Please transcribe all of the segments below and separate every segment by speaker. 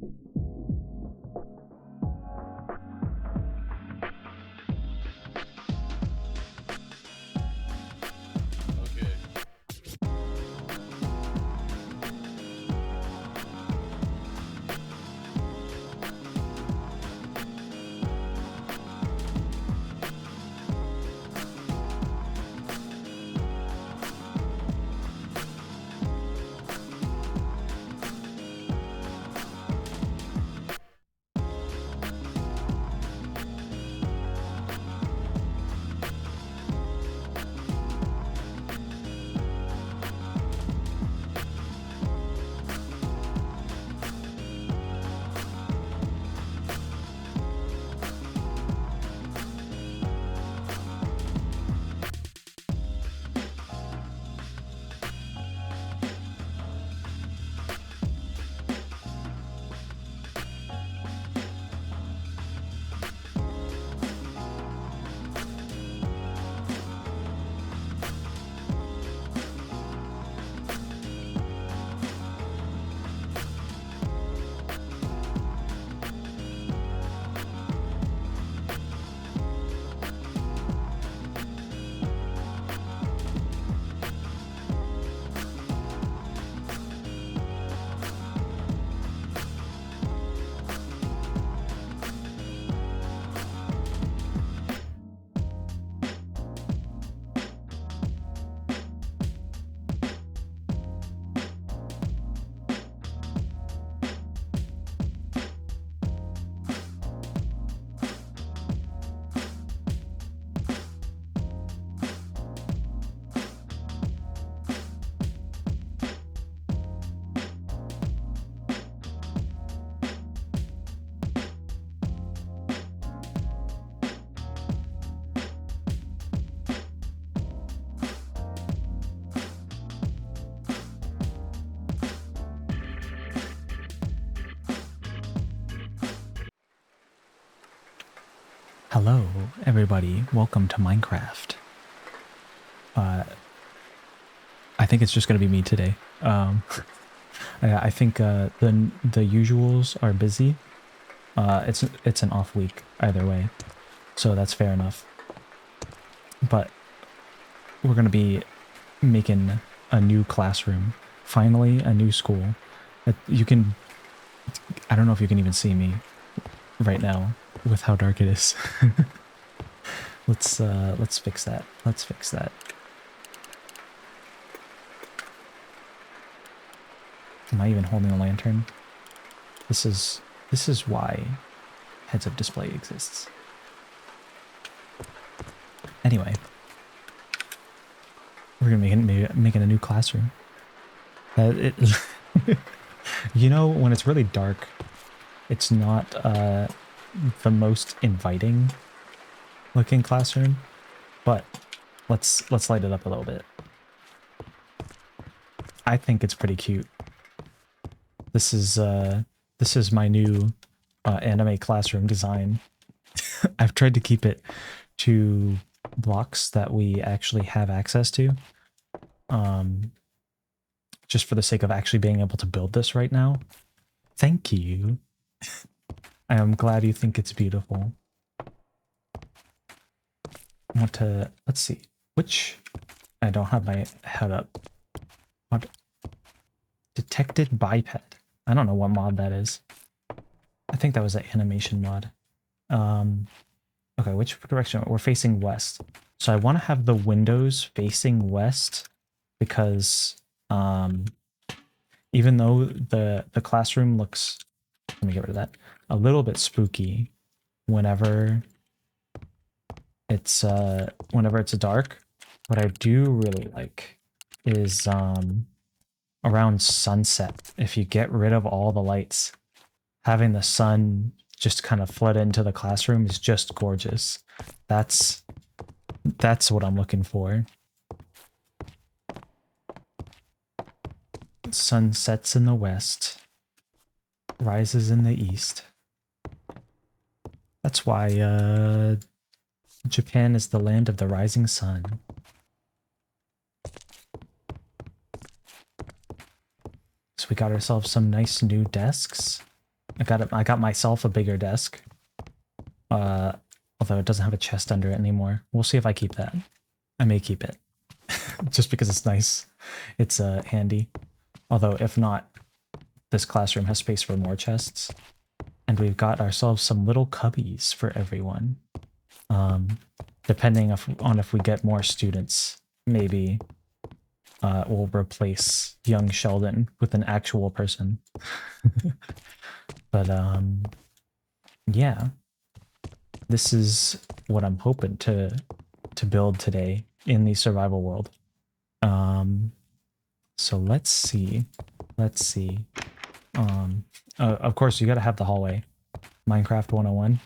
Speaker 1: Okay.
Speaker 2: Hello, everybody. Welcome to Minecraft. I think it's just gonna be me today. I think the usuals are busy. It's an off week either way, so that's fair enough. But we're gonna be making a new classroom. Finally, a new school. You can. I don't know if you can even see me right now with how dark it is. Let's fix that. Let's fix that. Am I even holding a lantern? This is why Heads Up Display exists. Anyway, we're gonna making a new classroom. You know, when it's really dark, it's not the most inviting looking classroom, but let's light it up a little bit. I think it's pretty cute. This is my new anime classroom design. I've tried to keep it to blocks that we actually have access to, just for the sake of actually being able to build this right now. Thank you. I am glad you think it's beautiful. I want to, let's see, which, I don't have my head up. What? Detected biped. I don't know what mod that is. I think that was an animation mod. Okay, which direction? We're facing west. So I want to have the windows facing west because even though the classroom looks, let me get rid of that, a little bit spooky whenever it's dark, what I do really like is around sunset, if you get rid of all the lights, having the sun just kind of flood into the classroom is just gorgeous. That's what I'm looking for. Sun sets in the west, rises in the east. That's why Japan is the land of the rising sun. So we got ourselves some nice new desks. I got myself a bigger desk. Although it doesn't have a chest under it anymore. We'll see if I keep that. I may keep it. Just because it's nice. It's handy. Although if not, this classroom has space for more chests. And we've got ourselves some little cubbies for everyone. Depending on if we get more students, maybe we'll replace young Sheldon with an actual person. But yeah, this is what I'm hoping to build today in the survival world. So let's see. Of course, you got to have the hallway. Minecraft 101.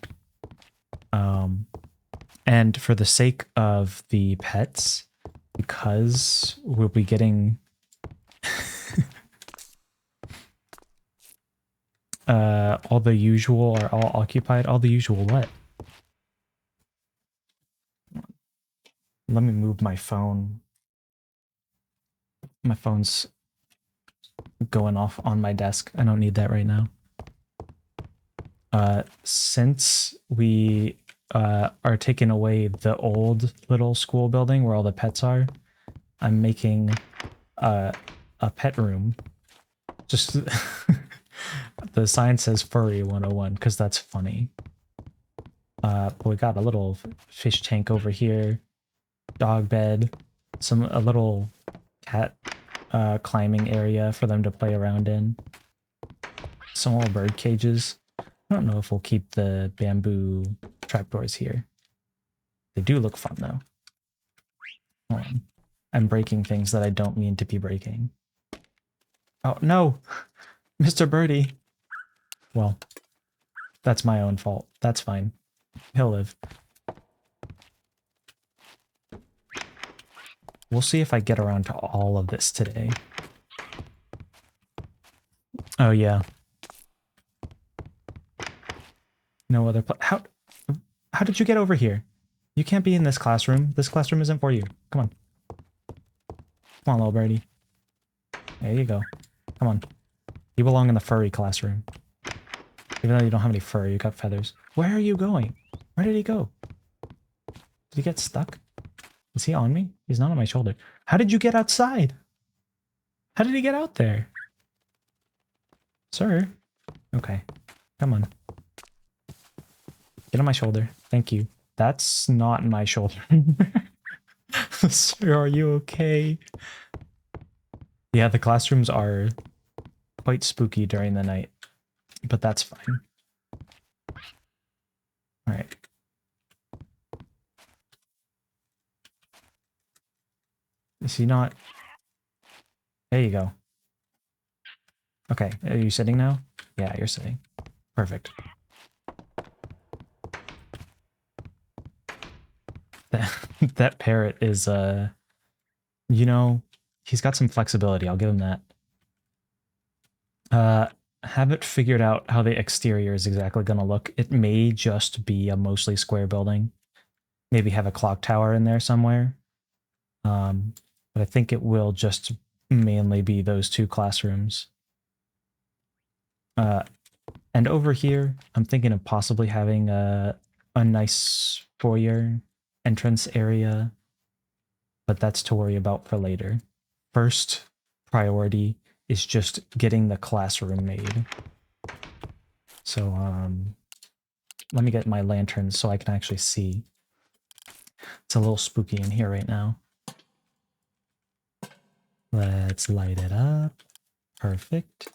Speaker 2: And for the sake of the pets, because we'll be getting all the usual are all occupied. All the usual what? Let me move my phone. My phone's going off on my desk. I don't need that right now. Since we are taking away the old little school building where all the pets are, I'm making a pet room. Just the sign says Furry 101 because that's funny. But we got a little fish tank over here, dog bed, a little cat climbing area for them to play around in. Some little bird cages. I don't know if we'll keep the bamboo trapdoors here. They do look fun though. Hold on. I'm breaking things that I don't mean to be breaking. Oh no! Mr. Birdie! Well, that's my own fault. That's fine. He'll live. We'll see if I get around to all of this today. Oh yeah. No other How did you get over here? You can't be in this classroom. This classroom isn't for you. Come on. Come on, little birdie. There you go. Come on. You belong in the furry classroom. Even though you don't have any fur, you got feathers. Where are you going? Where did he go? Did he get stuck? Is he on me? He's not on my shoulder. How did you get outside? How did he get out there? Sir? Okay. Come on. Get on my shoulder. Thank you. That's not my shoulder. Sir, are you okay? Yeah, the classrooms are quite spooky during the night, but that's fine. All right. Is he not? There you go. Okay, are you sitting now? Yeah, you're sitting. Perfect. That parrot is, you know, he's got some flexibility. I'll give him that. Haven't figured out how the exterior is exactly going to look. It may just be a mostly square building. Maybe have a clock tower in there somewhere. But I think it will just mainly be those two classrooms. And over here, I'm thinking of possibly having a nice foyer entrance area, but that's to worry about for later. First priority is just getting the classroom made. So, let me get my lantern so I can actually see. It's a little spooky in here right now. Let's light it up. Perfect.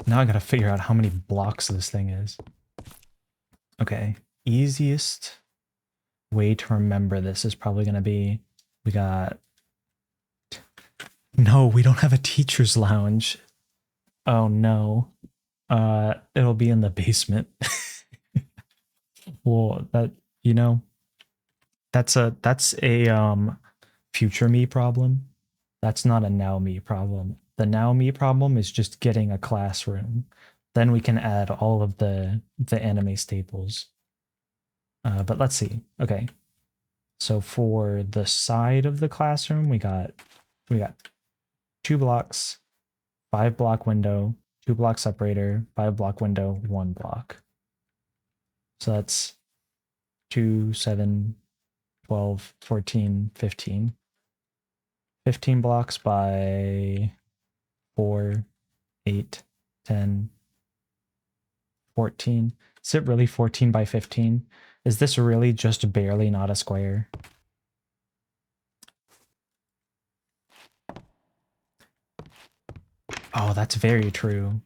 Speaker 2: Now I gotta figure out how many blocks this thing is. Okay, easiest way to remember this is probably gonna be, we got... No, we don't have a teacher's lounge. Oh no. It'll be in the basement. Well, that, you know, that's a future me problem. That's not a now me problem. The now me problem is just getting a classroom. Then we can add all of the anime staples. But let's see. Okay. So for the side of the classroom, we got 2 blocks, 5 block window, 2 block separator, 5 block window, 1 block. So that's 2, 7, 12, 14, 15. 15 blocks by 4, 8, 10, 14. Is it really 14 by 15? Is this really just barely not a square? Oh, that's very true.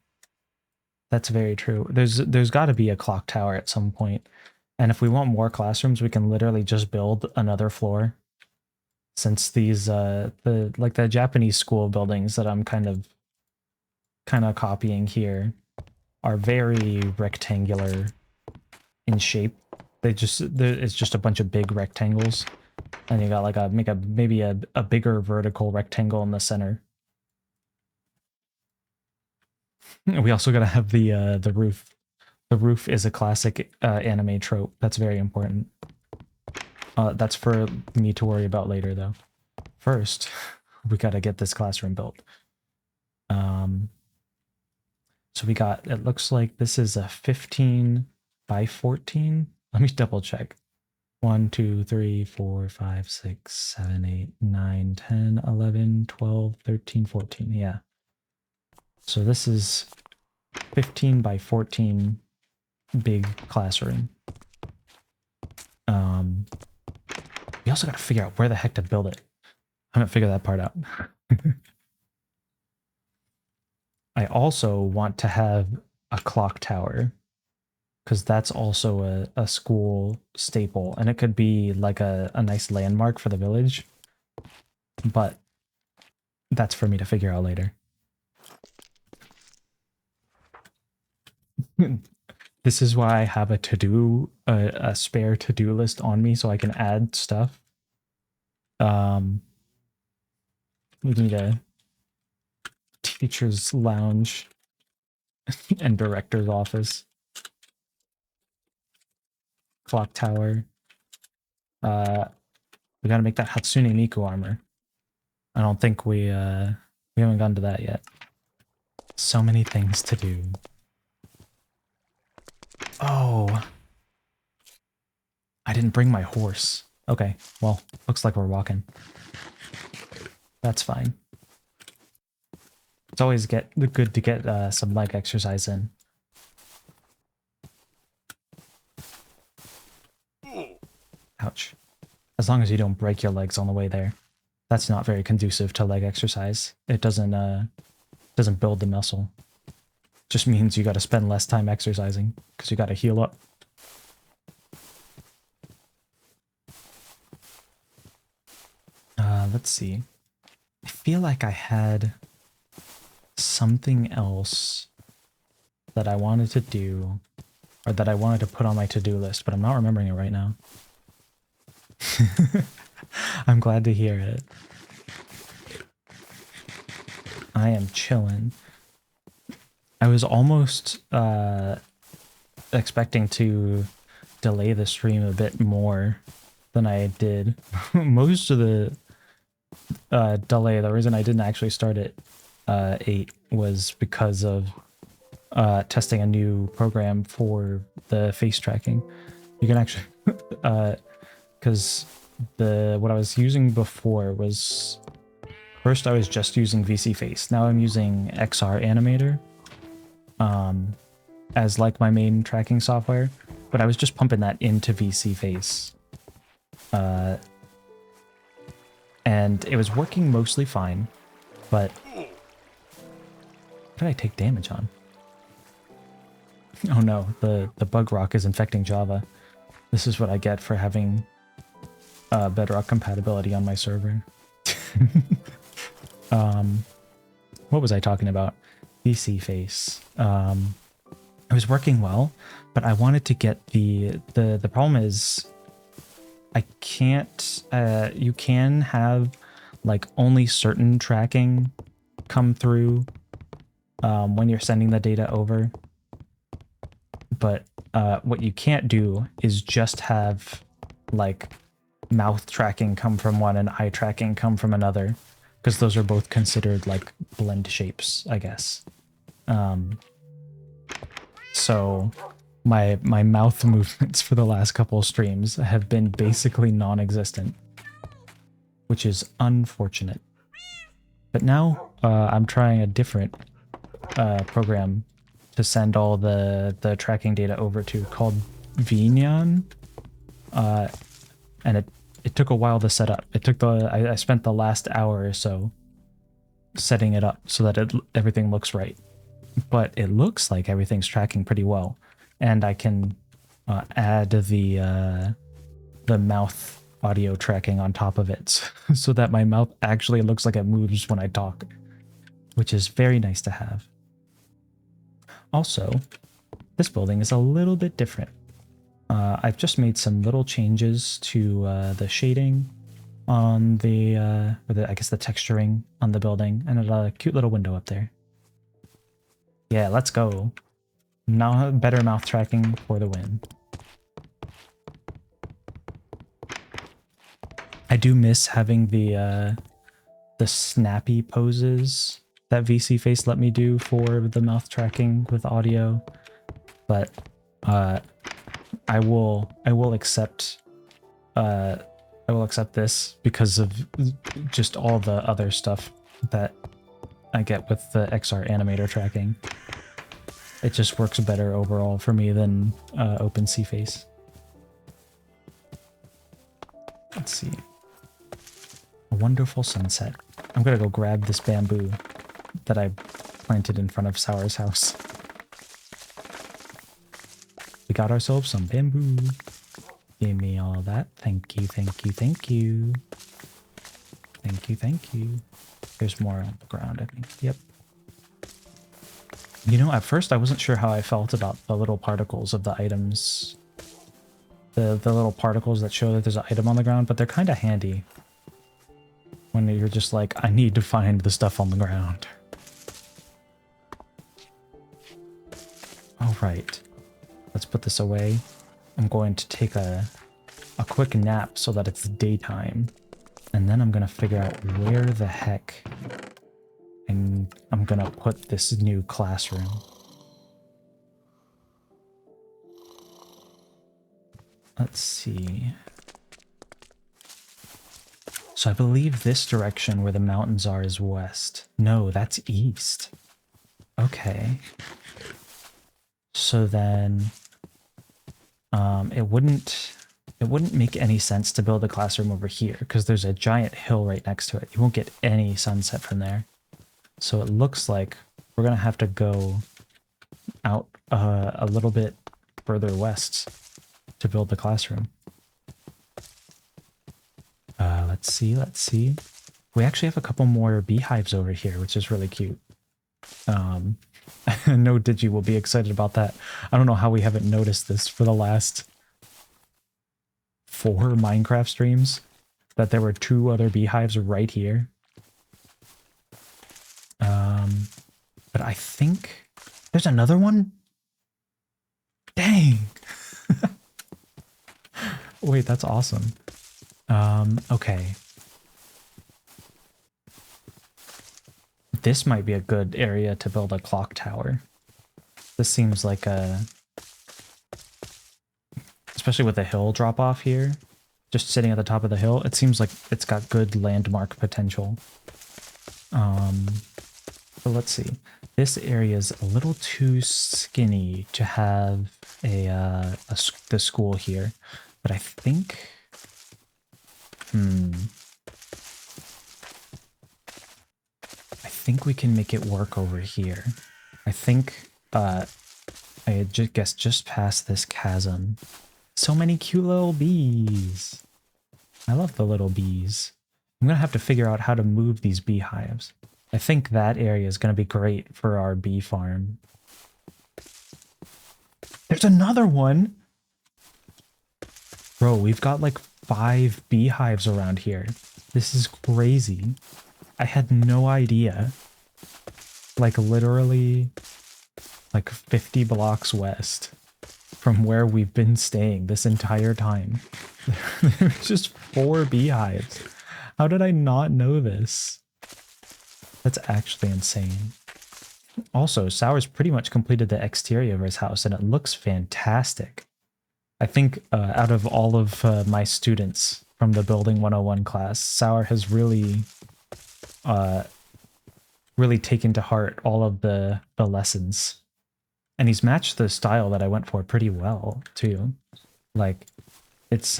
Speaker 2: That's very true. There's got to be a clock tower at some point. And if we want more classrooms, we can literally just build another floor. Since these the Japanese school buildings that I'm kind of copying here are very rectangular in shape. It's just a bunch of big rectangles, and you got like maybe a bigger vertical rectangle in the center. We also gotta have the roof. The roof is a classic anime trope. That's very important. That's for me to worry about later, though. First, we gotta get this classroom built. So we got, it looks like this is a 15 by 14. Let me double check. 1, 2, 3, 4, 5, 6, 7, 8, 9, 10, 11, 12, 13, 14. Yeah. So this is 15 by 14 big classroom. We also got to figure out where the heck to build it. I haven't figured that part out. I also want to have a clock tower, because that's also a school staple, and it could be like a nice landmark for the village, but that's for me to figure out later. This is why I have a to-do, a spare to-do list on me so I can add stuff. We need a teacher's lounge and director's office. Clock tower. We gotta make that Hatsune Miku armor. I don't think we haven't gotten to that yet. So many things to do. Oh. I didn't bring my horse. Okay, well, looks like we're walking. That's fine. It's always good to get some leg exercise in. Ouch. As long as you don't break your legs on the way there. That's not very conducive to leg exercise. It doesn't build the muscle. Just means you got to spend less time exercising because you got to heal up. Let's see. I feel like I had something else that I wanted to do, or that I wanted to put on my to-do list, but I'm not remembering it right now. I'm glad to hear it. I am chilling. I was almost expecting to delay the stream a bit more than I did. Most of the delay, the reason I didn't actually start at 8 was because of testing a new program for the face tracking. You can actually, because what I was using before was, first I was just using VC Face. Now I'm using XR Animator as like my main tracking software, but I was just pumping that into VC Face. And it was working mostly fine, but what did I take damage on? Oh no, the bug rock is infecting Java. This is what I get for having Bedrock compatibility on my server. What was I talking about? VC Face. It was working well, but I wanted to get the problem is I can't, you can have like only certain tracking come through when you're sending the data over. But what you can't do is just have like mouth tracking come from one and eye tracking come from another, because those are both considered like blend shapes, I guess. So my mouth movements for the last couple of streams have been basically non-existent, which is unfortunate. But now I'm trying a different program to send all the tracking data over to called Vinian. And it took a while to set up. It took I spent the last hour or so setting it up so that everything looks right. But it looks like everything's tracking pretty well. And I can add the mouth audio tracking on top of it so that my mouth actually looks like it moves when I talk, which is very nice to have. Also, this building is a little bit different. I've just made some little changes to the shading on I guess the texturing on the building, and a cute little window up there. Yeah, let's go. Now better mouth tracking for the win. I do miss having the snappy poses that VC Face let me do for the mouth tracking with audio, but I will accept this because of just all the other stuff that I get with the XR animator tracking. It just works better overall for me than OpenCFace. Let's see. A wonderful sunset. I'm gonna go grab this bamboo that I planted in front of Sour's house. We got ourselves some bamboo. Give me all that. Thank you, thank you, thank you. Thank you, thank you. There's more on the ground, I think. Yep. You know, at first I wasn't sure how I felt about the little particles of the items. The little particles that show that there's an item on the ground, but they're kind of handy. When you're just like, I need to find the stuff on the ground. Alright. Let's put this away. I'm going to take a quick nap so that it's daytime. And then I'm going to figure out where the heck I'm going to put this new classroom. Let's see. So I believe this direction where the mountains are is west. No, that's east. Okay. So then it wouldn't make any sense to build a classroom over here because there's a giant hill right next to it. You won't get any sunset from there. So it looks like we're going to have to go out a little bit further west to build the classroom. Let's see. We actually have a couple more beehives over here, which is really cute. I know Digi will be excited about that. I don't know how we haven't noticed this for the last 4 Minecraft streams, that there were 2 other beehives right here. But I think there's another one? Dang! Wait, that's awesome. Okay. This might be a good area to build a clock tower. This seems like especially with the hill drop off here, just sitting at the top of the hill, it seems like it's got good landmark potential. But let's see. This area is a little too skinny to have the school here, but I think I think we can make it work over here. I think I guess just past this chasm. So many cute little bees. I love the little bees. I'm gonna have to figure out how to move these beehives. I think that area is gonna be great for our bee farm. There's another one! Bro, we've got like 5 beehives around here. This is crazy. I had no idea. Like literally like 50 blocks west from where we've been staying this entire time. There's just 4 beehives. How did I not know this? That's actually insane. Also, Sour's pretty much completed the exterior of his house, and it looks fantastic. I think out of all of my students from the Building 101 class, Sour has uh, really taken to heart all of the lessons, and he's matched the style that I went for pretty well too. Like, it's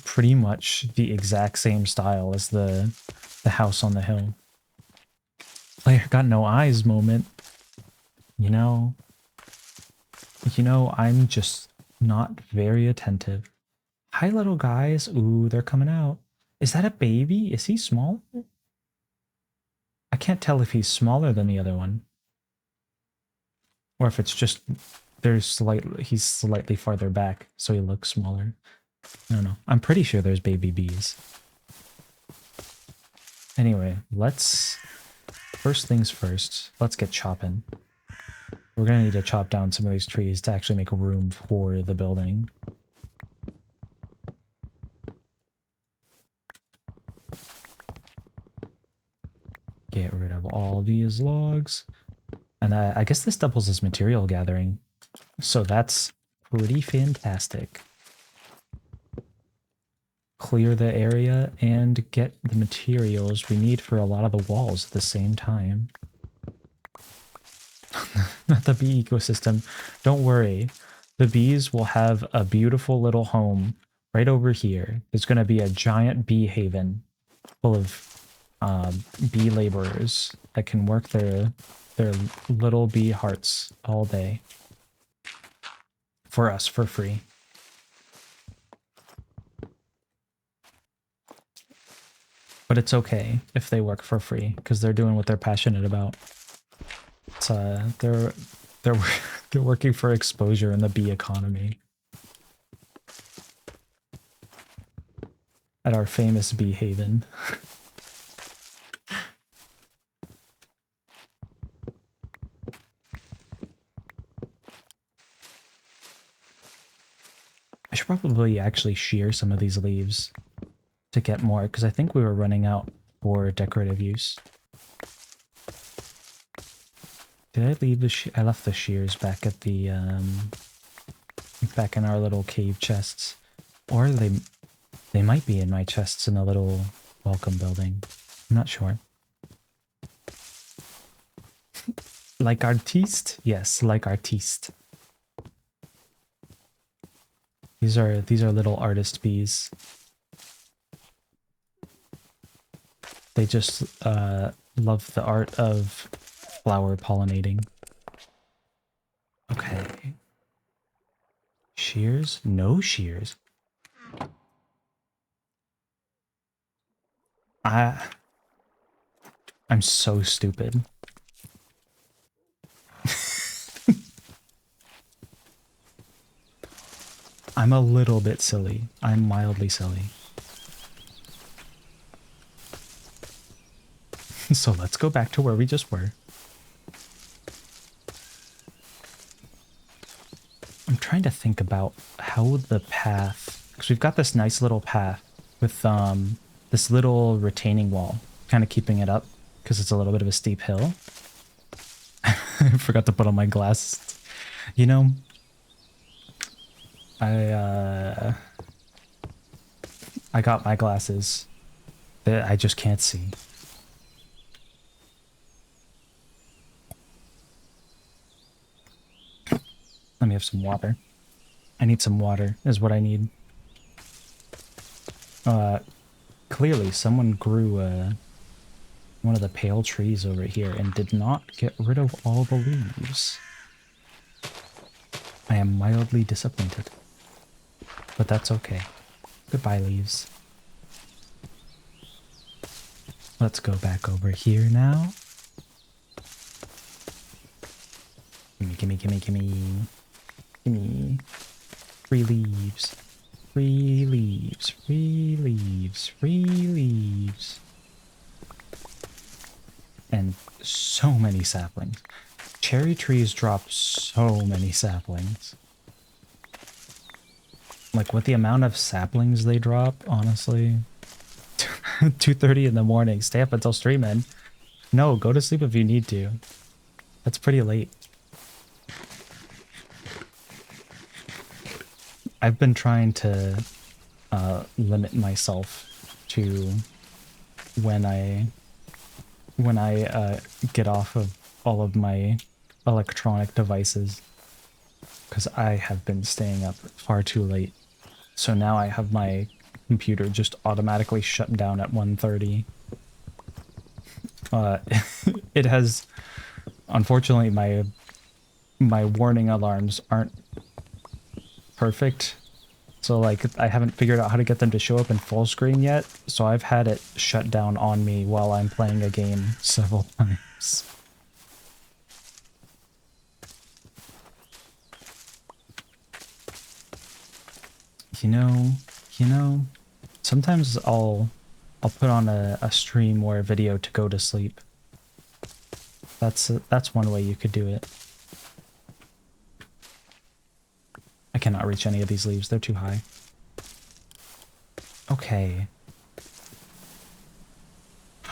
Speaker 2: pretty much the exact same style as the house on the hill. Player got no eyes moment. You know, I'm just not very attentive. Hi, little guys. Ooh, they're coming out. Is that a baby? Is he small? I can't tell if he's smaller than the other one. Or if it's just he's slightly farther back, so he looks smaller. I don't know. I'm pretty sure there's baby bees. Anyway, first things first, let's get chopping. We're gonna need to chop down some of these trees to actually make room for the building. Get rid of all these logs. And I guess this doubles as material gathering. So that's pretty fantastic. Clear the area and get the materials we need for a lot of the walls at the same time. Not the bee ecosystem. Don't worry. The bees will have a beautiful little home right over here. There's going to be a giant bee haven full of bee laborers that can work their little bee hearts all day for us for free. But it's okay if they work for free because they're doing what they're passionate about. It's they're working for exposure in the bee economy at our famous bee haven. I should probably actually shear some of these leaves to get more, because I think we were running out for decorative use. Did I leave I left the shears back at the back in our little cave chests, or they might be in my chests in the little welcome building. I'm not sure. Like artiste? Yes, like artiste. These are little artist bees. They just love the art of flower pollinating. Okay. Shears? No shears. I'm so stupid. I'm a little bit silly. I'm mildly silly. So let's go back to where we just were. I'm trying to think about how the path, because we've got this nice little path with this little retaining wall, kind of keeping it up because it's a little bit of a steep hill. I forgot to put on my glasses. You know, I got my glasses that I just can't see. Let me have some water. I need some water, is what I need. Clearly someone grew one of the pale trees over here and did not get rid of all the leaves. I am mildly disappointed. But that's okay. Goodbye, leaves. Let's go back over here now. Gimme, gimme, gimme, gimme. Gimme. Free leaves. Free leaves. Free leaves. Free leaves. And so many saplings. Cherry trees drop so many saplings. Like, with the amount of saplings they drop, honestly. 2:30 in the morning. Stay up until streaming. No, go to sleep if you need to. That's pretty late. I've been trying to limit myself to when I get off of all of my electronic devices, because I have been staying up far too late. So now I have my computer just automatically shut down at 1:30. It has, unfortunately, my warning alarms aren't perfect. So like I haven't figured out how to get them to show up in full screen yet. So I've had it shut down on me while I'm playing a game several times. You know, sometimes I'll put on a stream or a video to go to sleep. That's one way you could do it. I cannot reach any of these leaves, they're too high. Okay.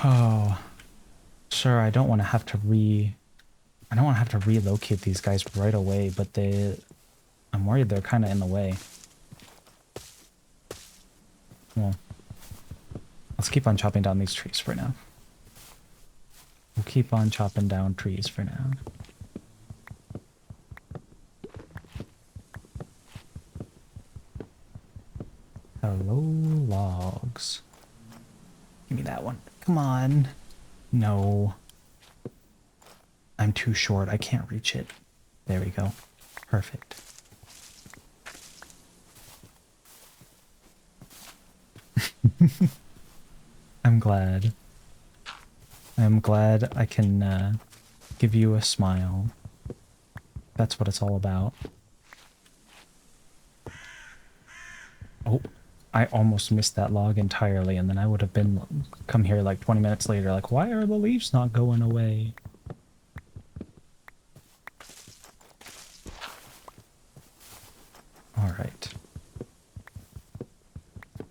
Speaker 2: Oh. Sure, I don't want to have to relocate these guys right away, but I'm worried they're kind of in the way. Well, let's keep on chopping down these trees for now. We'll keep on chopping down trees for now. Hello, logs. Give me that one. Come on. No. I'm too short. I can't reach it. There we go. Perfect. I'm glad. I'm glad I can give you a smile. That's what it's all about. Oh, I almost missed that log entirely, and then I would have come here like 20 minutes later, like, why are the leaves not going away? Alright.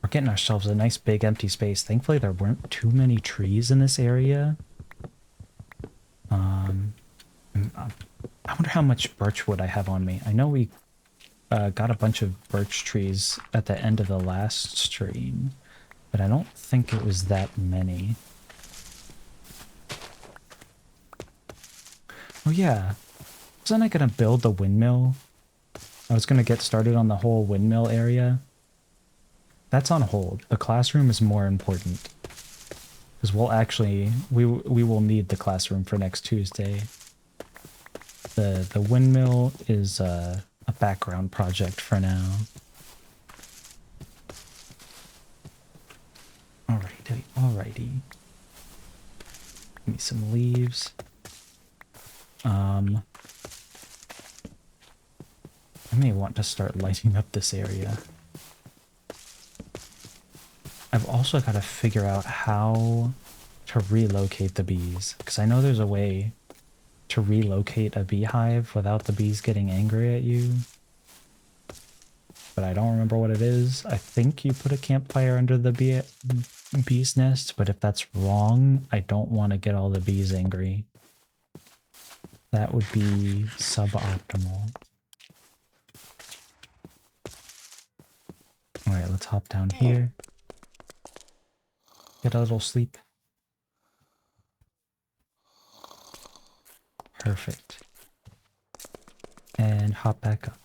Speaker 2: We're getting ourselves a nice big empty space. Thankfully there weren't too many trees in this area. I wonder how much birch wood I have on me. I know we got a bunch of birch trees at the end of the last stream, but I don't think it was that many. Oh yeah, wasn't I gonna build the windmill? I was gonna get started on the whole windmill area. That's on hold. The classroom is more important. Because we'll actually, we will need the classroom for next Tuesday. The windmill is a background project for now. Alrighty. Give me some leaves. I may want to start lighting up this area. I've also got to figure out how to relocate the bees, because I know there's a way to relocate a beehive without the bees getting angry at you. But I don't remember what it is. I think you put a campfire under the bee's nest, but if that's wrong, I don't want to get all the bees angry. That would be suboptimal. Alright, let's hop down here. Get a little sleep. Perfect. And hop back up.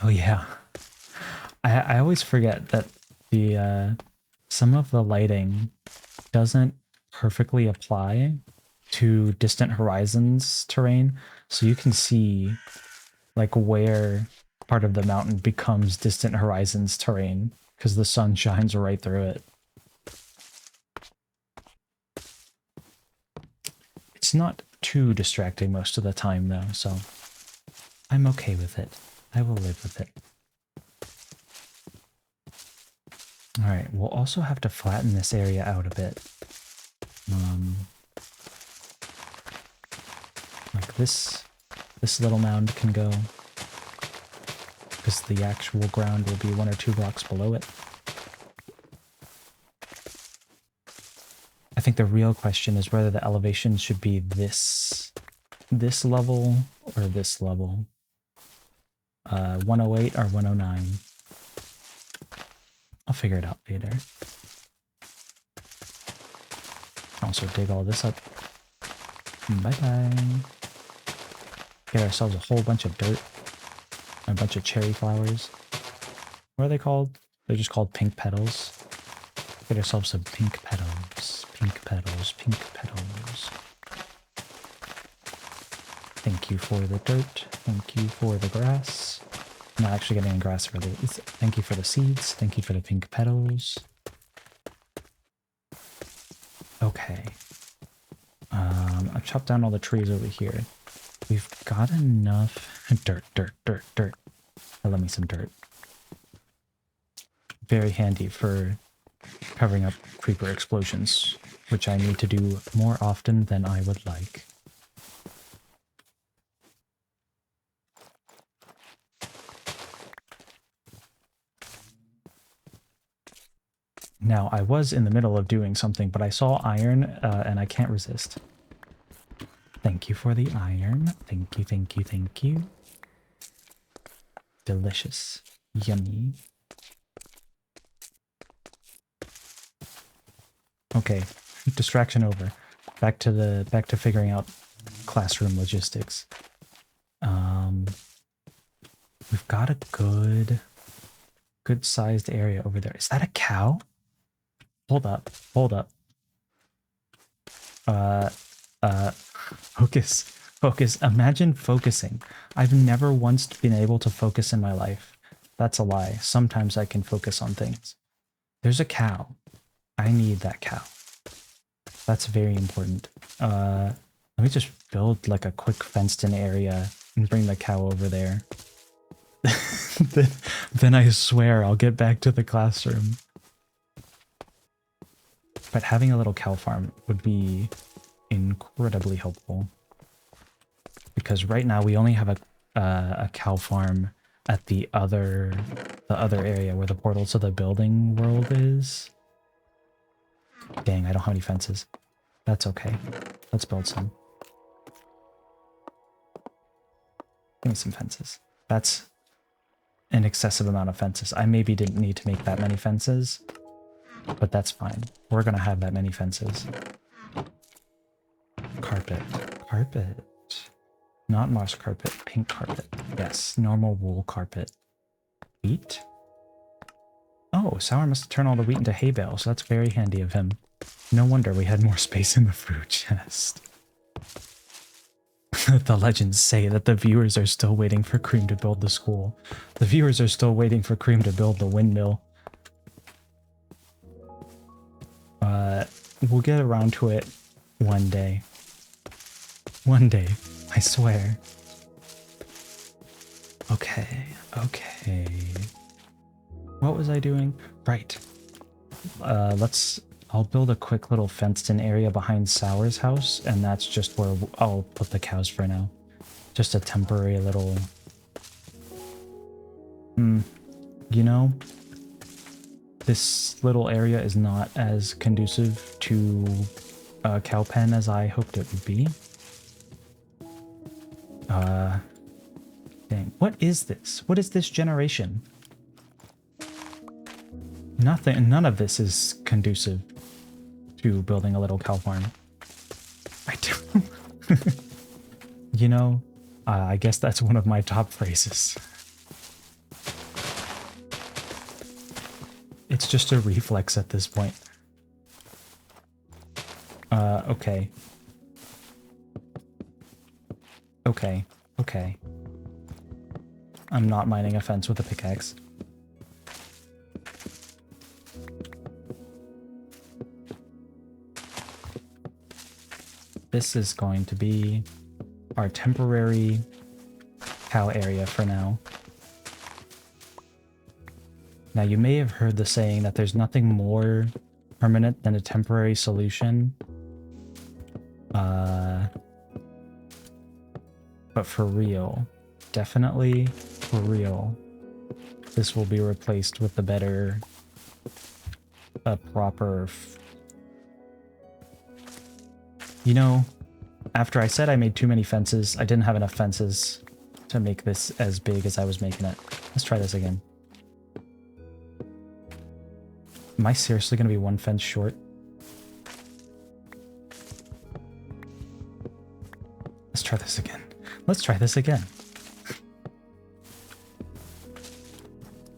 Speaker 2: Oh yeah. I always forget that the some of the lighting doesn't perfectly apply to Distant Horizons terrain, so you can see like where part of the mountain becomes Distant Horizons terrain because the sun shines right through it. It's not too distracting most of the time though, so I'm okay with it. I will live with it. Alright, we'll also have to flatten this area out a bit. Like this little mound can go, because the actual ground will be 1 or 2 blocks below it. think the real question is whether the elevation should be this level or this level. 108 or 109. I'll figure it out later. Also dig all this up. Bye-bye. Get ourselves a whole bunch of dirt. A bunch of cherry flowers. What are they called? They're just called pink petals. Get ourselves some pink petals. Pink petals. Pink petals. Thank you for the dirt. Thank you for the grass. I'm not actually getting grass for the... Thank you for the seeds. Thank you for the pink petals. Okay. I've chopped down all the trees over here. We've got enough... Dirt. I love me some dirt. Very handy for covering up creeper explosions, which I need to do more often than I would like. Now, I was in the middle of doing something, but I saw iron, and I can't resist. Thank you for the iron. Thank you, thank you, thank you. Delicious. Yummy. Okay, distraction over. Back to figuring out classroom logistics. We've got a good sized area over there. Is that a cow? Hold up. Focus. Imagine focusing. I've never once been able to focus in my life. That's a lie. Sometimes I can focus on things. There's a cow. I need that cow. That's very important. Let me just build like a quick fenced in area and bring the cow over there. then I swear I'll get back to the classroom. But having a little cow farm would be incredibly helpful. Because right now we only have a cow farm at the other area where the portal to the building world is. Dang, I don't have any fences. That's okay. Let's build some. Give me some fences. That's an excessive amount of fences. I maybe didn't need to make that many fences, but that's fine. We're gonna have that many fences. Carpet. Not moss carpet, pink carpet. Yes, normal wool carpet. Wheat? Oh, Sour must turn all the wheat into hay bales, so that's very handy of him. No wonder we had more space in the fruit chest. The legends say that the viewers are still waiting for Cream to build the school. The viewers are still waiting for Cream to build the windmill. We'll get around to it one day. One day, I swear. Okay. What was I doing? Right. I'll build a quick little fenced-in area behind Sour's house, and that's just where I'll put the cows for now. Just a temporary little... You know, this little area is not as conducive to a cow pen as I hoped it would be. Dang. What is this? What is this generation? None of this is conducive to building a little cow farm. I do. You know, I guess that's one of my top phrases. It's just a reflex at this point. Okay. Okay. I'm not mining a fence with a pickaxe. This is going to be our temporary cow area for now. Now, you may have heard the saying that there's nothing more permanent than a temporary solution. But for real, definitely for real, this will be replaced with the better, proper You know, after I said I made too many fences, I didn't have enough fences to make this as big as I was making it. Let's try this again. Am I seriously going to be one fence short? Let's try this again. Let's try this again.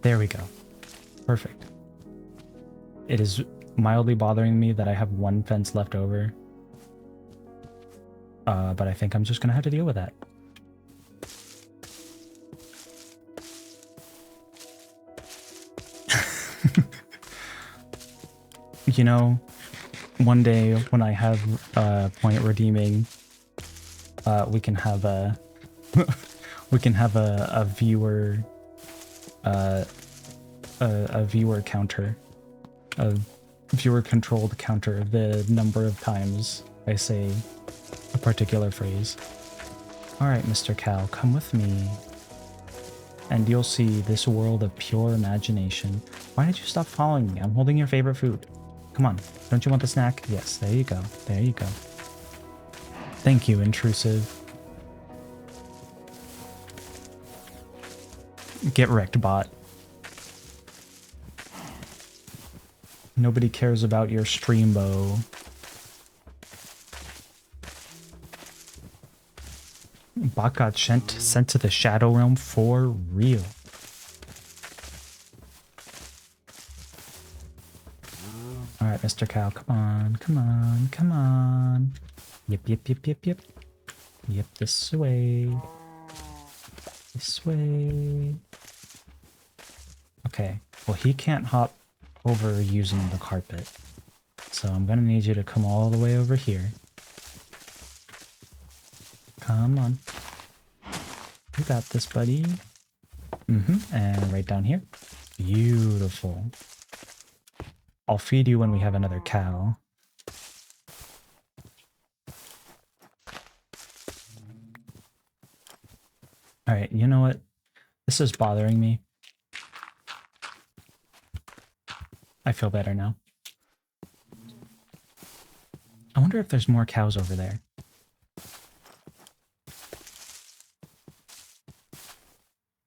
Speaker 2: There we go. Perfect. It is mildly bothering me that I have one fence left over. But I think I'm just going to have to deal with that. You know, one day when I have point redeeming, we can have a we can have a viewer a viewer counter, a viewer controlled counter of the number of times I say a particular phrase. All right, Mr. Cow, come with me, and you'll see this world of pure imagination. Why did you stop following me? I'm holding your favorite food. Come on, don't you want the snack? Yes, there you go. There you go. Thank you, intrusive. Get wrecked, bot. Nobody cares about your streambo. Bot got sent to the Shadow Realm for real. Alright, Mr. Cow, come on, come on, come on. Yep, yep, yep, yep, yep. Yep, this way. This way. Okay, well, he can't hop over using the carpet. So I'm gonna need you to come all the way over here. Come on. You got this, buddy. And right down here. Beautiful. I'll feed you when we have another cow. Alright, you know what? This is bothering me. I feel better now. I wonder if there's more cows over there.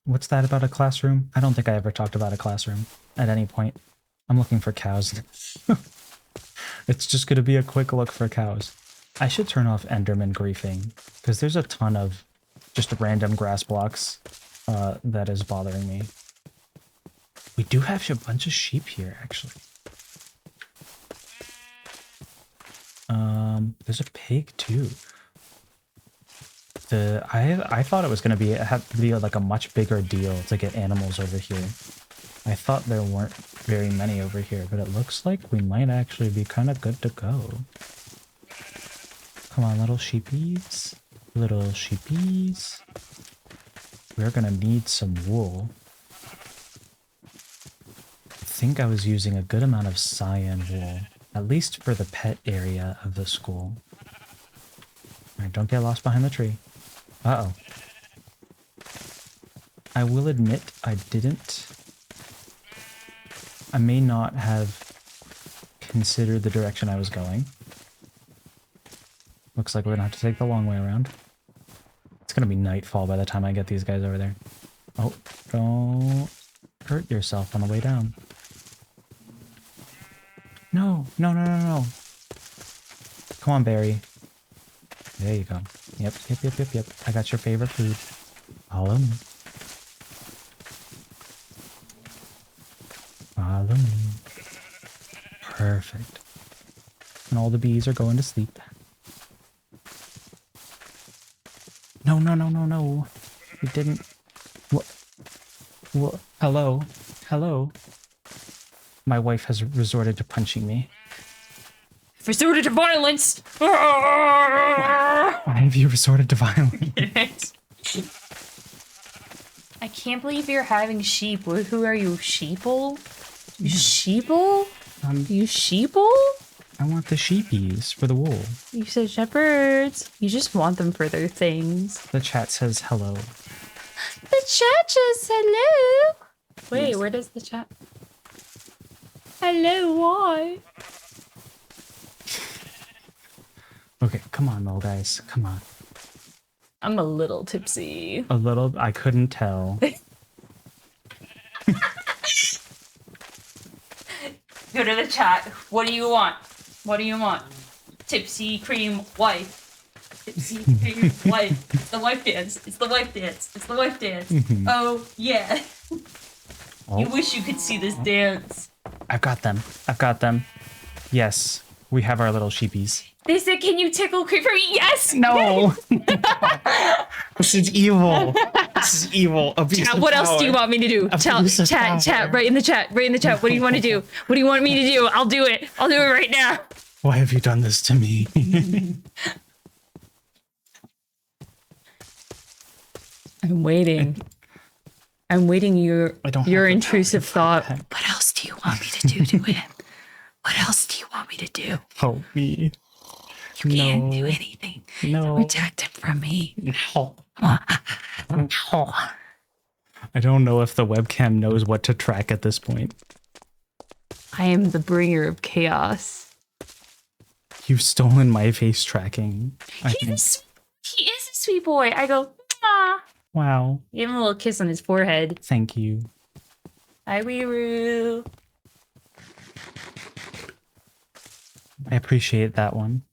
Speaker 2: What's that about a classroom? I don't think I ever talked about a classroom at any point. I'm looking for cows. It's just going to be a quick look for cows. I should turn off Enderman griefing, because there's a ton of just random grass blocks that is bothering me. We do have a bunch of sheep here, actually. There's a pig too. I thought it was gonna be like a much bigger deal to get animals over here. I thought there weren't very many over here, but it looks like we might actually be kind of good to go. Come on, little sheepies. Little sheepies. We're gonna need some wool. I think I was using a good amount of cyan wool, at least for the pet area of the school. Alright, don't get lost behind the tree. Uh-oh. I will admit I didn't. I may not have considered the direction I was going. Looks like we're gonna have to take the long way around. It's gonna be nightfall by the time I get these guys over there. Oh, don't hurt yourself on the way down. No, no, no, no, no. Come on, Barry. There you go. Yep, yep, yep, yep, yep. I got your favorite food. Follow me. Follow me. Perfect. And all the bees are going to sleep. No, no, no, no, no. You didn't. What? What? Hello? Hello? My wife has resorted to punching me.
Speaker 1: Resorted to violence!
Speaker 2: Why have you resorted to violence?
Speaker 1: I can't believe you're having sheep. Who are you, sheeple? You sheeple? You sheeple?
Speaker 2: I want the sheepies for the wool.
Speaker 1: You said shepherds. You just want them for their things.
Speaker 2: The chat says hello.
Speaker 1: The chat says hello. Wait, where does the chat? Hello, why?
Speaker 2: Okay, come on, little guys. Come on.
Speaker 1: I'm a little tipsy.
Speaker 2: A little. I couldn't tell.
Speaker 1: Go to the chat. What do you want? What do you want? Tipsy cream wife. Tipsy cream wife. It's the wife dance. It's the wife dance. It's the wife dance. Oh, yeah.
Speaker 2: Oh,
Speaker 1: You wish you could see this dance.
Speaker 2: I've got them. I've got them. Yes, we have our little sheepies.
Speaker 1: They said, can you tickle cream for me? Yes!
Speaker 2: No! This is evil. This is evil.
Speaker 1: Chat, what else do you want me to do? Chat, right in the chat. What do you want to do? What do you want me to do? I'll do it. I'll do it right now.
Speaker 2: Why have you done this to me?
Speaker 1: I'm waiting. I'm waiting your intrusive thought.
Speaker 3: What else do you want me to do to him? What else do you want me to do?
Speaker 2: Help me.
Speaker 3: You can't do anything
Speaker 2: No.
Speaker 3: to protect him from me.
Speaker 2: No. I don't know if the webcam knows what to track at this point.
Speaker 1: I am the bringer of chaos.
Speaker 2: You've stolen my face tracking.
Speaker 1: He is a sweet boy. I go, ah.
Speaker 2: Wow.
Speaker 1: Give him a little kiss on his forehead.
Speaker 2: Thank you.
Speaker 1: Hi, Weeroo.
Speaker 2: I appreciate that one.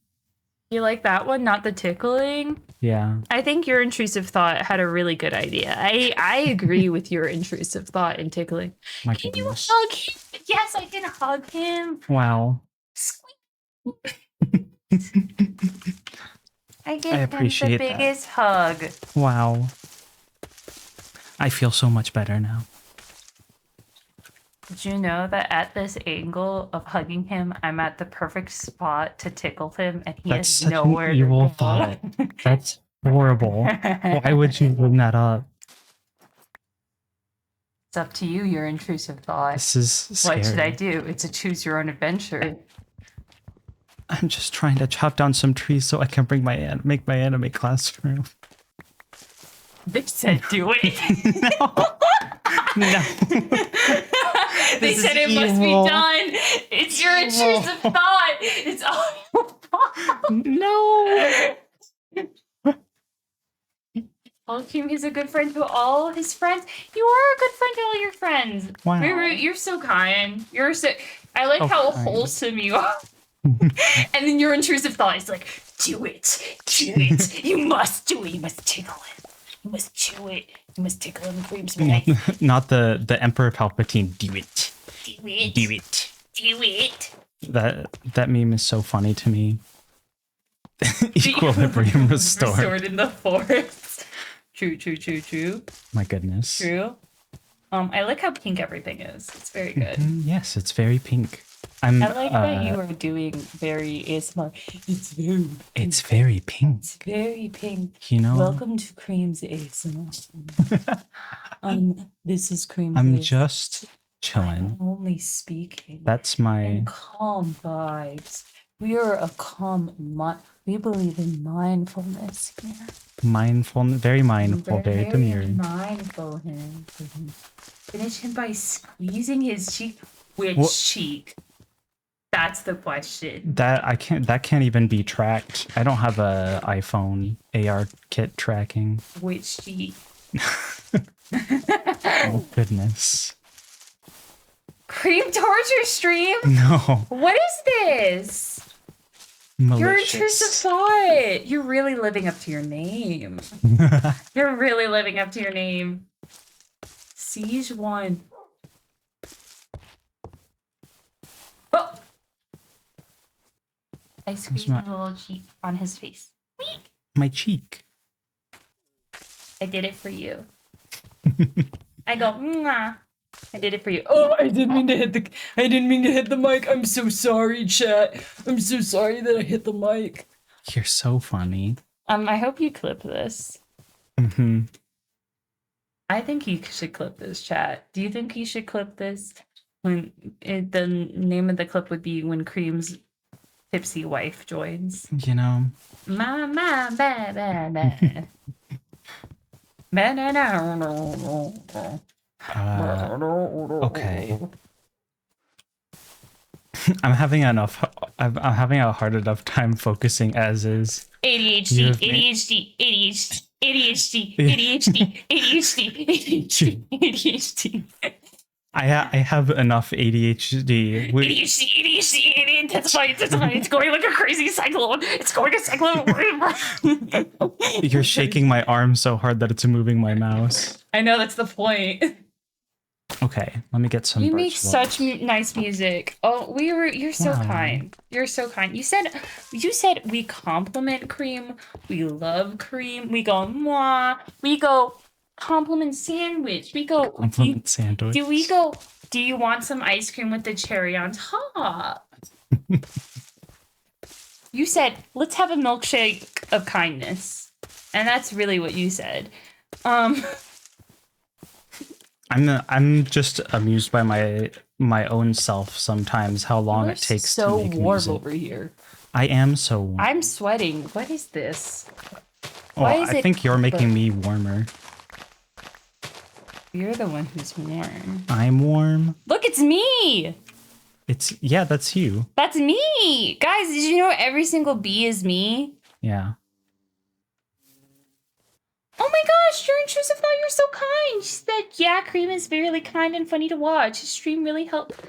Speaker 1: You like that one, not the tickling?
Speaker 2: Yeah.
Speaker 1: I think your intrusive thought had a really good idea. I agree with your intrusive thought in tickling.
Speaker 2: My
Speaker 1: Can you
Speaker 2: goodness.
Speaker 1: hug him? Yes, I can hug him.
Speaker 2: Wow.
Speaker 1: I give
Speaker 2: I
Speaker 1: him
Speaker 2: appreciate
Speaker 1: the
Speaker 2: that.
Speaker 1: biggest hug.
Speaker 2: Wow. I feel so much better now.
Speaker 1: Did you know that at this angle of hugging him, I'm at the perfect spot to tickle him, and he
Speaker 2: That's
Speaker 1: has
Speaker 2: such
Speaker 1: nowhere
Speaker 2: an
Speaker 1: to
Speaker 2: evil
Speaker 1: go?
Speaker 2: thought. That's horrible. Why would you bring that up?
Speaker 1: It's up to you, your intrusive thought.
Speaker 2: This is scary.
Speaker 1: What should I do? It's a choose your own adventure.
Speaker 2: I'm just trying to chop down some trees so I can bring make my anime classroom.
Speaker 1: They said do it.
Speaker 2: No.
Speaker 1: They
Speaker 2: This
Speaker 1: said
Speaker 2: is
Speaker 1: it must be
Speaker 2: evil.
Speaker 1: done. It's your intrusive thought. It's all your fault.
Speaker 2: No.
Speaker 1: Holcomb is a good friend to all his friends. You are a good friend to all your friends.
Speaker 2: Wow.
Speaker 1: You're so kind. You're so. I like
Speaker 2: Oh,
Speaker 1: how
Speaker 2: kind.
Speaker 1: wholesome you are. And then your intrusive thought is like, do it. Do it. You must do it. You must tickle it. You must chew it. You must tickle him creams life.
Speaker 2: Not the Emperor Palpatine. Do it.
Speaker 1: Do it.
Speaker 2: Do it.
Speaker 1: Do it.
Speaker 2: That meme is so funny to me. Equilibrium restored.
Speaker 1: Restored in the forest. True.
Speaker 2: My goodness.
Speaker 1: True. I like how pink everything is. It's very good.
Speaker 2: Yes, it's very pink. I
Speaker 1: I like that you are doing very ASMR.
Speaker 2: It's very pink.
Speaker 1: It's very pink.
Speaker 2: You know,
Speaker 1: Welcome to Cream's ASMR. This is Cream.
Speaker 2: I'm just chilling.
Speaker 1: only speaking.
Speaker 2: That's my
Speaker 1: And calm vibes. We are a calm we believe in mindfulness here.
Speaker 2: mindful, very mindful, very demure.
Speaker 1: Mindful him. Finish him by squeezing his cheek. Which
Speaker 2: What?
Speaker 1: cheek? That's the question.
Speaker 2: That can't even be tracked. I don't have a iPhone AR kit tracking.
Speaker 1: Which cheek?
Speaker 2: Oh goodness.
Speaker 1: Cream torture stream?
Speaker 2: No.
Speaker 1: What is this? Your intrusive
Speaker 2: Malicious.
Speaker 1: thought. You're really living up to your name. You're really living up to your name. Siege 1. Oh! I squeezed
Speaker 2: my-
Speaker 1: my little cheek on his face.
Speaker 2: My cheek.
Speaker 1: I did it for you. I go, mwah. I did it for you. Oh, I didn't mean to hit the mic. I'm so sorry, chat. I'm so sorry that I hit the mic.
Speaker 2: You're so funny.
Speaker 1: I hope you clip this.
Speaker 2: Hmm.
Speaker 1: I think you should clip this, chat. Do you think you should clip this? The name of the clip would be when Cream's tipsy wife joins.
Speaker 2: You know,
Speaker 1: Ma ba ba ba. Ba da da da.
Speaker 2: okay. I'm having enough. I'm having a hard enough time focusing as is.
Speaker 1: ADHD,
Speaker 2: You have me-
Speaker 1: ADHD, ADHD, ADHD, ADHD, ADHD, ADHD, ADHD.
Speaker 2: I have enough ADHD.
Speaker 1: ADHD, ADHD, intensify. It's going like a crazy cyclone. It's going a cyclone.
Speaker 2: You're shaking my arm so hard that it's moving my mouse.
Speaker 1: I know that's the point.
Speaker 2: Okay, let me get some.
Speaker 1: You
Speaker 2: birch
Speaker 1: make such
Speaker 2: logs.
Speaker 1: nice music. Oh, you're so
Speaker 2: Wow.
Speaker 1: kind. You're so kind. You said we compliment Cream. We love Cream. We go mwah. We go compliment sandwich. We go.
Speaker 2: Compliment sandwich.
Speaker 1: Do we go? Do you want some ice cream with the cherry on top? You said let's have a milkshake of kindness, and that's really what you said.
Speaker 2: I'm just amused by my own self sometimes. How long it takes
Speaker 1: so
Speaker 2: to make
Speaker 1: warm
Speaker 2: music.
Speaker 1: over here.
Speaker 2: I am so warm.
Speaker 1: I'm sweating. What is this?
Speaker 2: Oh,
Speaker 1: why is
Speaker 2: I
Speaker 1: it
Speaker 2: think you're making
Speaker 1: purple?
Speaker 2: me warmer.
Speaker 1: You're the one who's warm.
Speaker 2: I'm warm.
Speaker 1: Look, it's me.
Speaker 2: Yeah, that's you.
Speaker 1: That's me. Guys, did you know every single bee is me?
Speaker 2: Yeah.
Speaker 1: Oh my gosh, you're intrusive now. You're so kind. She said, yeah, Cream is really kind and funny to watch. His stream really helped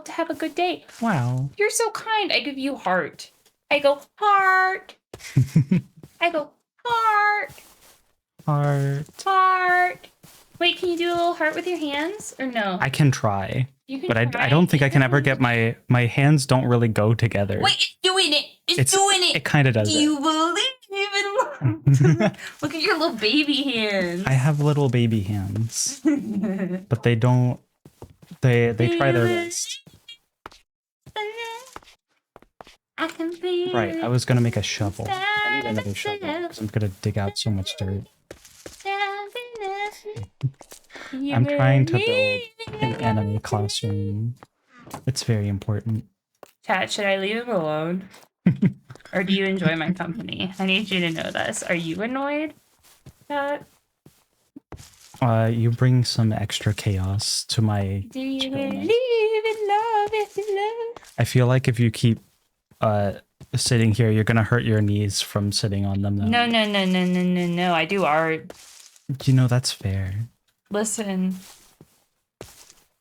Speaker 1: to have a good day.
Speaker 2: Wow.
Speaker 1: You're so kind. I give you heart. I go, heart. I go, heart.
Speaker 2: Heart.
Speaker 1: Heart. Wait, can you do a little heart with your hands? Or no?
Speaker 2: I can try,
Speaker 1: You can
Speaker 2: but I
Speaker 1: try.
Speaker 2: don't think I can ever get my hands don't really go together.
Speaker 1: Wait, it's doing it. It's
Speaker 2: It's-
Speaker 1: doing it.
Speaker 2: It kind of does
Speaker 1: Do
Speaker 2: it.
Speaker 1: you believe in love? Look at your little baby hands.
Speaker 2: I have little baby hands, but they don't. They try their best.
Speaker 1: I can feel
Speaker 2: Right. I was gonna make a shovel. I need
Speaker 1: inside
Speaker 2: another shovel
Speaker 1: myself.
Speaker 2: because I'm gonna dig out so much dirt.
Speaker 1: You
Speaker 2: I'm trying to build
Speaker 1: believe
Speaker 2: an
Speaker 1: in
Speaker 2: anime
Speaker 1: love.
Speaker 2: classroom. It's very important.
Speaker 1: Chat, should I leave him alone? Or do you enjoy my company? I need you to know this. Are you annoyed? Chat?
Speaker 2: You bring some extra chaos to my.
Speaker 1: Do you
Speaker 2: Chill.
Speaker 1: believe in love if you love?
Speaker 2: I feel like if you keep sitting here, you're gonna hurt your knees from sitting on them. Though.
Speaker 1: No. I do art.
Speaker 2: You know that's fair.
Speaker 1: Listen.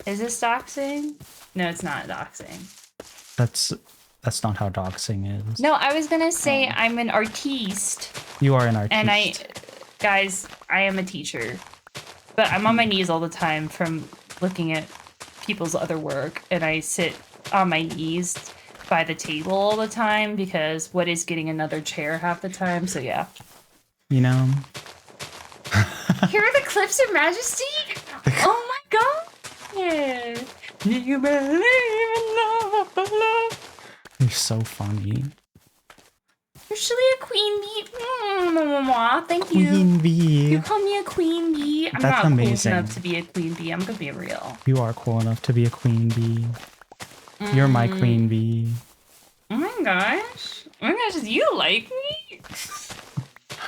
Speaker 1: Is this doxing? No, it's not doxing.
Speaker 2: That's not how doxing is.
Speaker 1: No, I was gonna say I'm an artiste.
Speaker 2: You are an artist.
Speaker 1: And guys, I am a teacher. But I'm on my knees all the time from looking at people's other work. And I sit on my knees by the table all the time because what is getting another chair half the time? So yeah.
Speaker 2: You know.
Speaker 1: Here are the clips of majesty? Oh my god! Yeah. Do you believe in love?
Speaker 2: You're so funny.
Speaker 1: You're surely a queen bee. Thank you.
Speaker 2: Queen
Speaker 1: You
Speaker 2: bee.
Speaker 1: call me a queen bee. I'm
Speaker 2: That's
Speaker 1: not
Speaker 2: amazing.
Speaker 1: cool enough to be a queen bee. I'm gonna be real.
Speaker 2: You are cool enough to be a queen bee. You're my queen bee.
Speaker 1: Oh my gosh. Oh my gosh, do you like me?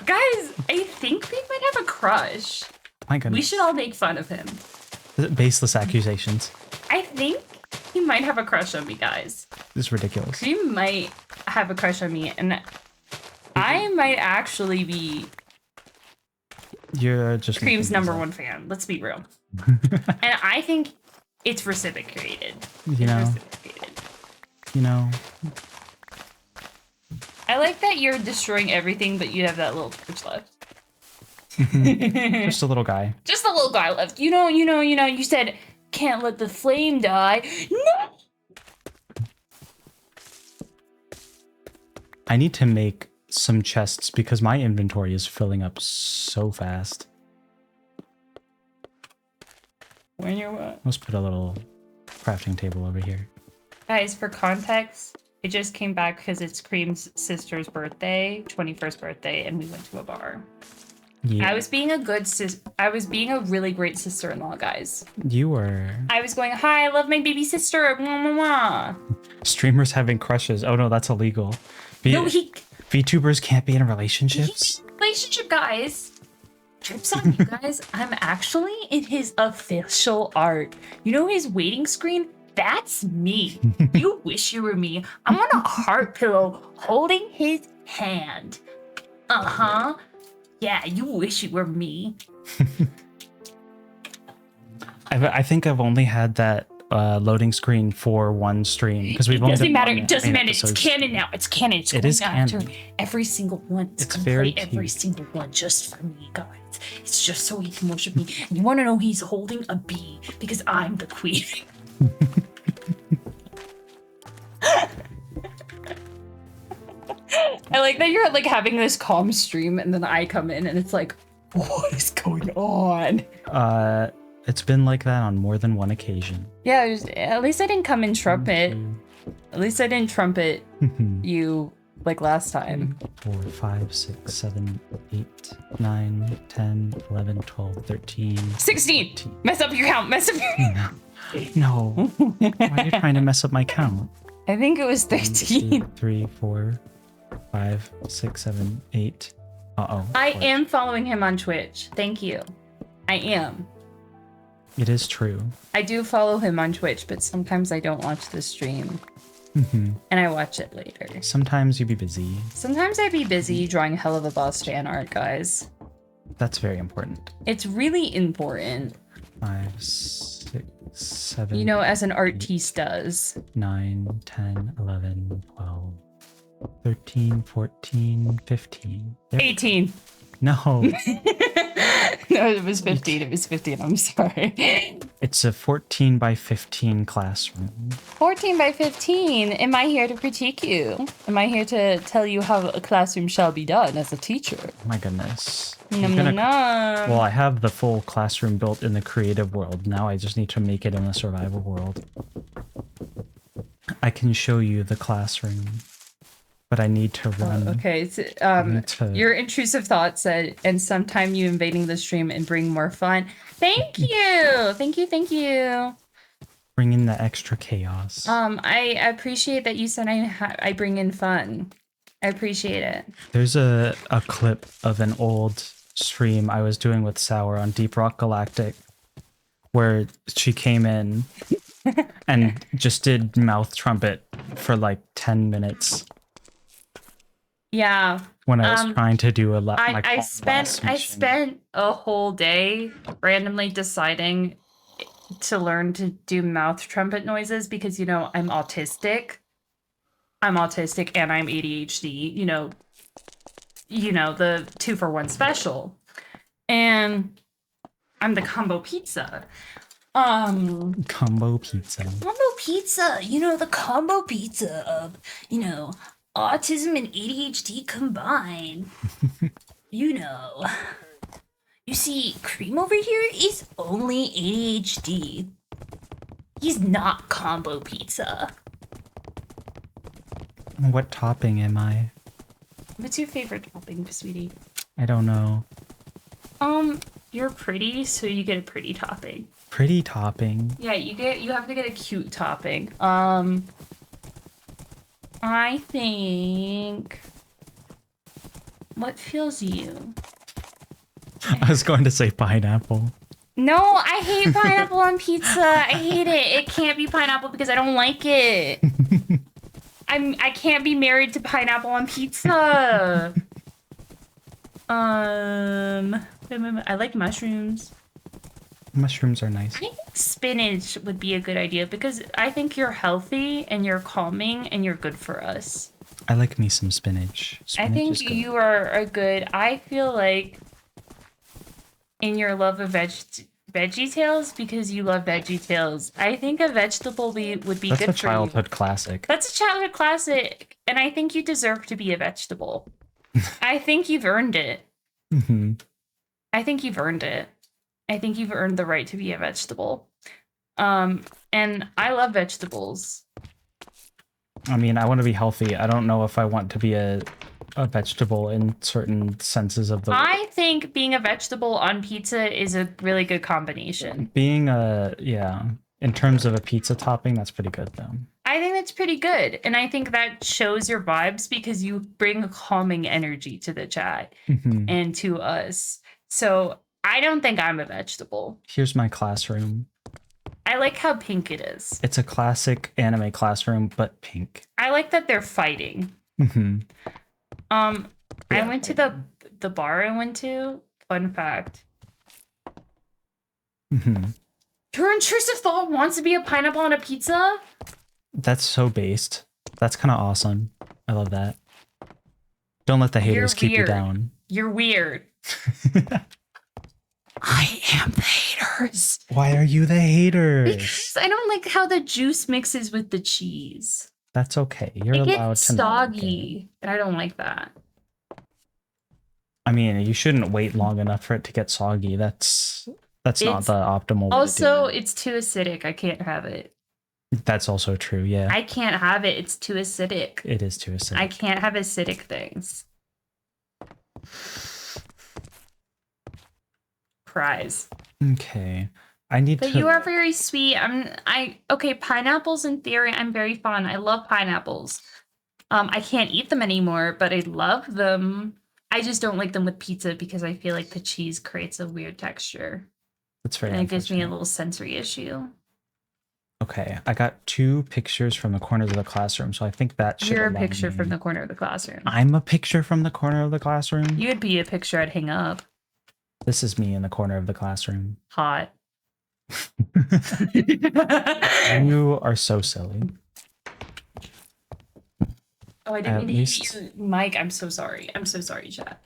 Speaker 1: Guys, I think we might have a crush.
Speaker 2: My
Speaker 1: We
Speaker 2: goodness.
Speaker 1: should all make fun of him.
Speaker 2: Baseless accusations.
Speaker 1: I think he might have a crush on me, guys.
Speaker 2: This is ridiculous.
Speaker 1: He might have a crush on me, and I might actually be
Speaker 2: You're just
Speaker 1: Cream's
Speaker 2: making
Speaker 1: number
Speaker 2: these
Speaker 1: one fan. Let's be real. And I think it's reciprocated.
Speaker 2: up. You know.
Speaker 1: Reciprocated.
Speaker 2: You know.
Speaker 1: I like that you're destroying everything, but you have that little torch left.
Speaker 2: Just a little guy.
Speaker 1: Just a little guy left. You know, you said, can't let the flame die. No!
Speaker 2: I need to make some chests because my inventory is filling up so fast.
Speaker 1: When you're what?
Speaker 2: Let's put a little crafting table over here.
Speaker 1: Guys, for context, it just came back because it's Cream's sister's birthday, 21st birthday, and we went to a bar.
Speaker 2: Yeah.
Speaker 1: I was being a really great sister-in-law, guys.
Speaker 2: You were.
Speaker 1: I was going, hi, I love my baby sister. Mwah, mwah, mwah.
Speaker 2: Streamers having crushes. Oh no, that's illegal.
Speaker 1: No,
Speaker 2: VTubers can't be in relationships.
Speaker 1: relationship, guys. Trips on you guys. I'm actually in his official art. You know his waiting screen? That's me. You wish you were me. I'm on a heart pillow holding his hand. Uh-huh. Yeah, you wish you were me.
Speaker 2: I think I've only had that loading screen for one stream because we've
Speaker 1: It
Speaker 2: only
Speaker 1: doesn't
Speaker 2: done
Speaker 1: matter.
Speaker 2: one
Speaker 1: It doesn't
Speaker 2: main
Speaker 1: matter. It's
Speaker 2: episodes.
Speaker 1: canon now. It's canon. It's
Speaker 2: It
Speaker 1: going
Speaker 2: is
Speaker 1: after
Speaker 2: canon.
Speaker 1: every single one. It's
Speaker 2: It's
Speaker 1: gonna
Speaker 2: very
Speaker 1: play every
Speaker 2: cute.
Speaker 1: single one just for me, guys. It's just so he can worship me. And you want to know he's holding a bee because I'm the queen. I like that you're like having this calm stream and then I come in and it's like, what is going on?
Speaker 2: It's been like that on more than one occasion.
Speaker 1: Yeah, at least I didn't come in trumpet. At least I didn't trumpet you like last time.
Speaker 2: 4, 5, 6, 7, 8, 9, 10, 11, 12, 13.
Speaker 1: 16! Mess up your count. Mess up your
Speaker 2: No. Why are you trying to mess up my count?
Speaker 1: I think it was
Speaker 2: 1,
Speaker 1: 13.
Speaker 2: 2, 3, 4, 5, 6, 7, 8. Uh-oh.
Speaker 1: I
Speaker 2: What?
Speaker 1: am following him on Twitch. Thank you. I am.
Speaker 2: It is true.
Speaker 1: I do follow him on Twitch, but sometimes I don't watch the stream. And I watch it later.
Speaker 2: Sometimes you be busy.
Speaker 1: Sometimes I be busy drawing hell of a boss fan art, guys.
Speaker 2: That's very important.
Speaker 1: It's really important.
Speaker 2: 5, 6, 7.
Speaker 1: You know, as an artiste does.
Speaker 2: 9, 10, 11, 12, 13, 14, 15. There-
Speaker 1: 18.
Speaker 2: No,
Speaker 1: No, it was 15. It was 15. I'm sorry.
Speaker 2: it's a 14 by 15 classroom.
Speaker 1: 14 by 15. Am I here to critique you? Am I here to tell you how a classroom shall be done as a teacher?
Speaker 2: My goodness.
Speaker 1: Nom,
Speaker 2: I'm
Speaker 1: nom,
Speaker 2: gonna-
Speaker 1: nom.
Speaker 2: Well, I have the full classroom built in the creative world. Now I just need to make it in the survival world. I can show you the classroom, but I need to run.
Speaker 1: Okay, so,
Speaker 2: need to-
Speaker 1: your intrusive thought said, and sometime you invading the stream and bring more fun. Thank you, thank you.
Speaker 2: Bring in the extra chaos.
Speaker 1: I appreciate that you said I bring in fun. I appreciate it.
Speaker 2: There's a clip of an old stream I was doing with Sour on Deep Rock Galactic where she came in and just did mouth trumpet for like 10 minutes
Speaker 1: Yeah,
Speaker 2: when I was trying to do my
Speaker 1: I
Speaker 2: calm
Speaker 1: spent
Speaker 2: last
Speaker 1: I
Speaker 2: mission.
Speaker 1: spent a whole day randomly deciding to learn to do mouth trumpet noises because I'm autistic. I'm autistic and I'm ADHD. The 2-for-1 special, and I'm the combo pizza.
Speaker 2: Combo pizza.
Speaker 1: Combo pizza. The combo pizza of autism and ADHD combined. You see, Cream over here is only ADHD. He's not combo pizza.
Speaker 2: What topping am I?
Speaker 1: What's your favorite topping, sweetie?
Speaker 2: I don't know.
Speaker 1: You're pretty, so you get a pretty topping.
Speaker 2: Pretty topping.
Speaker 1: Yeah, you have to get a cute topping. I think what fills you?
Speaker 2: I was going to say pineapple.
Speaker 1: No, I hate pineapple on pizza. I hate it. It can't be pineapple because I don't like it. I can't be married to pineapple on pizza. I like mushrooms.
Speaker 2: Mushrooms are nice.
Speaker 1: I think spinach would be a good idea because I think you're healthy and you're calming and you're good for us.
Speaker 2: I like me some spinach.
Speaker 1: I
Speaker 2: Spinach
Speaker 1: think
Speaker 2: is good.
Speaker 1: you are a good. I feel like in your love of Veggie Tales, because you love Veggie Tales, I think a vegetable would be
Speaker 2: That's
Speaker 1: good
Speaker 2: a
Speaker 1: for you.
Speaker 2: childhood classic.
Speaker 1: That's a childhood classic, and I think you deserve to be a vegetable. I think you've earned it.
Speaker 2: hmm
Speaker 1: I think you've earned it. I think you've earned the right to be a vegetable. And I love vegetables.
Speaker 2: I mean, I want to be healthy. I don't know if I want to be a vegetable in certain senses of the word.
Speaker 1: I think being a vegetable on pizza is a really good combination.
Speaker 2: Being in terms of a pizza topping, that's pretty good though.
Speaker 1: I think that's pretty good. And I think that shows your vibes because you bring a calming energy to the chat
Speaker 2: Mhm.
Speaker 1: and to us. So I don't think I'm a vegetable.
Speaker 2: Here's my classroom.
Speaker 1: I like how pink it is.
Speaker 2: It's a classic anime classroom, but pink.
Speaker 1: I like that they're fighting.
Speaker 2: Hmm.
Speaker 1: I
Speaker 2: Yeah.
Speaker 1: went to the bar I went to. Fun fact.
Speaker 2: Hmm.
Speaker 1: Your intrusive thought wants to be a pineapple on a pizza?
Speaker 2: That's so based. That's kind of awesome. I love that. Don't let the haters keep you
Speaker 1: weird.
Speaker 2: down.
Speaker 1: You're weird.
Speaker 3: I am the haters.
Speaker 2: Why are you the hater?
Speaker 1: Because I don't like how the juice mixes with the cheese.
Speaker 2: That's okay. You're
Speaker 1: It
Speaker 2: allowed
Speaker 1: gets
Speaker 2: to not like it.
Speaker 1: soggy, and I don't like that.
Speaker 2: I mean, you shouldn't wait long enough for it to get soggy. That's not
Speaker 1: It's-
Speaker 2: the optimal way
Speaker 1: Also,
Speaker 2: to do
Speaker 1: it's too acidic. I can't have it.
Speaker 2: it. That's also true, yeah.
Speaker 1: I can't have it. It's too acidic.
Speaker 2: It is too acidic.
Speaker 1: I can't have acidic things. Prize.
Speaker 2: Okay. I need
Speaker 1: But
Speaker 2: to
Speaker 1: you are very sweet. Okay, pineapples in theory, I'm very fond. I love pineapples. I can't eat them anymore, but I love them. I just don't like them with pizza because I feel like the cheese creates a weird texture.
Speaker 2: That's very
Speaker 1: And it gives me a
Speaker 2: unfortunate.
Speaker 1: little sensory issue.
Speaker 2: Okay, I got 2 pictures from the corners of the classroom, so I think that should
Speaker 1: You're a
Speaker 2: allow
Speaker 1: picture
Speaker 2: me-
Speaker 1: from the corner of the classroom.
Speaker 2: I'm a picture from the corner of the classroom.
Speaker 1: You'd be a picture I'd hang up.
Speaker 2: This is me in the corner of the classroom.
Speaker 1: Hot.
Speaker 2: You are so silly.
Speaker 1: Oh, I
Speaker 2: At
Speaker 1: didn't mean to
Speaker 2: least-
Speaker 1: hit your mic. I'm so sorry. I'm so sorry, chat.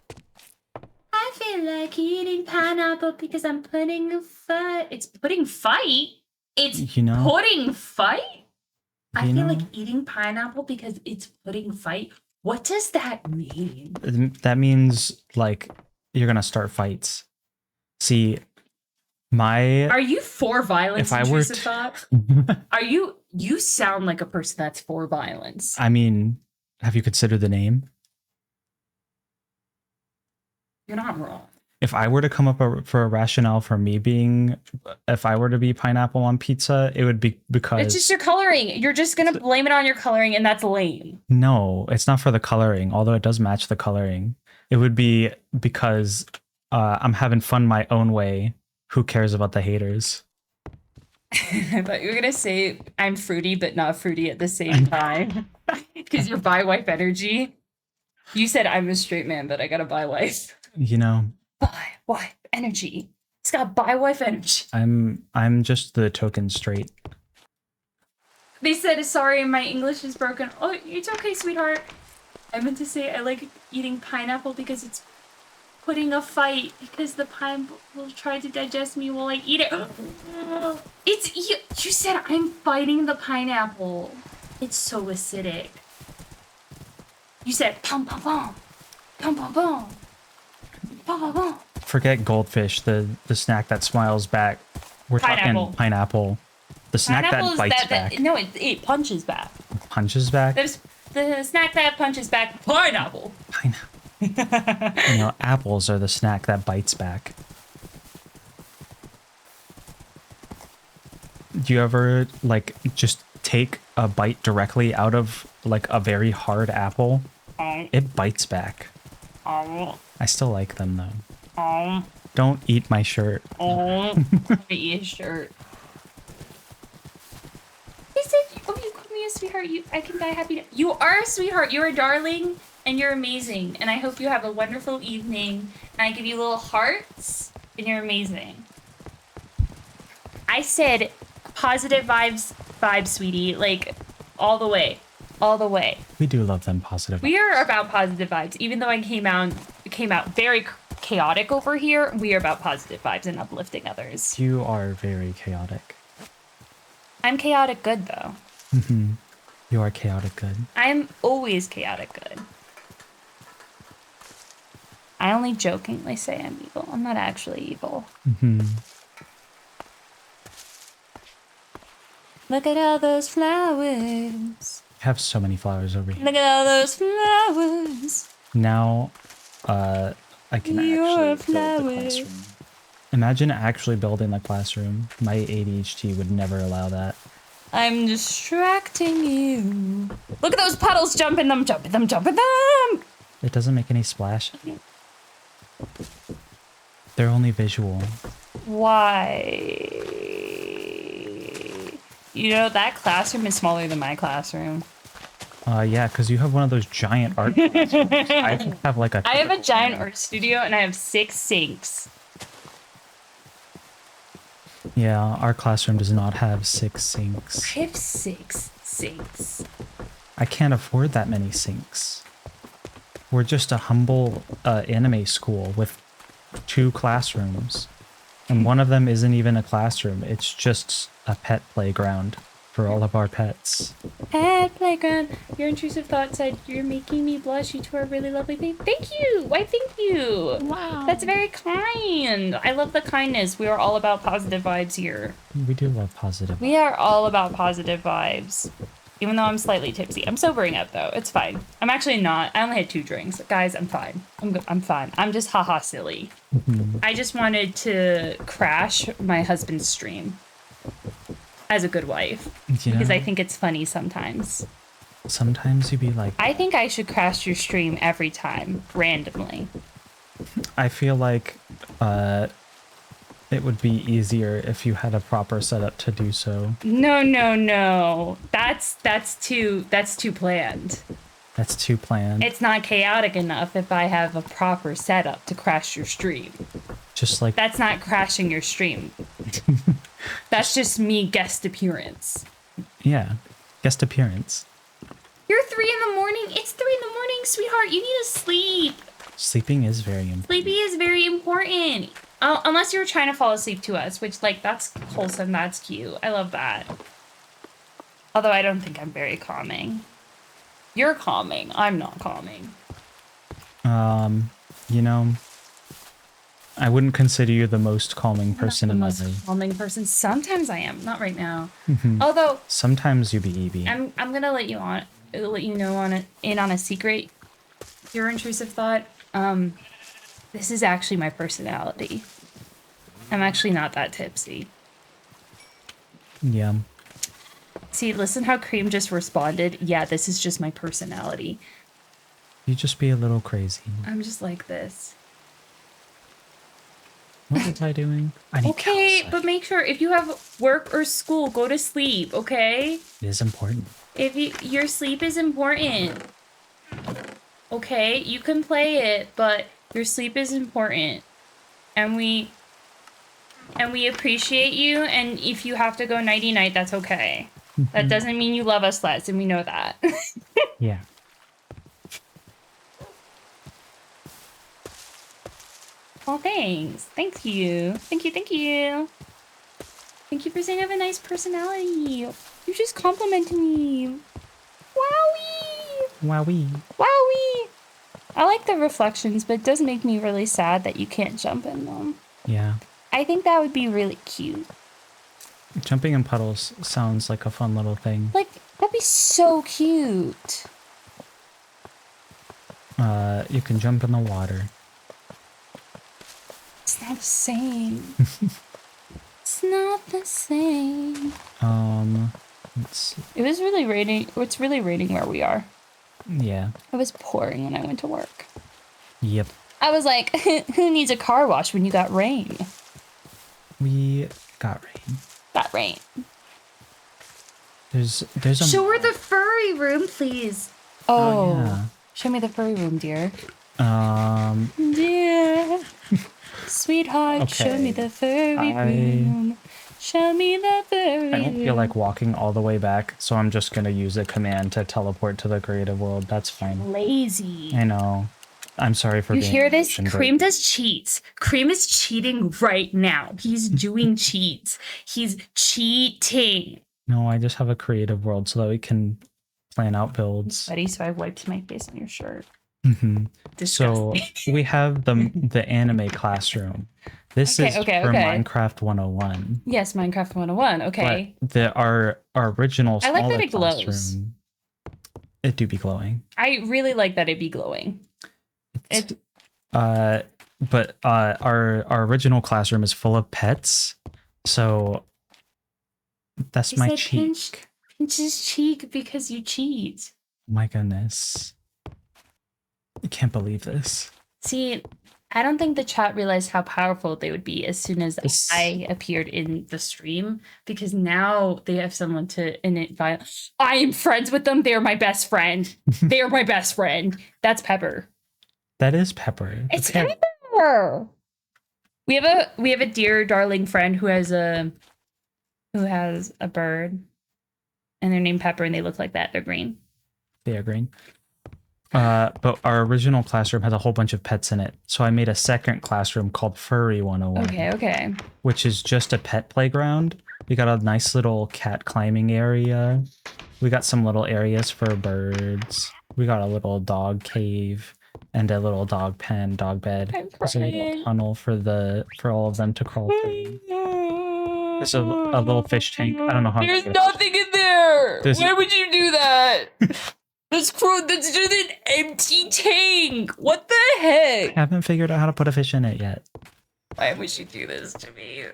Speaker 1: I feel like eating pineapple because I'm putting a fight. It's putting fight? It's
Speaker 2: You know?
Speaker 1: putting fight? I
Speaker 2: You
Speaker 1: feel
Speaker 2: know?
Speaker 1: like eating pineapple because it's putting fight. What does that mean?
Speaker 2: That means like you're gonna start fights. See, my
Speaker 1: Are you for violence,
Speaker 2: If I were
Speaker 1: intrusive
Speaker 2: to-
Speaker 1: thought? Are you sound like a person that's for violence.
Speaker 2: I mean, have you considered the name?
Speaker 1: You're not wrong.
Speaker 2: If I were to come up for a rationale for me being, if I were to be pineapple on pizza, it would be because
Speaker 1: It's just your coloring. You're just gonna blame it on your coloring, and that's lame.
Speaker 2: no, it's not for the coloring, although it does match the coloring. It would be because I'm having fun my own way. Who cares about the haters?
Speaker 1: I thought you were gonna say I'm fruity, but not fruity at the same time. Because you're bi wife energy. You said I'm a straight man, but I got a bi wife.
Speaker 2: You know,
Speaker 1: Bi wife energy. It's got bi wife energy.
Speaker 2: I'm just the token straight.
Speaker 1: They said sorry, my English is broken. Oh, it's okay, sweetheart. I meant to say I like eating pineapple because it's putting a fight because the pineapple will try to digest me while I eat it. It's you said I'm fighting the pineapple. It's so acidic. You said pom pom pom, pom pom pom, pom pom pom.
Speaker 2: Forget goldfish, the snack that smiles back. We're
Speaker 1: Pineapple.
Speaker 2: talking pineapple. The snack
Speaker 1: Pineapple
Speaker 2: that
Speaker 1: is
Speaker 2: bites
Speaker 1: that
Speaker 2: back,
Speaker 1: no, it punches back.
Speaker 2: punches back.
Speaker 1: There's the snack that punches back. Pineapple.
Speaker 2: Pineapple. You know, apples are the snack that bites back. Do you ever like just take a bite directly out of like a very hard apple? It bites back. I still like them though. Don't eat my shirt.
Speaker 1: Eat his shirt. He said, "Oh, you called me a sweetheart. I can die happy. You are a sweetheart. You're a darling, and you're amazing. And I hope you have a wonderful evening. And I give you little hearts, and you're amazing." I said, positive vibes, sweetie. Like, all the way, all the way.
Speaker 2: We do love them positive.
Speaker 1: We are about positive vibes, even though I came out very chaotic over here. We are about positive vibes and uplifting others.
Speaker 2: You are very chaotic.
Speaker 1: I'm chaotic good though.
Speaker 2: You are chaotic good.
Speaker 1: I'm always chaotic good. I only jokingly say I'm evil. I'm not actually evil. Look at all those flowers.
Speaker 2: I have so many flowers over here.
Speaker 1: Look at all those flowers.
Speaker 2: Now, I can
Speaker 1: You're
Speaker 2: actually
Speaker 1: a
Speaker 2: build the
Speaker 1: flower.
Speaker 2: classroom. Imagine actually building the classroom. My ADHD would never allow that.
Speaker 1: I'm distracting you. Look at those puddles. Jumping them, jumping them, jumping them.
Speaker 2: It doesn't make any splash. They're only visual.
Speaker 1: Why? You know, that classroom is smaller than my classroom.
Speaker 2: Yeah, because you have one of those giant art classrooms. I have like a.
Speaker 1: I have a giant art studio and I have 6 sinks.
Speaker 2: Yeah, our classroom does not have 6 sinks.
Speaker 1: I have 6 sinks.
Speaker 2: I can't afford that many sinks. We're just a humble anime school with 2 classrooms. And one of them isn't even a classroom. It's just a pet playground for all of our pets.
Speaker 1: Pet playground. Your intrusive thought said, "You're making me blush. You two are really lovely thing." Thank you. Why, thank you.
Speaker 3: Wow.
Speaker 1: That's very kind. I love the kindness. We are all about positive vibes here.
Speaker 2: We do love positive.
Speaker 1: We are all about positive vibes. Even though I'm slightly tipsy. I'm sobering up though. It's fine. I'm actually not. I only had 2 drinks. Guys, I'm fine. I'm fine. I'm just haha silly. I just wanted to crash my husband's stream as a good wife.
Speaker 2: You
Speaker 1: Because
Speaker 2: know,
Speaker 1: I think it's funny sometimes.
Speaker 2: sometimes you'd be like,
Speaker 1: I think I should crash your stream every time, randomly.
Speaker 2: I feel like it would be easier if you had a proper setup to do so.
Speaker 1: No. That's too planned.
Speaker 2: That's too planned.
Speaker 1: It's not chaotic enough if I have a proper setup to crash your stream.
Speaker 2: Just like
Speaker 1: That's not crashing your stream. That's just me guest appearance.
Speaker 2: yeah, guest appearance.
Speaker 1: You're 3 in the morning. It's 3 in the morning, sweetheart. You need to sleep.
Speaker 2: Sleeping is very important.
Speaker 1: Sleepy is very important. Unless you're trying to fall asleep to us, which, like, that's wholesome. That's cute. I love that. Although I don't think I'm very calming. You're calming. I'm not calming.
Speaker 2: You know, I wouldn't consider you the most calming person
Speaker 1: I'm
Speaker 2: in
Speaker 1: the
Speaker 2: my
Speaker 1: most
Speaker 2: life.
Speaker 1: calming person. Sometimes I am. Not right now. Although
Speaker 2: Sometimes you be Evie.
Speaker 1: I'm gonna let you know on a secret. Your intrusive thought. This is actually my personality. I'm actually not that tipsy.
Speaker 2: Yeah.
Speaker 1: See, listen how Cream just responded. Yeah, this is just my personality.
Speaker 2: You just be a little crazy.
Speaker 1: I'm just like this.
Speaker 2: What was I doing? I need
Speaker 1: Okay,
Speaker 2: calcite.
Speaker 1: but make sure if you have work or school, go to sleep, okay?
Speaker 2: It is important.
Speaker 1: If your sleep is important. Okay, you can play it, but your sleep is important. And we appreciate you, and if you have to go nighty night, that's okay. That doesn't mean you love us less, and we know that.
Speaker 2: Yeah.
Speaker 1: Well, thanks. Thank you. Thank you, thank you. Thank you for saying I have a nice personality. You just complimented me. Wowie!
Speaker 2: Wowee.
Speaker 1: Wowie! I like the reflections, but it does make me really sad that you can't jump in them.
Speaker 2: Yeah.
Speaker 1: I think that would be really cute.
Speaker 2: Jumping in puddles sounds like a fun little thing.
Speaker 1: Like, that'd be so cute.
Speaker 2: You can jump in the water.
Speaker 1: It's not the same. It's not the same.
Speaker 2: Let's see.
Speaker 1: It's really raining where we are.
Speaker 2: Yeah.
Speaker 1: It was pouring when I went to work.
Speaker 2: Yep.
Speaker 1: I was like, who needs a car wash when you got rain?
Speaker 2: We got rain.
Speaker 1: Got rain.
Speaker 2: There's a
Speaker 1: Show her the furry room, please.
Speaker 2: Oh,
Speaker 1: Oh,
Speaker 2: yeah.
Speaker 1: show me the furry room, dear.
Speaker 2: Um
Speaker 1: Dear, sweetheart, show me
Speaker 2: Okay.
Speaker 1: the furry
Speaker 2: I-
Speaker 1: room. Show me the furry
Speaker 2: I don't feel
Speaker 1: room.
Speaker 2: like walking all the way back, so I'm just gonna use a command to teleport to the creative world. That's fine.
Speaker 1: Lazy.
Speaker 2: I know. I'm sorry for
Speaker 1: You
Speaker 2: being
Speaker 1: hear this?
Speaker 2: emotion
Speaker 1: Cream
Speaker 2: break.
Speaker 1: does cheats. Cream is cheating right now. He's doing cheats. He's cheating.
Speaker 2: No, I just have a creative world so that we can plan out builds.
Speaker 1: Buddy, so I wiped my face on your shirt.
Speaker 2: hmm So
Speaker 1: Disgusting.
Speaker 2: we have the anime classroom. This
Speaker 1: Okay,
Speaker 2: is
Speaker 1: okay,
Speaker 2: for
Speaker 1: okay.
Speaker 2: Minecraft 101.
Speaker 1: Yes, Minecraft 101. Okay.
Speaker 2: But our original
Speaker 1: I like that
Speaker 2: smaller
Speaker 1: it glows.
Speaker 2: classroom, it do be glowing.
Speaker 1: I really like that it be glowing.
Speaker 2: It's, but our original classroom is full of pets, so that's
Speaker 1: He
Speaker 2: my
Speaker 1: said
Speaker 2: cheek.
Speaker 1: pinch his cheek because you cheat.
Speaker 2: Oh my goodness, I can't believe this.
Speaker 1: See, I don't think the chat realized how powerful they would be as soon as
Speaker 2: This-
Speaker 1: I appeared in the stream, because now they have someone to invite. I am friends with them. They are my best friend. They are my best friend. That's Pepper.
Speaker 2: That is Pepper.
Speaker 1: It's
Speaker 2: That's
Speaker 1: Pepper. We have a dear darling friend who has a bird, and they're named Pepper, and they look like that. They're green.
Speaker 2: They are green. But our original classroom has a whole bunch of pets in it. So I made a second classroom called Furry 101,
Speaker 1: Okay.
Speaker 2: which is just a pet playground. We got a nice little cat climbing area. We got some little areas for birds. We got a little dog cave and a little dog pen, dog bed.
Speaker 1: I'm
Speaker 2: There's a little
Speaker 1: crying.
Speaker 2: tunnel for all of them to crawl through. There's a little fish tank. I don't know how.
Speaker 1: There's nothing in there.
Speaker 2: There's-
Speaker 1: Why would you do that? That's cruel. That's just an empty tank. What the
Speaker 2: I
Speaker 1: heck?
Speaker 2: haven't figured out how to put a fish in it yet.
Speaker 1: Why would you do this to me?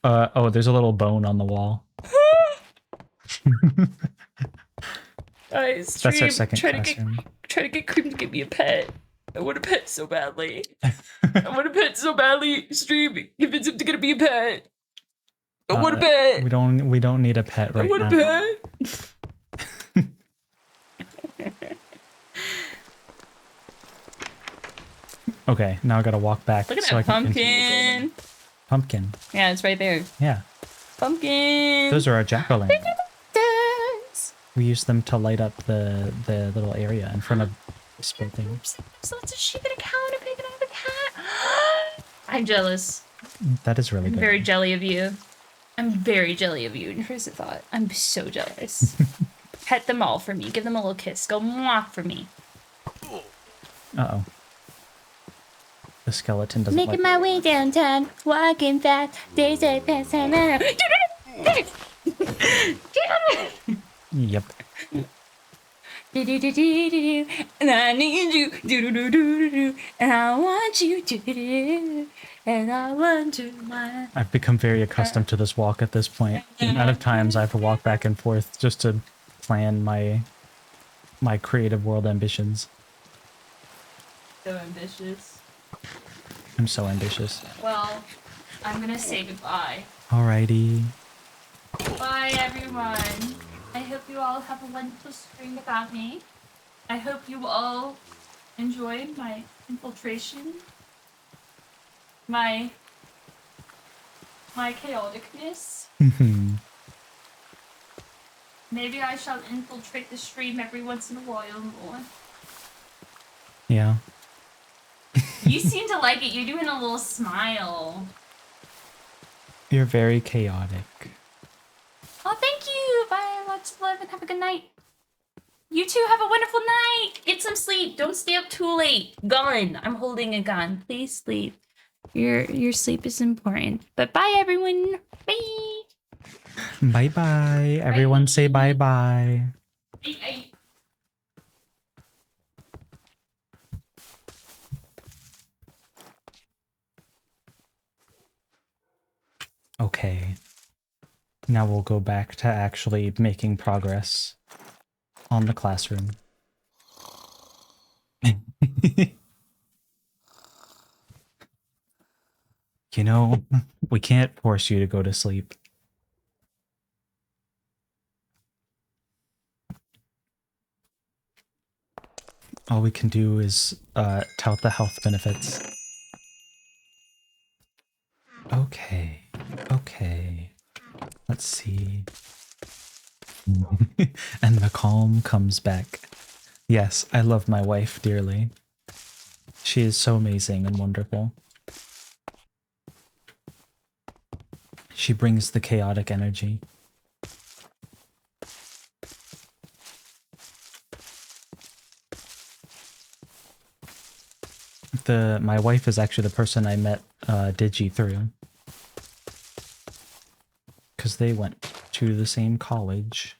Speaker 2: Oh, there's a little bone on the wall.
Speaker 1: Guys,
Speaker 2: That's our
Speaker 1: stream,
Speaker 2: second
Speaker 1: try
Speaker 2: classroom.
Speaker 1: to get Cream to get me a pet. I want a pet so badly. I want a pet so badly. Stream, convince him to get me a pet. I want a pet.
Speaker 2: We don't need a pet
Speaker 1: I
Speaker 2: right
Speaker 1: want
Speaker 2: now.
Speaker 1: a pet.
Speaker 2: Okay, now I gotta walk back.
Speaker 1: Look at
Speaker 2: so I
Speaker 1: that
Speaker 2: can continue building.
Speaker 1: pumpkin.
Speaker 2: Pumpkin.
Speaker 1: Yeah, it's right there.
Speaker 2: Yeah,
Speaker 1: Pumpkin.
Speaker 2: those are our jack-o'-lanterns.
Speaker 1: Dance.
Speaker 2: We use them to light up the little area in front of this building.
Speaker 1: So it's a sheep and a cow and a pig and I have a cat. I'm jealous.
Speaker 2: That is really
Speaker 1: I'm
Speaker 2: good.
Speaker 1: very jelly of you. I'm very jelly of you. And here's the thought. I'm so jealous. Pet them all for me. Give them a little kiss. Go mwah for me.
Speaker 2: Uh-oh. The skeleton doesn't
Speaker 1: Making
Speaker 2: like
Speaker 1: my way downtown, walking fast, days are passing.
Speaker 2: Yep.
Speaker 1: And I need you, do, and I want you, do, and I wonder why.
Speaker 2: I've become very accustomed to this walk at this point. The amount of times I have to walk back and forth just to plan my creative world ambitions.
Speaker 1: So ambitious.
Speaker 2: I'm so ambitious.
Speaker 1: Well, I'm gonna say goodbye.
Speaker 2: Alrighty.
Speaker 1: Bye, everyone. I hope you all have a wonderful stream without me. I hope you all enjoyed my infiltration, my chaoticness. Maybe I shall infiltrate the stream every once in a while more.
Speaker 2: Yeah.
Speaker 1: You seem to like it. You're doing a little smile.
Speaker 2: You're very chaotic.
Speaker 1: Oh, thank you. Bye. Lots of love and have a good night. You two have a wonderful night. Get some sleep. Don't stay up too late. Gun. I'm holding a gun. Please sleep. Your sleep is important. But bye, everyone. Bye.
Speaker 2: Bye-bye. Everyone say bye-bye.
Speaker 1: Bye.
Speaker 2: Okay. Now we'll go back to actually making progress on the classroom. You know, we can't force you to go to sleep. All we can do is tout the health benefits. Okay. Okay. Let's see. And the calm comes back. Yes, I love my wife dearly. She is so amazing and wonderful. She brings the chaotic energy. My wife is actually the person I met Digi through. Because they went to the same college.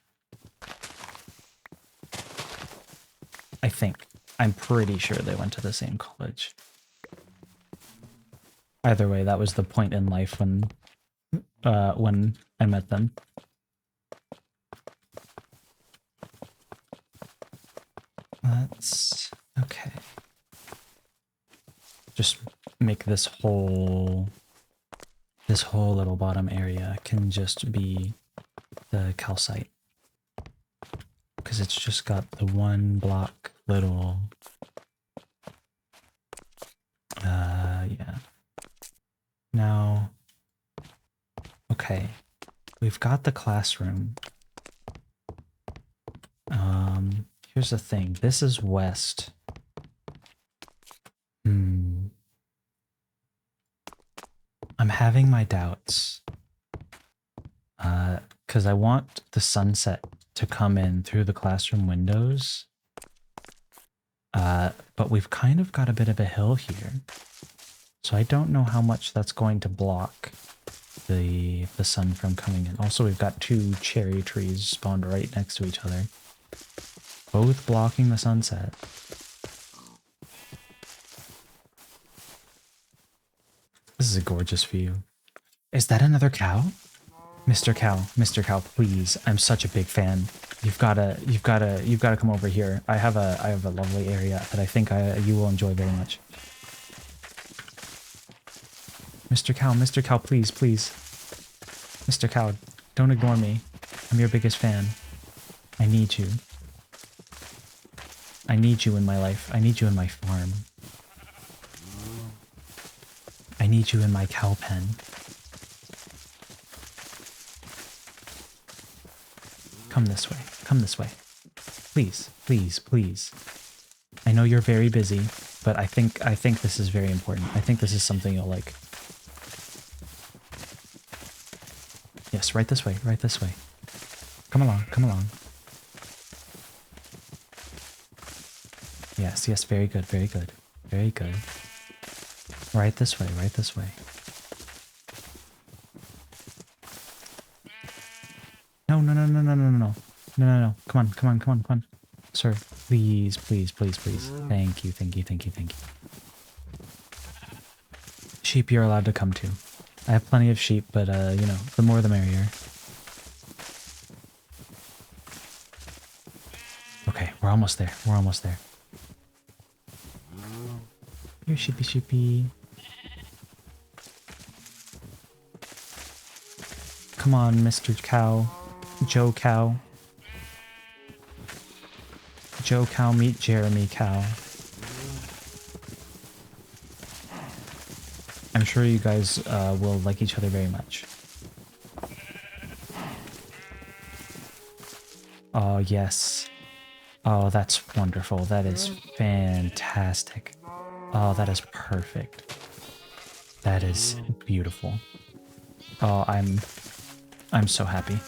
Speaker 2: I think. I'm pretty sure they went to the same college. Either way, that was the point in life when I met them. Okay. make this whole little bottom area can just be the calcite. Because it's just got the one block little yeah. Now, okay, we've got the classroom. Here's the thing. This is west. I'm having my doubts. Because I want the sunset to come in through the classroom windows. But we've kind of got a bit of a hill here. So I don't know how much that's going to block the sun from coming in. Also, we've got two cherry trees spawned right next to each other, both blocking the sunset. This is a gorgeous view. Is that another cow? Mr. Cow, please. I'm such a big fan. You've gotta come over here. I have a lovely area that I think you will enjoy very much. Mr. Cow, please. Mr. Cow, don't ignore me. I'm your biggest fan. I need you. I need you in my life. I need you in my farm. I need you in my cow pen. Come this way. Please. I know you're very busy, but I think this is very important. I think this is something you'll like. Yes, right this way. Come along. Yes, very good. Right this way. No. Come on. Sir, please. Thank you. Sheep you're allowed to come to. I have plenty of sheep, but, you know, the more the merrier. Okay, we're almost there. Here, sheepy. Come on, Mr. Cow. Joe Cow. Joe Cow, meet Jeremy Cow. I'm sure you guys will like each other very much. Oh, yes. Oh, that's wonderful. That is fantastic. Oh, that is perfect. That is beautiful. Oh, I'm so happy.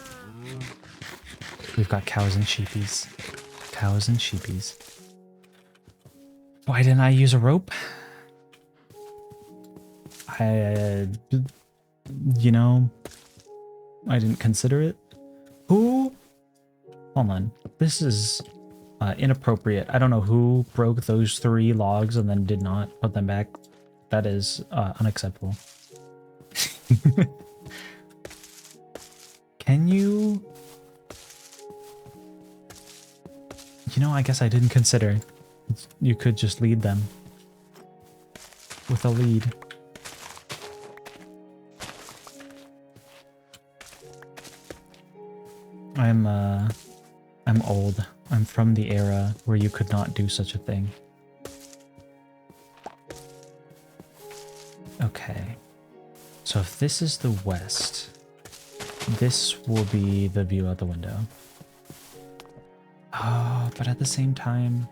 Speaker 2: We've got cows and sheepies. Why didn't I use a rope? You know, I didn't consider it. Who? Hold on. This is inappropriate. I don't know who broke those 3 logs and then did not put them back. That is unacceptable. Can you... You know, I guess I didn't consider. You could just lead them. With a lead. I'm old. I'm from the era where you could not do such a thing. Okay. So if this is the west, this will be the view out the window. Oh, but at the same time...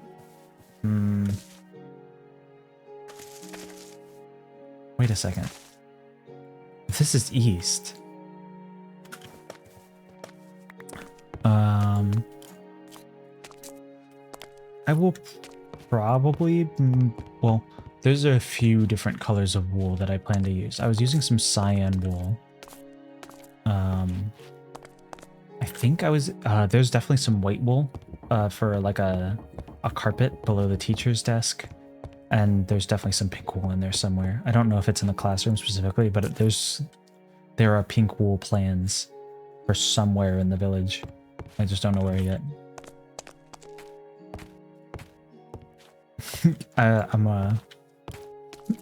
Speaker 2: Wait a second. If this is east... I will probably... Well, there's a few different colors of wool that I plan to use. I was using some cyan wool. I think I was... there's definitely some white wool for like a carpet below the teacher's desk. And there's definitely some pink wool in there somewhere. I don't know if it's in the classroom specifically, but there are pink wool plans for somewhere in the village. I just don't know where yet.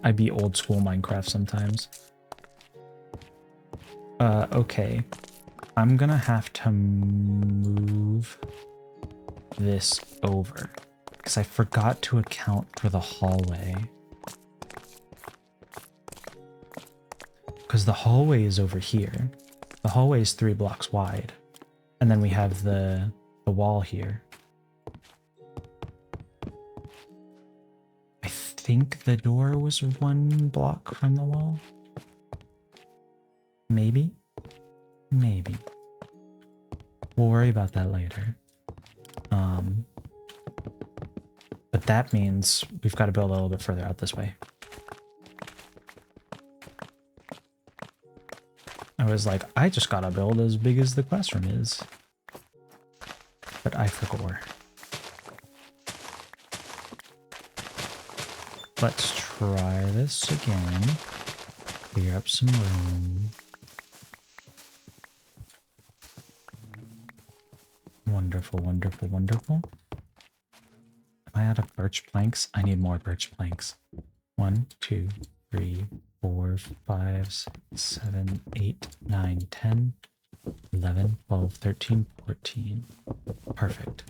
Speaker 2: I be old school Minecraft sometimes. Okay. I'm gonna have to move this over because I forgot to account for the hallway. Because the hallway is over here. The hallway is 3 blocks wide. And then we have the wall here. I think the door was 1 block from the wall. Maybe? Maybe. We'll worry about that later. But that means we've got to build a little bit further out this way. I was like, I just gotta build as big as the classroom is. But I forgot. Let's try this again. Clear up some room. Wonderful, wonderful, wonderful. Am I out of birch planks? I need more birch planks. 1, 2, 3, 4, 5, 6, 7, 8, 9, 10, 11, 12, 13, 14. Perfect.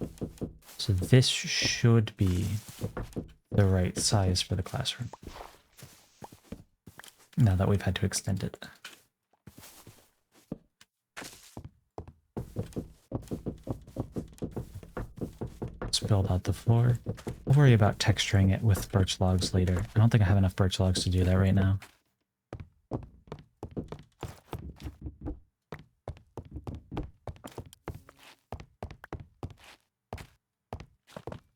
Speaker 2: So this should be the right size for the classroom. Now that we've had to extend it. Let's build out the floor. We'll worry about texturing it with birch logs later. I don't think I have enough birch logs to do that right now.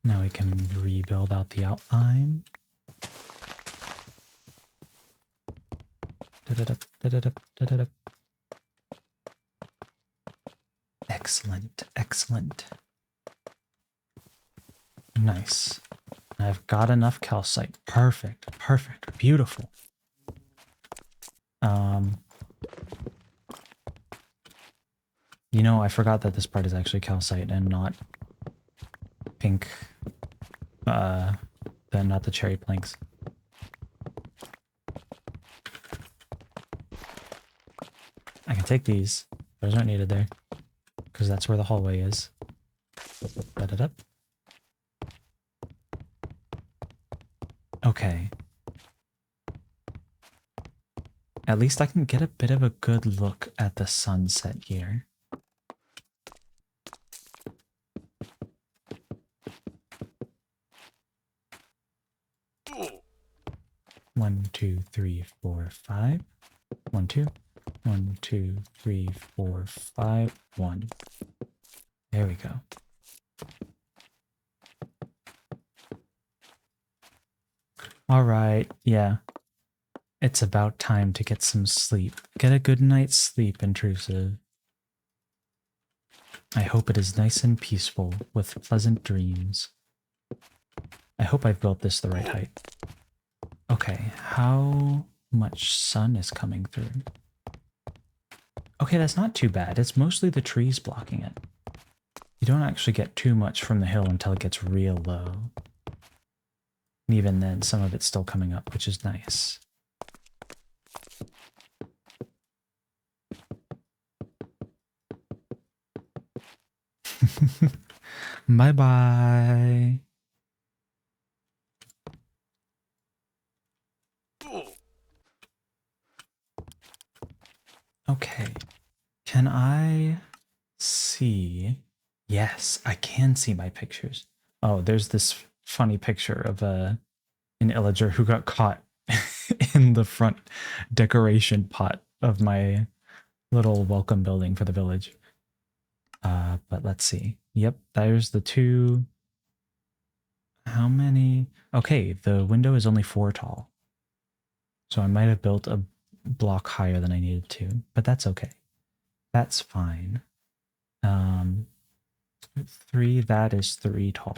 Speaker 2: Now we can rebuild out the outline. Excellent, excellent. Nice. I've got enough calcite. Perfect, perfect, beautiful. You know, I forgot that this part is actually calcite and not pink, not the cherry planks. I can take these. Those aren't needed there. Because that's where the hallway is. Set it up. Okay. At least I can get a bit of a good look at the sunset here. One, 2, 3, 4, 5. 1, 2. 1, 2, 3, 4, 5. 1. There we go. All right, yeah. It's about time to get some sleep. Get a good night's sleep, intrusive. I hope it is nice and peaceful with pleasant dreams. I hope I've built this the right height. Okay, how much sun is coming through? Okay, that's not too bad. It's mostly the trees blocking it. You don't actually get too much from the hill until it gets real low. And even then, some of it's still coming up, which is nice. Bye-bye. Okay. Can I see? Yes, I can see my pictures. Oh, there's this funny picture of an illager who got caught in the front decoration pot of my little welcome building for the village. But let's see. Yep, there's the 2. How many? Okay, the window is only 4 tall. So I might have built a block higher than I needed to, but that's okay. That's fine. 3, that is 3 tall.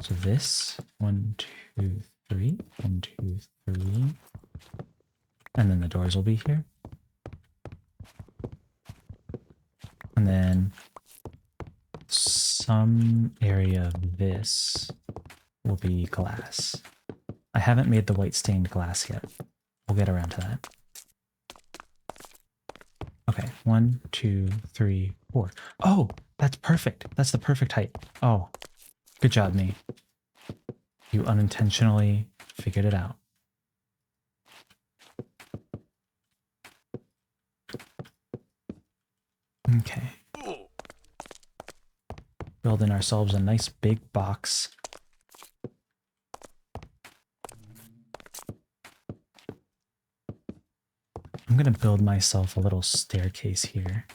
Speaker 2: So this, 1, 2, 3, 1, 2, 3. And then the doors will be here. And then some area of this will be glass. I haven't made the white stained glass yet. We'll get around to that. Okay, 1, 2, 3, 4. Oh, that's perfect. That's the perfect height. Oh, good job, me. You unintentionally figured it out. Okay. Building ourselves a nice big box. I'm gonna build myself a little staircase here.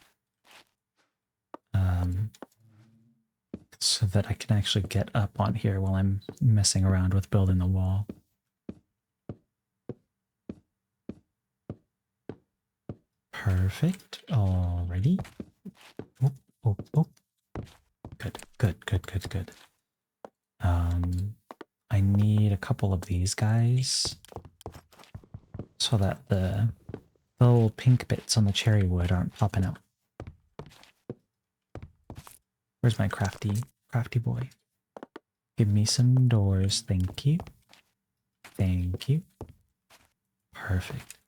Speaker 2: So that I can actually get up on here while I'm messing around with building the wall. Perfect. Alrighty. Oh, oh, oh. Good, good, good, good, good. I need a couple of these guys so that the little pink bits on the cherry wood aren't popping out. Where's my crafty boy? Give me some doors, thank you. Thank you. Perfect.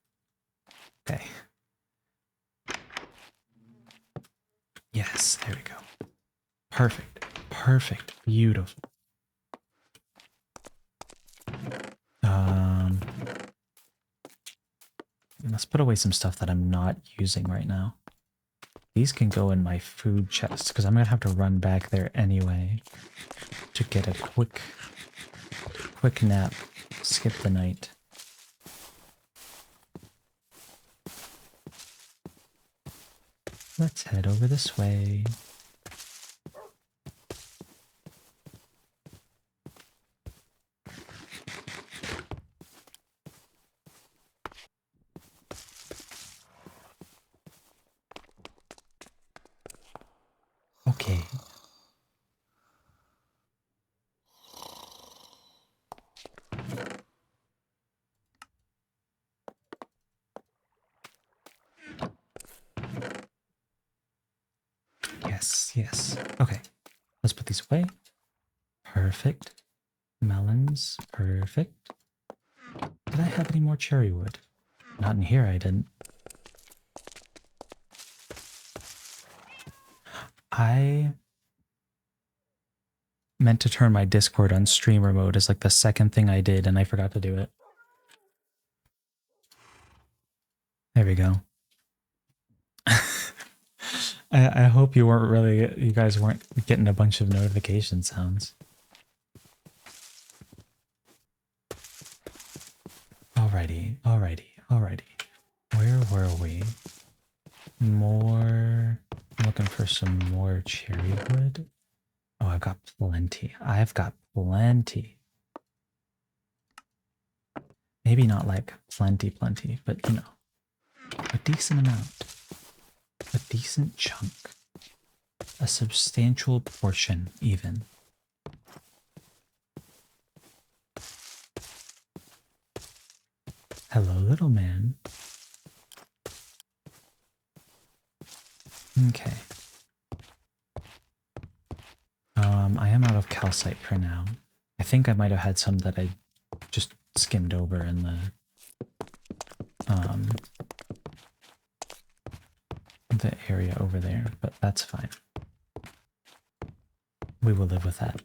Speaker 2: Okay. Yes, there we go. Perfect. Perfect. Beautiful. Let's put away some stuff that I'm not using right now. These can go in my food chest because I'm gonna have to run back there anyway to get a quick nap, skip the night. Let's head over this way. Okay. Yes, yes. Okay. Let's put these away. Perfect. Melons. Perfect. Did I have any more cherry wood? Not in here, I didn't. I meant to turn my Discord on streamer mode as like the second thing I did, and I forgot to do it. There we go. I hope you guys weren't getting a bunch of notification sounds. Alrighty. Where were we? I'm looking for some more cherry wood. Oh, I've got plenty. Maybe not like plenty, but you know, a decent amount. A decent chunk. A substantial portion, even. Hello, little man. Okay. I am out of calcite for now. I think I might have had some that I just skimmed over in the area over there, but that's fine. We will live with that.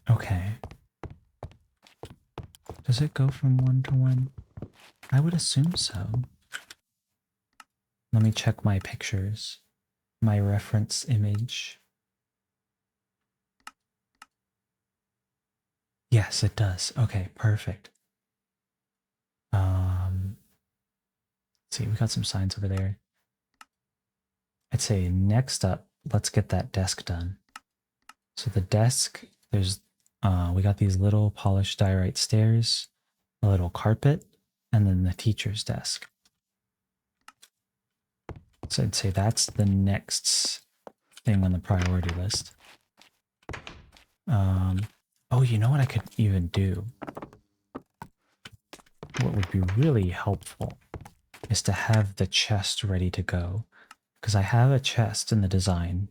Speaker 2: Okay. Does it go from 1 to 1? I would assume so. Let me check my pictures. My reference image. Yes, it does. Okay, perfect. Let's see, we got some signs over there. I'd say next up, let's get that desk done. So the desk, we got these little polished diorite stairs, a little carpet, and then the teacher's desk. So I'd say that's the next thing on the priority list. Oh, you know what I could even do? What would be really helpful is to have the chest ready to go. Because I have a chest in the design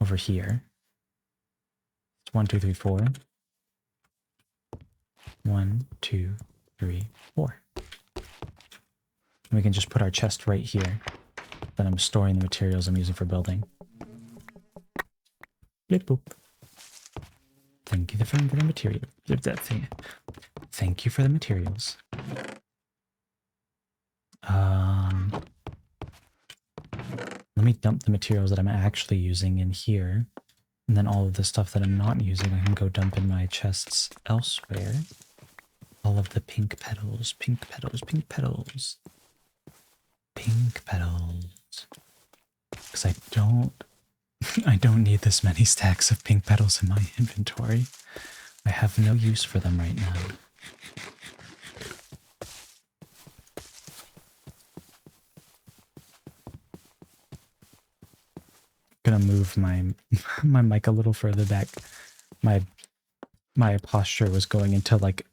Speaker 2: over here. It's 1, 2, 3, 4. 1, 2, 3, 4. We can just put our chest right here. Then I'm storing the materials I'm using for building. Blip boop. Thank you for the material. Thank you for the materials. Let me dump the materials that I'm actually using in here. And then all of the stuff that I'm not using, I can go dump in my chests elsewhere. All of the pink petals, pink petals, pink petals. Pink petals. Because I don't need this many stacks of pink petals in my inventory. I have no use for them right now. Gonna move my my mic a little further back. My posture was going into like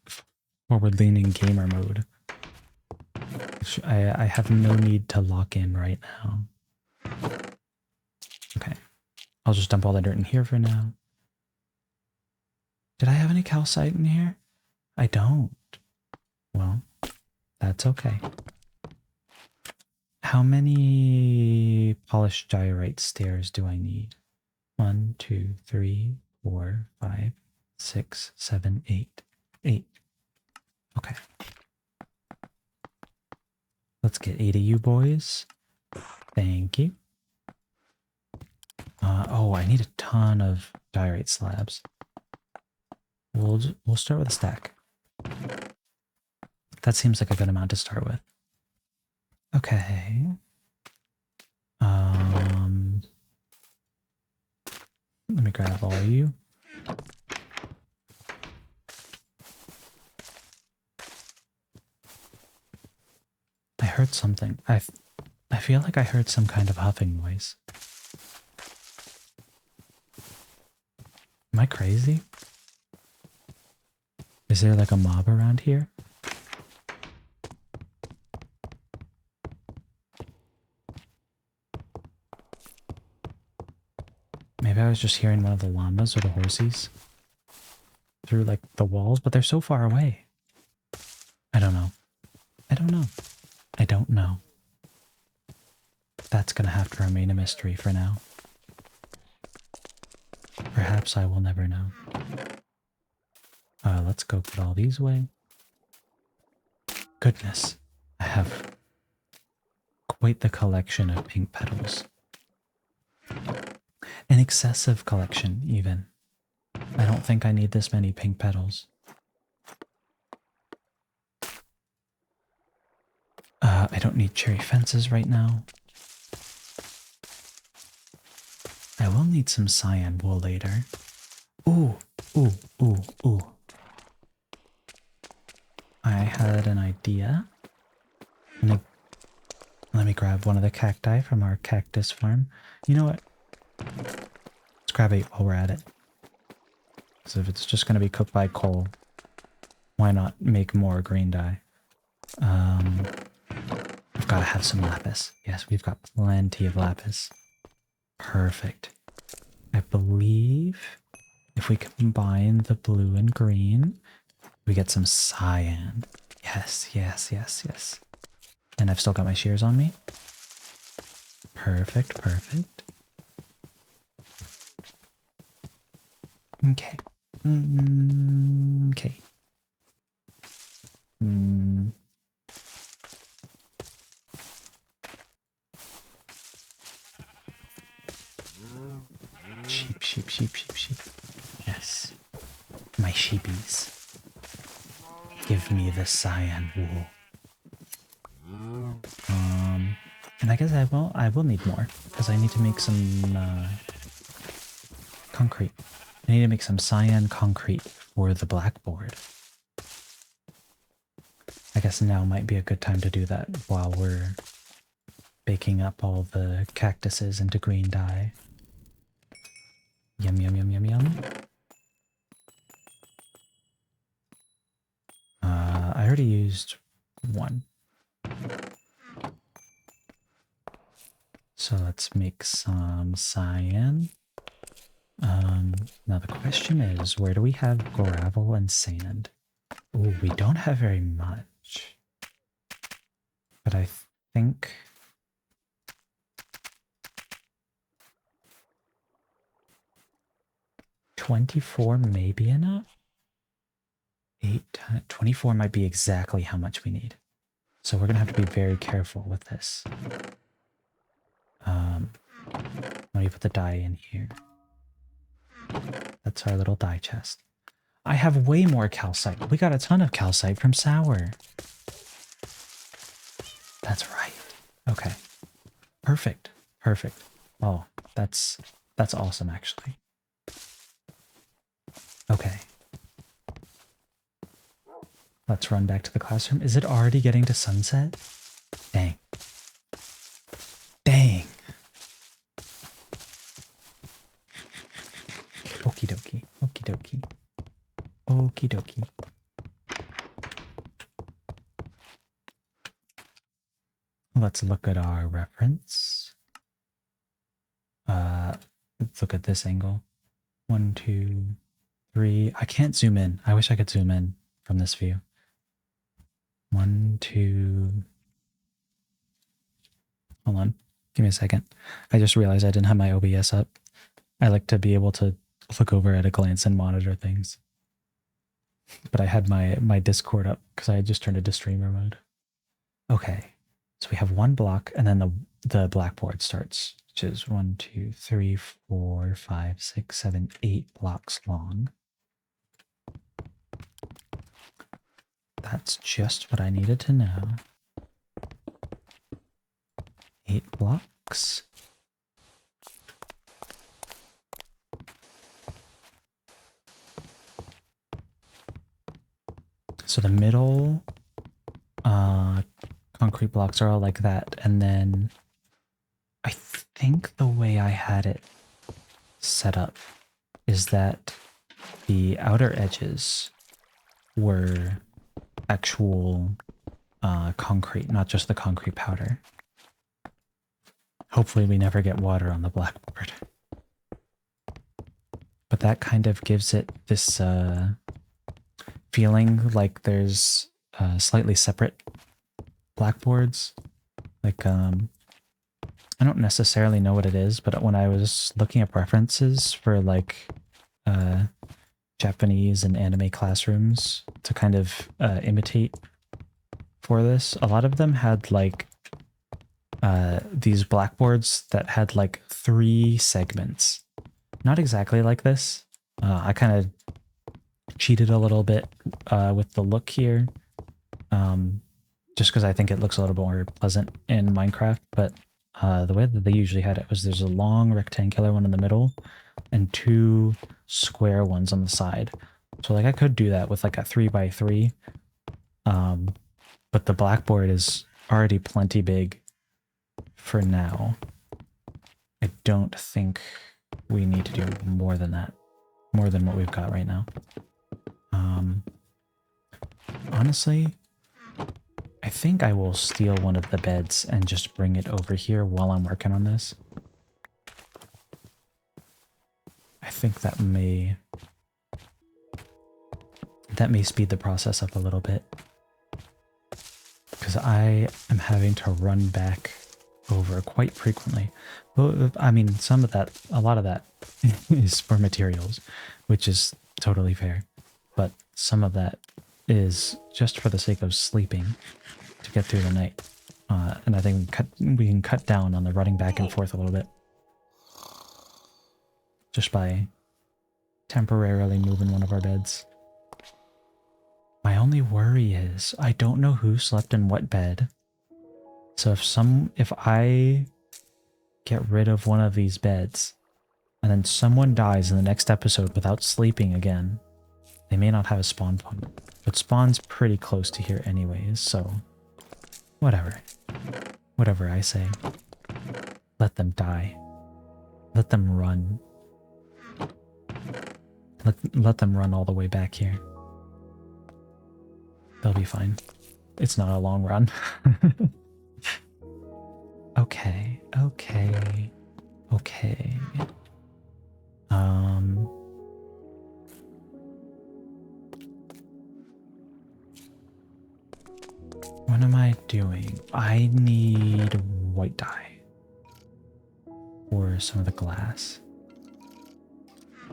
Speaker 2: forward-leaning gamer mode. I have no need to lock in right now. Okay. I'll just dump all the dirt in here for now. Did I have any calcite in here? I don't. Well, that's okay. How many polished diorite stairs do I need? 1, 2, 3, 4, 5, 6, 7, 8. 8. Okay. Let's get 8 of you boys. Thank you. Oh, I need a ton of diorite slabs. We'll start with a stack. That seems like a good amount to start with. Okay. Let me grab all of you. I heard something. I feel like I heard some kind of huffing noise. Am I crazy? Is there like a mob around here? Maybe I was just hearing one of the llamas or the horsies through like the walls, but they're so far away. I don't know. I don't know. I don't know. That's gonna have to remain a mystery for now. Perhaps I will never know. Let's go put all these away. Goodness, I have quite the collection of pink petals. An excessive collection, even. I don't think I need this many pink petals. I don't need cherry fences right now. I will need some cyan wool later. Ooh, ooh, ooh, ooh. I had an idea. Let me grab one of the cacti from our cactus farm. You know what? Let's grab 8 while we're at it. So if it's just going to be cooked by coal, why not make more green dye? We've got to have some lapis. Yes, we've got plenty of lapis. Perfect. I believe if we combine the blue and green, we get some cyan. Yes, yes, yes, yes. And I've still got my shears on me. Perfect, perfect. Okay. Okay. Sheep, sheep, sheep, sheep, sheep. Yes. My sheepies. Give me the cyan wool. And I guess I will need more, because I need to make some concrete. I need to make some cyan concrete for the blackboard. I guess now might be a good time to do that while we're baking up all the cactuses into green dye. Yum, yum, yum, yum, yum. I already used one. So let's make some cyan. Now the question is, where do we have gravel and sand? Ooh, we don't have very much. But I think... 24 may be enough. 24 might be exactly how much we need. So we're gonna have to be very careful with this. Let me put the dye in here. That's our little dye chest. I have way more calcite. We got a ton of calcite from Sour. That's right. Okay. Perfect. Perfect. Oh, that's awesome actually. Okay. Let's run back to the classroom. Is it already getting to sunset? Dang. Dang. Okie dokie. Okie dokie. Okie dokie. Let's look at our reference. Let's look at this angle. 1, 2, 3. I can't zoom in. I wish I could zoom in from this view. 1, 2. Hold on. Give me a second. I just realized I didn't have my OBS up. I like to be able to look over at a glance and monitor things. But I had my Discord up because I had just turned it to streamer mode. Okay. So we have one block and then the blackboard starts, which is 1, 2, 3, 4, 5, 6, 7, 8 blocks long. That's just what I needed to know. 8 blocks. So the middle concrete blocks are all like that, and then I think the way I had it set up is that the outer edges were actual concrete, not just the concrete powder. Hopefully we never get water on the blackboard. But that kind of gives it this feeling like there's slightly separate blackboards. Like, I don't necessarily know what it is, but when I was looking up references for like Japanese and anime classrooms to kind of imitate for this, a lot of them had like these blackboards that had like 3 segments. Not exactly like this. I kind of cheated a little bit with the look here, just because I think it looks a little bit more pleasant in Minecraft, but the way that they usually had it was there's a long rectangular one in the middle and 2 square ones on the side. So like I could do that with like a 3x3, but the blackboard is already plenty big for now. I don't think we need to do more than that, more than what we've got right now. Honestly, I think I will steal one of the beds and just bring it over here while I'm working on this. I think that may speed the process up a little bit, because I am having to run back over quite frequently. Well, I mean, a lot of that is for materials, which is totally fair, but some of that is just for the sake of sleeping to get through the night. And I think we can cut down on the running back and forth a little bit just by temporarily moving one of our beds. My only worry is I don't know who slept in what bed. So if I get rid of one of these beds and then someone dies in the next episode without sleeping again, they may not have a spawn point. But spawn's pretty close to here anyways, so whatever. Whatever I say. Let them die. Let them run. Let them run all the way back here. They'll be fine. It's not a long run. Okay. doing? I need white dye for some of the glass.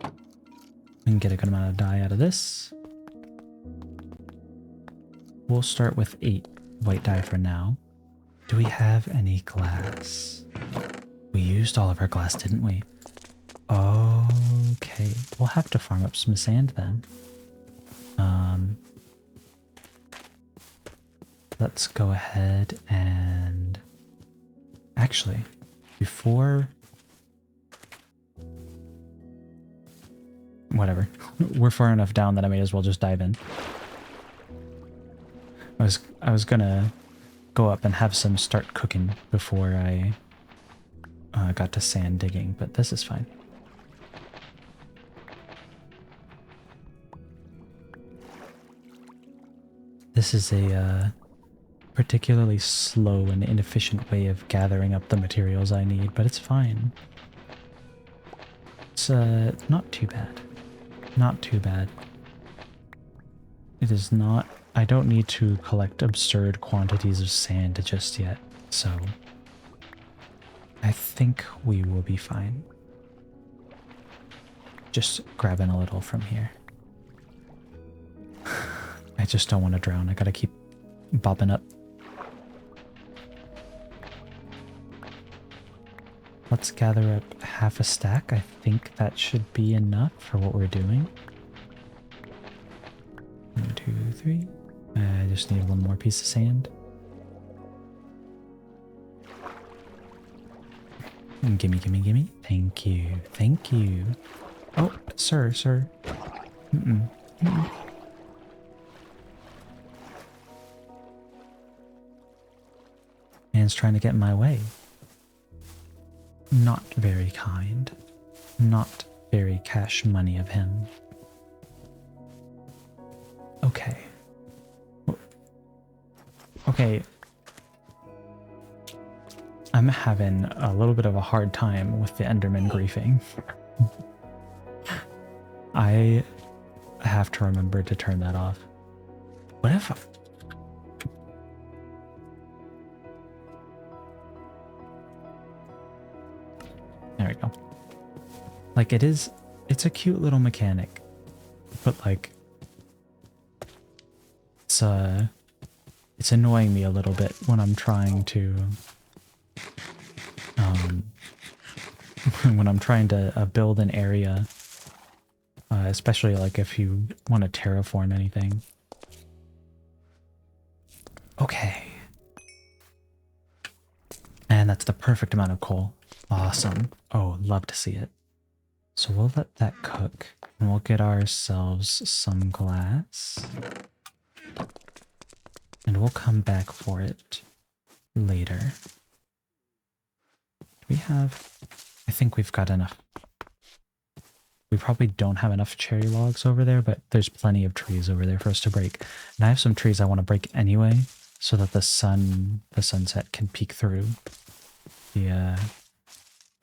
Speaker 2: We can get a good amount of dye out of this. We'll start with 8 white dye for now. Do we have any glass? We used all of our glass, didn't we? Okay, we'll have to farm up some sand then. Let's go ahead and... Actually, before... Whatever. We're far enough down that I may as well just dive in. I was gonna go up and have some start cooking before I got to sand digging, but this is fine. This is a particularly slow and inefficient way of gathering up the materials I need, but it's fine. It's not too bad. Not too bad. It is not... I don't need to collect absurd quantities of sand just yet, so I think we will be fine. Just grabbing a little from here. I just don't want to drown. I gotta keep bobbing up. Let's gather up half a stack. I think that should be enough for what we're doing. 1, 2, 3. I just need one more piece of sand. Gimme, gimme, gimme. Thank you. Thank you. Oh, sir. Man's trying to get in my way. Not very kind. Not very cash money of him. Okay. Okay. I'm having a little bit of a hard time with the Enderman griefing. I have to remember to turn that off. What if... There we go. Like, it's a cute little mechanic, but like, it's annoying me a little bit when I'm trying to, when I'm trying to build an area, especially like if you want to terraform anything. Okay. And that's the perfect amount of coal. Awesome. Oh, love to see it. So we'll let that cook, and we'll get ourselves some glass. And we'll come back for it later. We have... I think we've got enough. We probably don't have enough cherry logs over there, but there's plenty of trees over there for us to break. And I have some trees I want to break anyway, so that the sunset can peek through the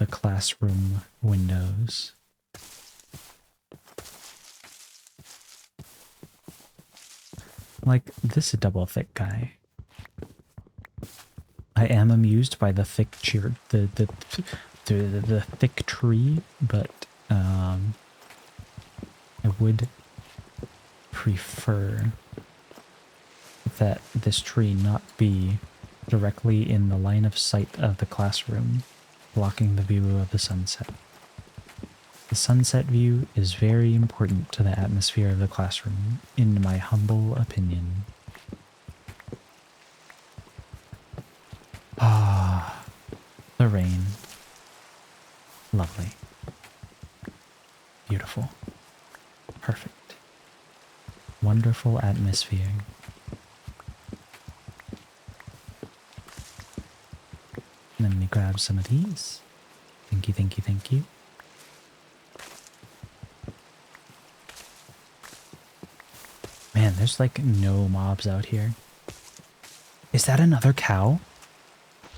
Speaker 2: classroom windows. Like, this double thick guy. I am amused by the thick the thick tree, but I would prefer that this tree not be directly in the line of sight of the classroom, blocking the view of the sunset. The sunset view is very important to the atmosphere of the classroom, in my humble opinion. Ah, the rain. Lovely. Beautiful. Perfect. Wonderful atmosphere. Let me grab some of these. Thank you, thank you, thank you. Man, there's like no mobs out here. Is that another cow?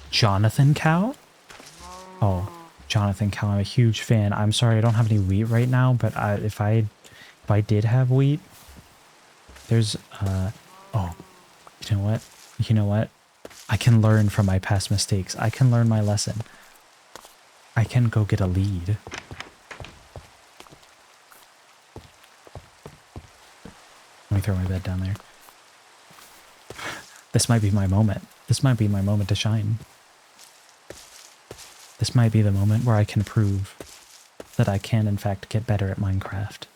Speaker 2: Jonathan Cow? Oh, Jonathan Cow, I'm a huge fan. I'm sorry I don't have any wheat right now, but if I did have wheat, there's oh, you know what? I can learn from my past mistakes. I can learn my lesson. I can go get a lead. Let me throw my bed down there. This might be my moment. This might be my moment to shine. This might be the moment where I can prove that I can, in fact, get better at Minecraft.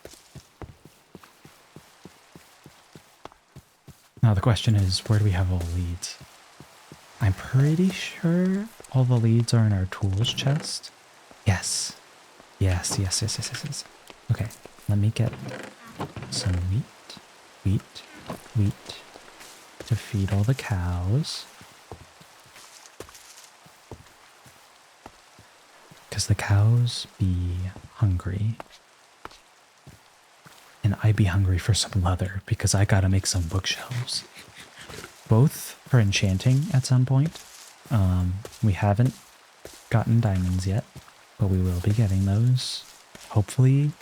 Speaker 2: Now the question is, where do we have all the leads? I'm pretty sure all the leads are in our tools chest. Yes. Yes. Okay, let me get some wheat, to feed all the cows. Because the cows be hungry. And I be hungry for some leather because I gotta make some bookshelves. Both for enchanting at some point. We haven't gotten diamonds yet, but we will be getting those. Hopefully,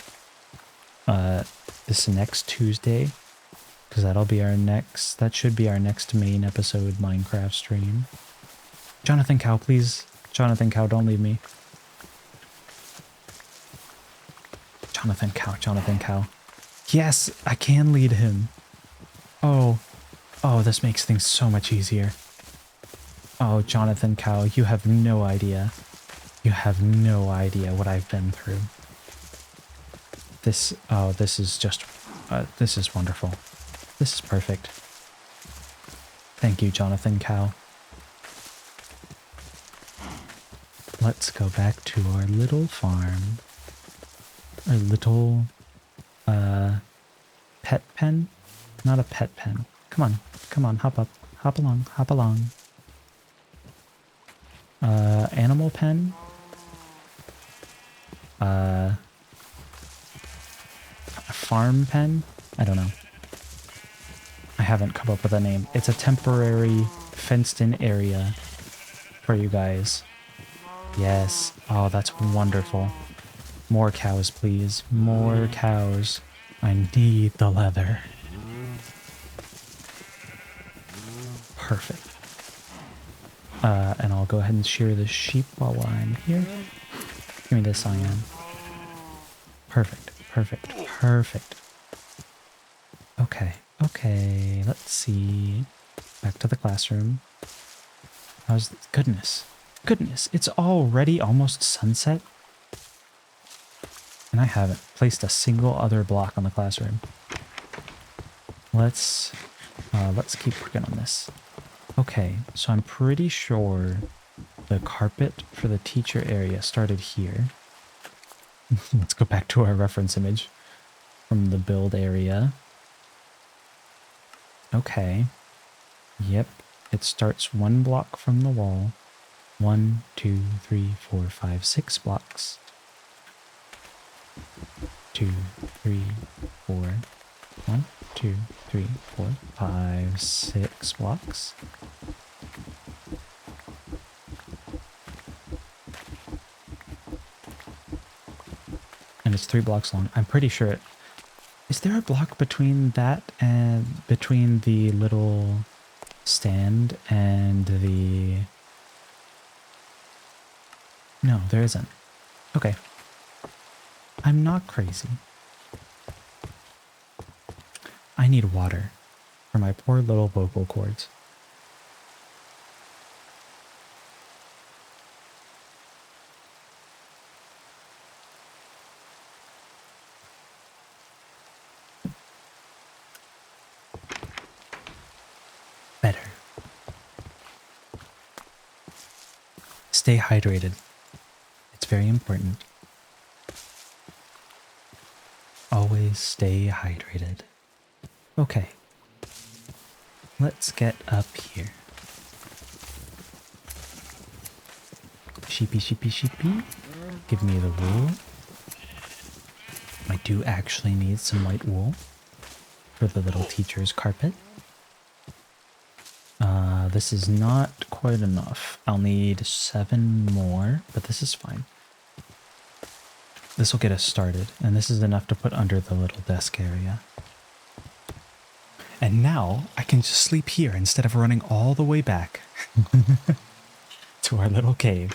Speaker 2: this next Tuesday, because that should be our next main episode Minecraft stream. Jonathan Cow, please. Jonathan Cow, don't leave me. Jonathan Cow. Yes, I can lead him. Oh, this makes things so much easier. Oh, Jonathan Cow, you have no idea. You have no idea what I've been through. This is wonderful. This is perfect. Thank you, Jonathan Cow. Let's go back to our little farm. Our little, pet pen? Not a pet pen. Come on, hop up. Hop along. Animal pen? A farm pen? I don't know. I haven't come up with a name. It's a temporary fenced-in area for you guys. Yes. Oh, that's wonderful. More cows, please. More cows. I need the leather. Perfect. And I'll go ahead and shear the sheep while I'm here. Give me this cyan. Perfect. Okay, let's see. Back to the classroom. Goodness, it's already almost sunset. And I haven't placed a single other block on the classroom. Let's keep working on this. Okay, so I'm pretty sure the carpet for the teacher area started here. Let's go back to our reference image from the build area. Okay. Yep, it starts 1 block from the wall. 1, 2, 3, 4, 5, 6 blocks. 2, 3, 4. 1, 2, 3, 4, 5, 6 blocks. And it's 3 blocks long. I'm pretty sure is there a block between that and between the little stand and the... No, there isn't. Okay. I'm not crazy. I need water for my poor little vocal cords. Better. Stay hydrated. It's very important. Always stay hydrated. Okay. Let's get up here. Sheepy. Give me the wool. I do actually need some white wool for the little teacher's carpet. This is not quite enough. I'll need 7 more, but this is fine. This will get us started, and this is enough to put under the little desk area. And now I can just sleep here instead of running all the way back. To our little cave.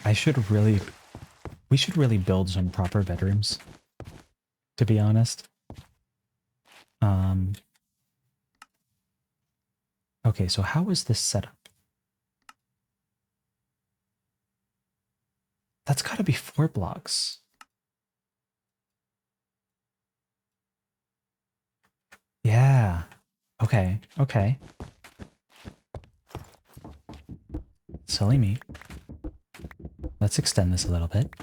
Speaker 2: We should really build some proper bedrooms, to be honest. Okay, so how is this set up? That's gotta be 4 blocks. Yeah. Okay, okay. Silly me. Let's extend this a little bit.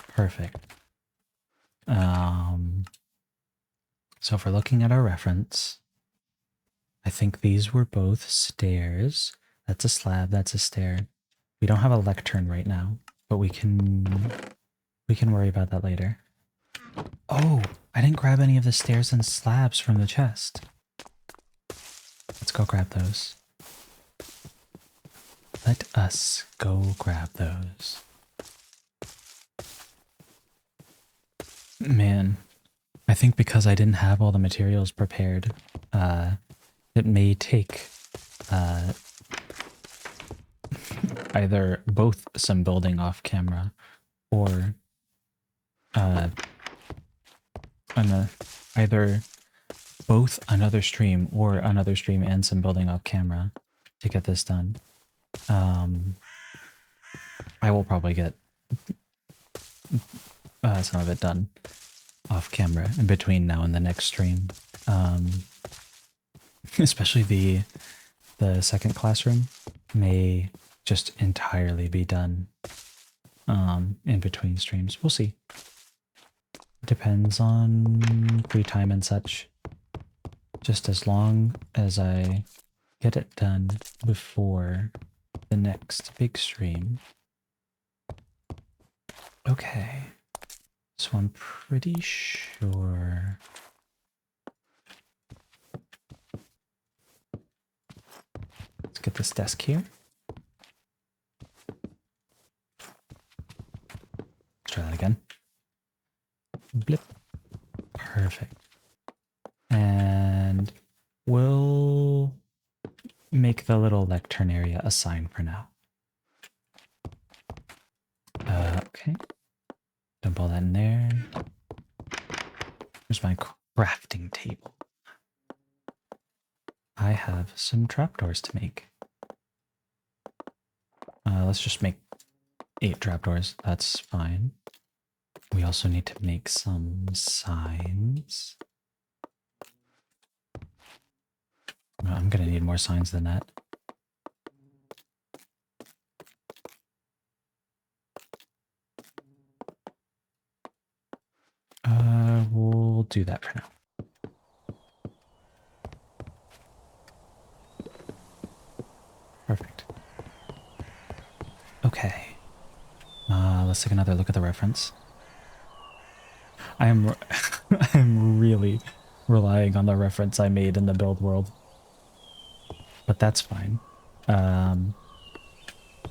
Speaker 2: Perfect. So if we're looking at our reference, I think these were both stairs. That's a slab, that's a stair. We don't have a lectern right now, but we can worry about that later. Oh, I didn't grab any of the stairs and slabs from the chest. Let's go grab those. Let us go grab those. Man, I think because I didn't have all the materials prepared, it may take either both some building off camera or either both another stream or another stream and some building off camera to get this done. I will probably get some of it done off camera in between now and the next stream. Especially the second classroom may just entirely be done in between streams. We'll see. Depends on free time and such. Just as long as I get it done before the next big stream. Okay. So I'm pretty sure... Let's get this desk here. Let's try that again. Blip. Perfect. And we'll make the little lectern area a sign for now. Okay. Dump all that in there. Here's my crafting table. I have some trapdoors to make. Let's just make 8 trapdoors. That's fine. We also need to make some signs. I'm gonna need more signs than that. We'll do that for now. Perfect. Okay. Let's take another look at the reference. I'm really relying on the reference I made in the build world. But that's fine.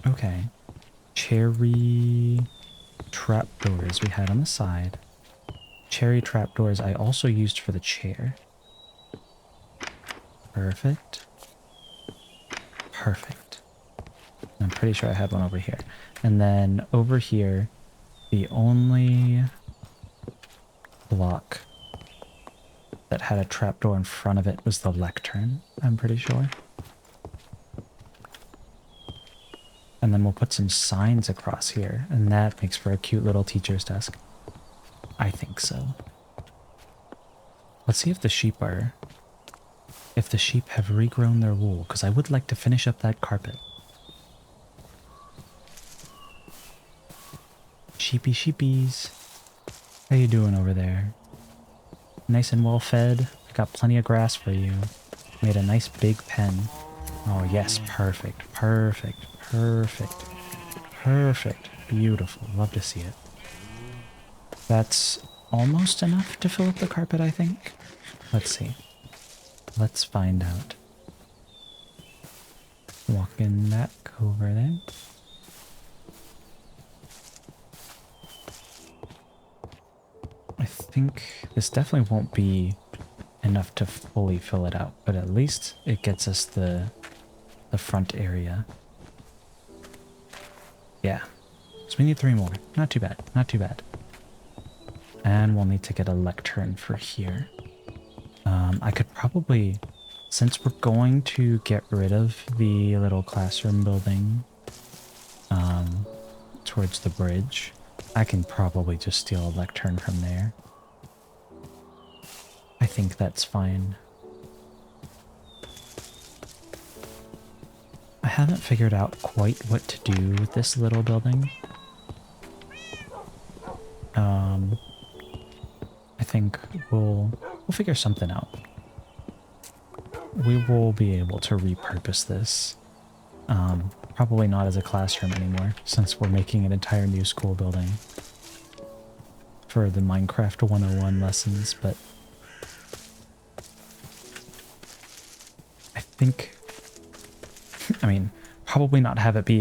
Speaker 2: Okay. Cherry trapdoors we had on the side. Cherry trapdoors I also used for the chair. Perfect. Perfect. I'm pretty sure I had one over here. And then over here, the only block that had a trapdoor in front of it was the lectern, I'm pretty sure. And then we'll put some signs across here, and that makes for a cute little teacher's desk. I think so. Let's see if the sheep have regrown their wool, because I would like to finish up that carpet. Sheepy sheepies. How you doing over there? Nice and well fed. I got plenty of grass for you. Made a nice big pen. Oh yes, perfect, perfect, perfect, perfect. Beautiful, love to see it. That's almost enough to fill up the carpet, I think. Let's see. Let's find out. Walking back over there. I think this definitely won't be enough to fully fill it out, but at least it gets us the front area. Yeah. So we need 3 more. Not too bad. Not too bad. And we'll need to get a lectern for here. I could probably, since we're going to get rid of the little classroom building towards the bridge, I can probably just steal a lectern from there. I think that's fine. I haven't figured out quite what to do with this little building. I think we'll figure something out. We will be able to repurpose this. Probably not as a classroom anymore, since we're making an entire new school building for the Minecraft 101 lessons, but I think, I mean, probably not have it be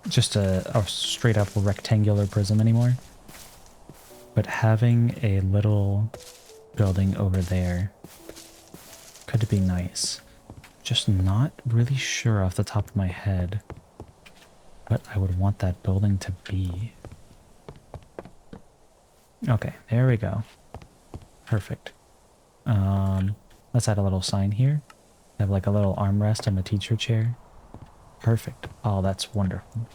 Speaker 2: just a straight up rectangular prism anymore, but having a little building over there could be nice. Just not really sure off the top of my head what I would want that building to be. Okay, there we go. Perfect. Let's add a little sign here. Have like a little armrest on the teacher chair. Perfect. Oh, that's wonderful.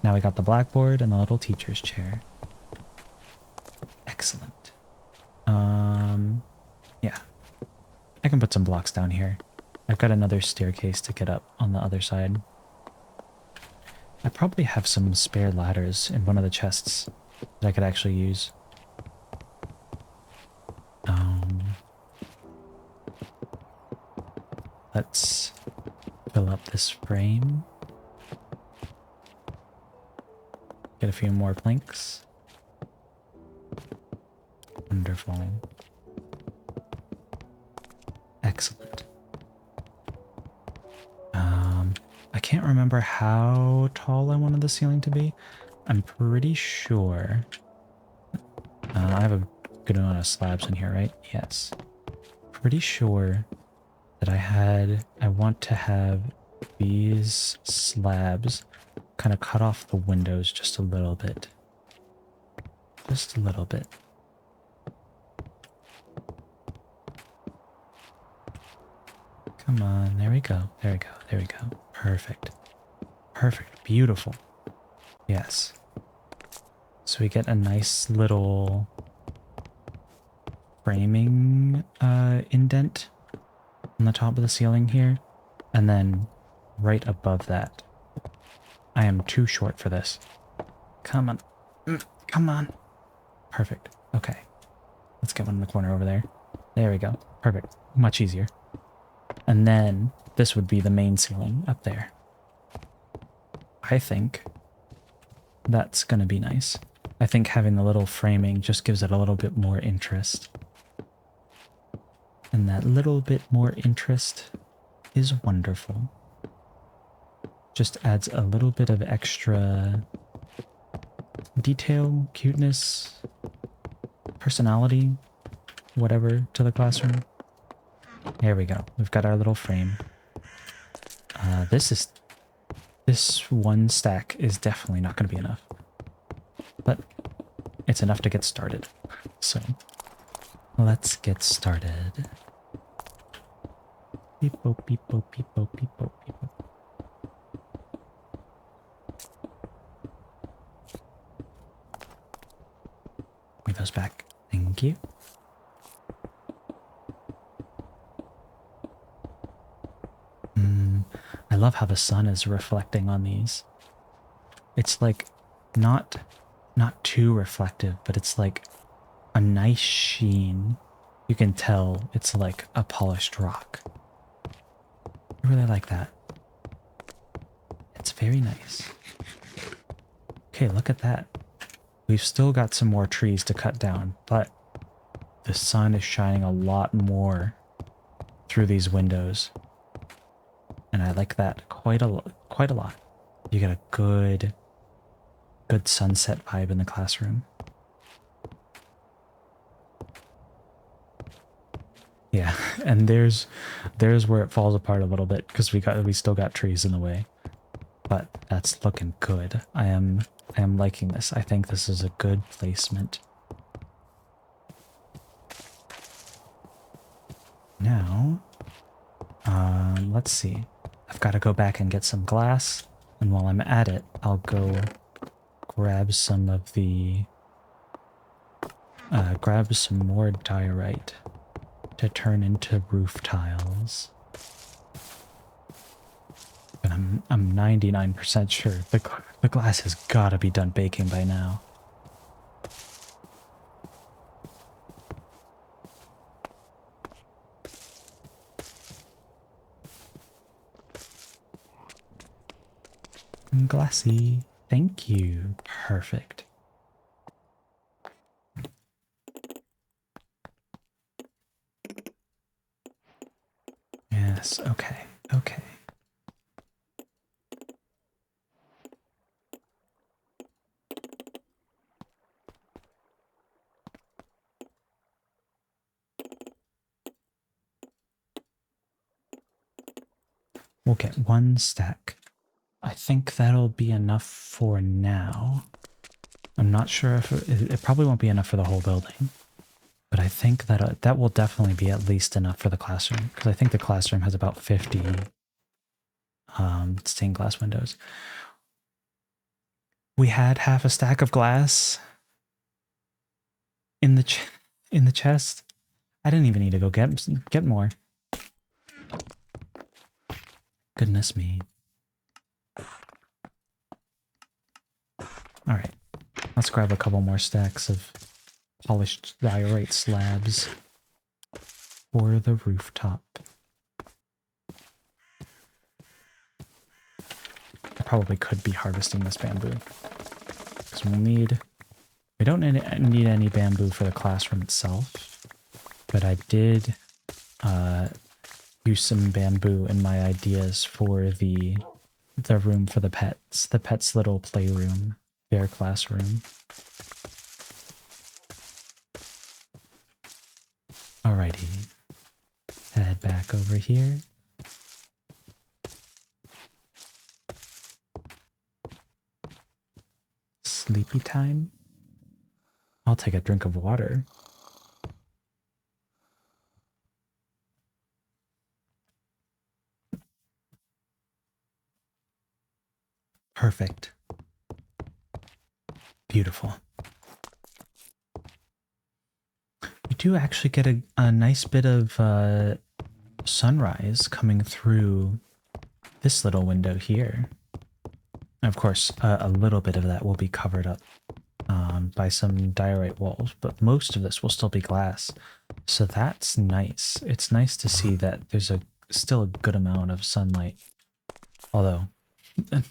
Speaker 2: Now we got the blackboard and the little teacher's chair. Excellent. Yeah. I can put some blocks down here. I've got another staircase to get up on the other side. I probably have some spare ladders in one of the chests that I could actually use. Let's fill up this frame. Get a few more planks. Wonderful. Excellent. I can't remember how tall I wanted the ceiling to be. I'm pretty sure. I have a good amount of slabs in here, right? Yes. Pretty sure that I want to have these slabs kind of cut off the windows just a little bit. Just a little bit. Come on, there we go, there we go, there we go. Perfect. Perfect, beautiful. Yes. So we get a nice little framing indent on the top of the ceiling here. And then right above that. I am too short for this. Come on. Come on. Perfect. Okay. Let's get one in the corner over there. There we go. Perfect. Much easier. And then this would be the main ceiling up there. I think that's gonna be nice. I think having the little framing just gives it a little bit more interest. And that little bit more interest is wonderful. Just adds a little bit of extra detail, cuteness, personality, whatever to the classroom. There we go. We've got our little frame. This one stack is definitely not going to be enough. But it's enough to get started. So let's get started. Beep-bo, beep-bo, beep-bo, beep-bo, beep-bo. Bring those back. Thank you. I love how the sun is reflecting on these. It's like not too reflective, but it's like a nice sheen. You can tell it's like a polished rock. I really like that. It's very nice. Okay, look at that. We've still got some more trees to cut down, but the sun is shining a lot more through these windows. And I like that quite a lot. You get a good sunset vibe in the classroom. Yeah, and there's where it falls apart a little bit because we still got trees in the way. But that's looking good. I am liking this. I think this is a good placement. Now, let's see. I've got to go back and get some glass, and while I'm at it, I'll go grab some of the grab some more diorite to turn into roof tiles. But I'm 99% sure the glass has got to be done baking by now. Glassy. Thank you. Perfect. Yes, okay, okay. We'll get one stack. I think that'll be enough for now. I'm not sure if it probably won't be enough for the whole building, but I think that that will definitely be at least enough for the classroom, because I think the classroom has about 50 stained glass windows. We had half a stack of glass in the in the chest. I didn't even need to go get more. Goodness me. All right, let's grab a couple more stacks of polished diorite slabs for the rooftop. I probably could be harvesting this bamboo because we don't need any bamboo for the classroom itself, but I did use some bamboo in my ideas for the room for the pet's little playroom, their classroom. Alrighty, head back over here. Sleepy time? I'll take a drink of water. Perfect. Beautiful. We do actually get a nice bit of sunrise coming through this little window here. Of course, a little bit of that will be covered up by some diorite walls, but most of this will still be glass. So that's nice. It's nice to see that there's still a good amount of sunlight. Although,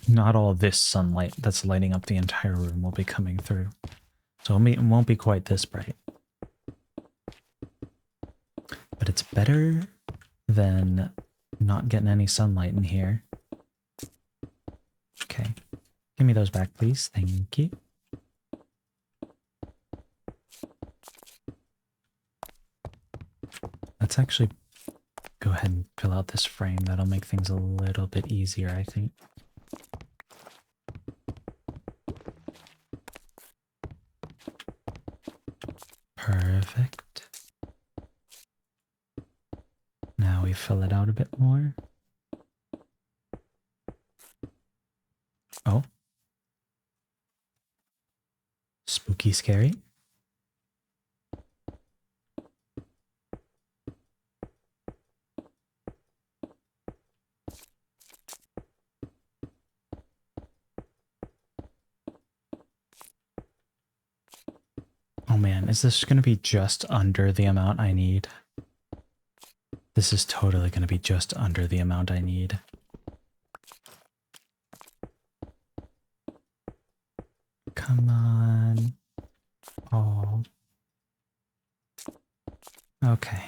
Speaker 2: not all of this sunlight that's lighting up the entire room will be coming through. So it won't be quite this bright. But it's better than not getting any sunlight in here. Okay. Give me those back, please. Thank you. Let's actually go ahead and fill out this frame. That'll make things a little bit easier, I think. Perfect. Now we fill it out a bit more. Oh. Spooky scary. Oh man, is this going to be just under the amount I need? This is totally going to be just under the amount I need. Come on. Oh. Okay.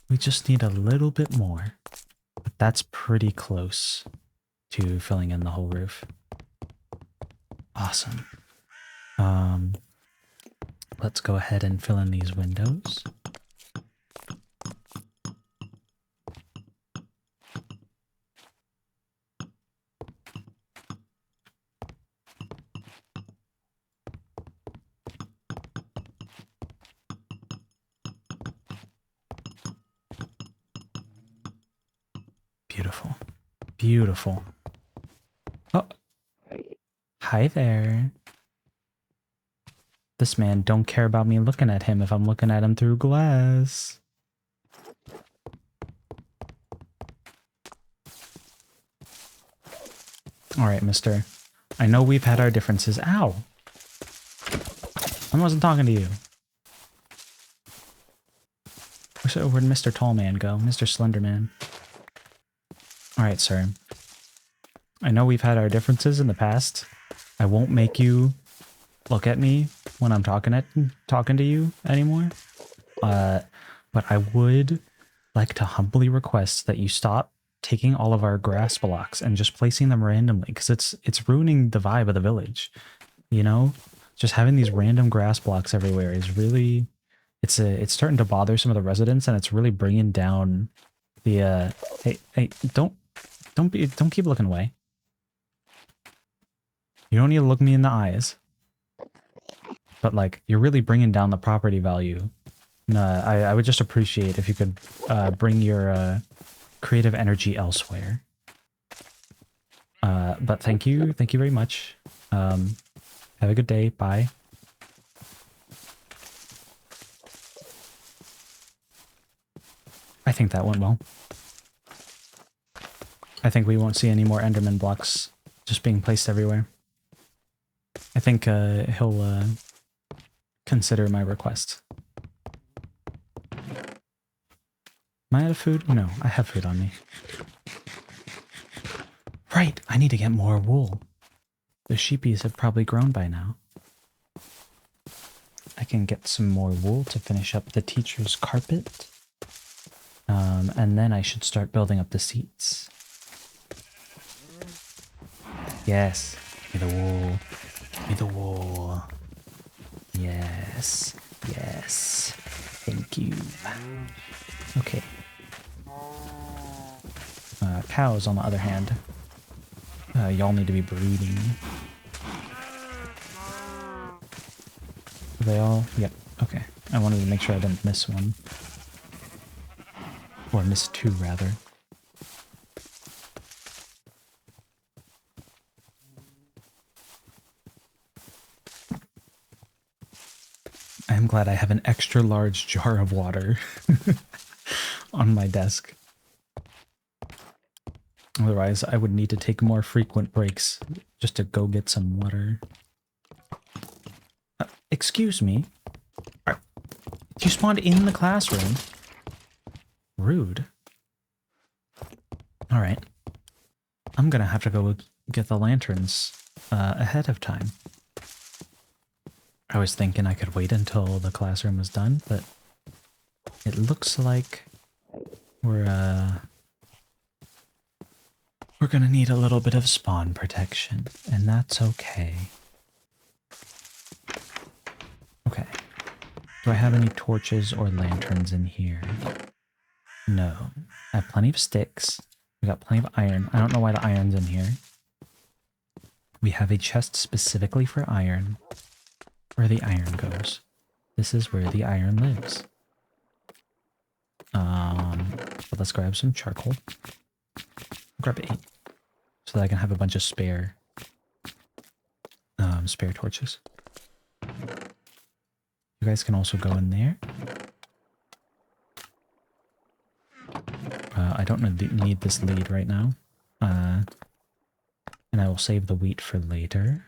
Speaker 2: We just need a little bit more, but that's pretty close to filling in the whole roof. Awesome. Let's go ahead and fill in these windows. Beautiful. Beautiful. Oh. Hi there. This man don't care about me looking at him if I'm looking at him through glass. Alright, mister. I know we've had our differences. Ow! I wasn't talking to you. Where'd Mr. Tall Man go? Mr. Slender Man. Alright, sir. I know we've had our differences in the past. I won't make you look at me when I'm talking to you anymore. But I would like to humbly request that you stop taking all of our grass blocks and just placing them randomly, because it's ruining the vibe of the village. You know, just having these random grass blocks everywhere is really it's starting to bother some of the residents, and it's really bringing down the hey don't keep looking away. You don't need to look me in the eyes. But like, you're really bringing down the property value. I would just appreciate if you could bring your creative energy elsewhere. But thank you very much. Have a good day. Bye. I think that went well. I think we won't see any more Enderman blocks just being placed everywhere. I think he'll consider my request. Am I out of food? No, I have food on me. Right, I need to get more wool. The sheepies have probably grown by now. I can get some more wool to finish up the teacher's carpet. And then I should start building up the seats. Yes, give me the wool. Give me the wool. Yes, yes. Thank you. Okay. Cows, on the other hand, y'all need to be breeding. Are they all? Yep. Okay. I wanted to make sure I didn't miss one. Or miss two, rather. I am glad I have an extra large jar of water on my desk. Otherwise, I would need to take more frequent breaks just to go get some water. Excuse me? You spawned in the classroom? Rude. Alright. I'm gonna have to go get the lanterns ahead of time. I was thinking I could wait until the classroom was done, but it looks like we're gonna need a little bit of spawn protection, and that's okay. Okay. Do I have any torches or lanterns in here? No. I have plenty of sticks. We got plenty of iron. I don't know why the iron's in here. We have a chest specifically for iron. Where the iron goes. This is where the iron lives. But let's grab some charcoal. Grab 8. So that I can have a bunch of spare torches. You guys can also go in there. I don't need this lead right now. And I will save the wheat for later.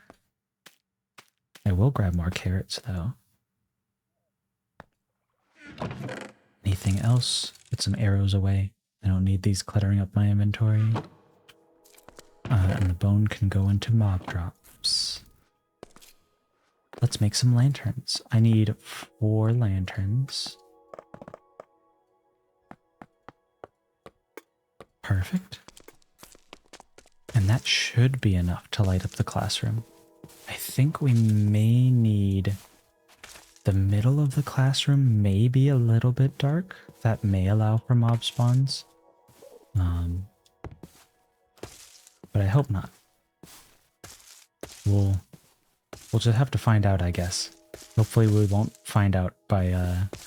Speaker 2: I will grab more carrots, though. Anything else? Get some arrows away. I don't need these cluttering up my inventory. And the bone can go into mob drops. Let's make some lanterns. I need 4 lanterns. Perfect. And that should be enough to light up the classroom. I think we may need the middle of the classroom may be a little bit dark. That may allow for mob spawns. But I hope not. We'll just have to find out, I guess. Hopefully we won't find out by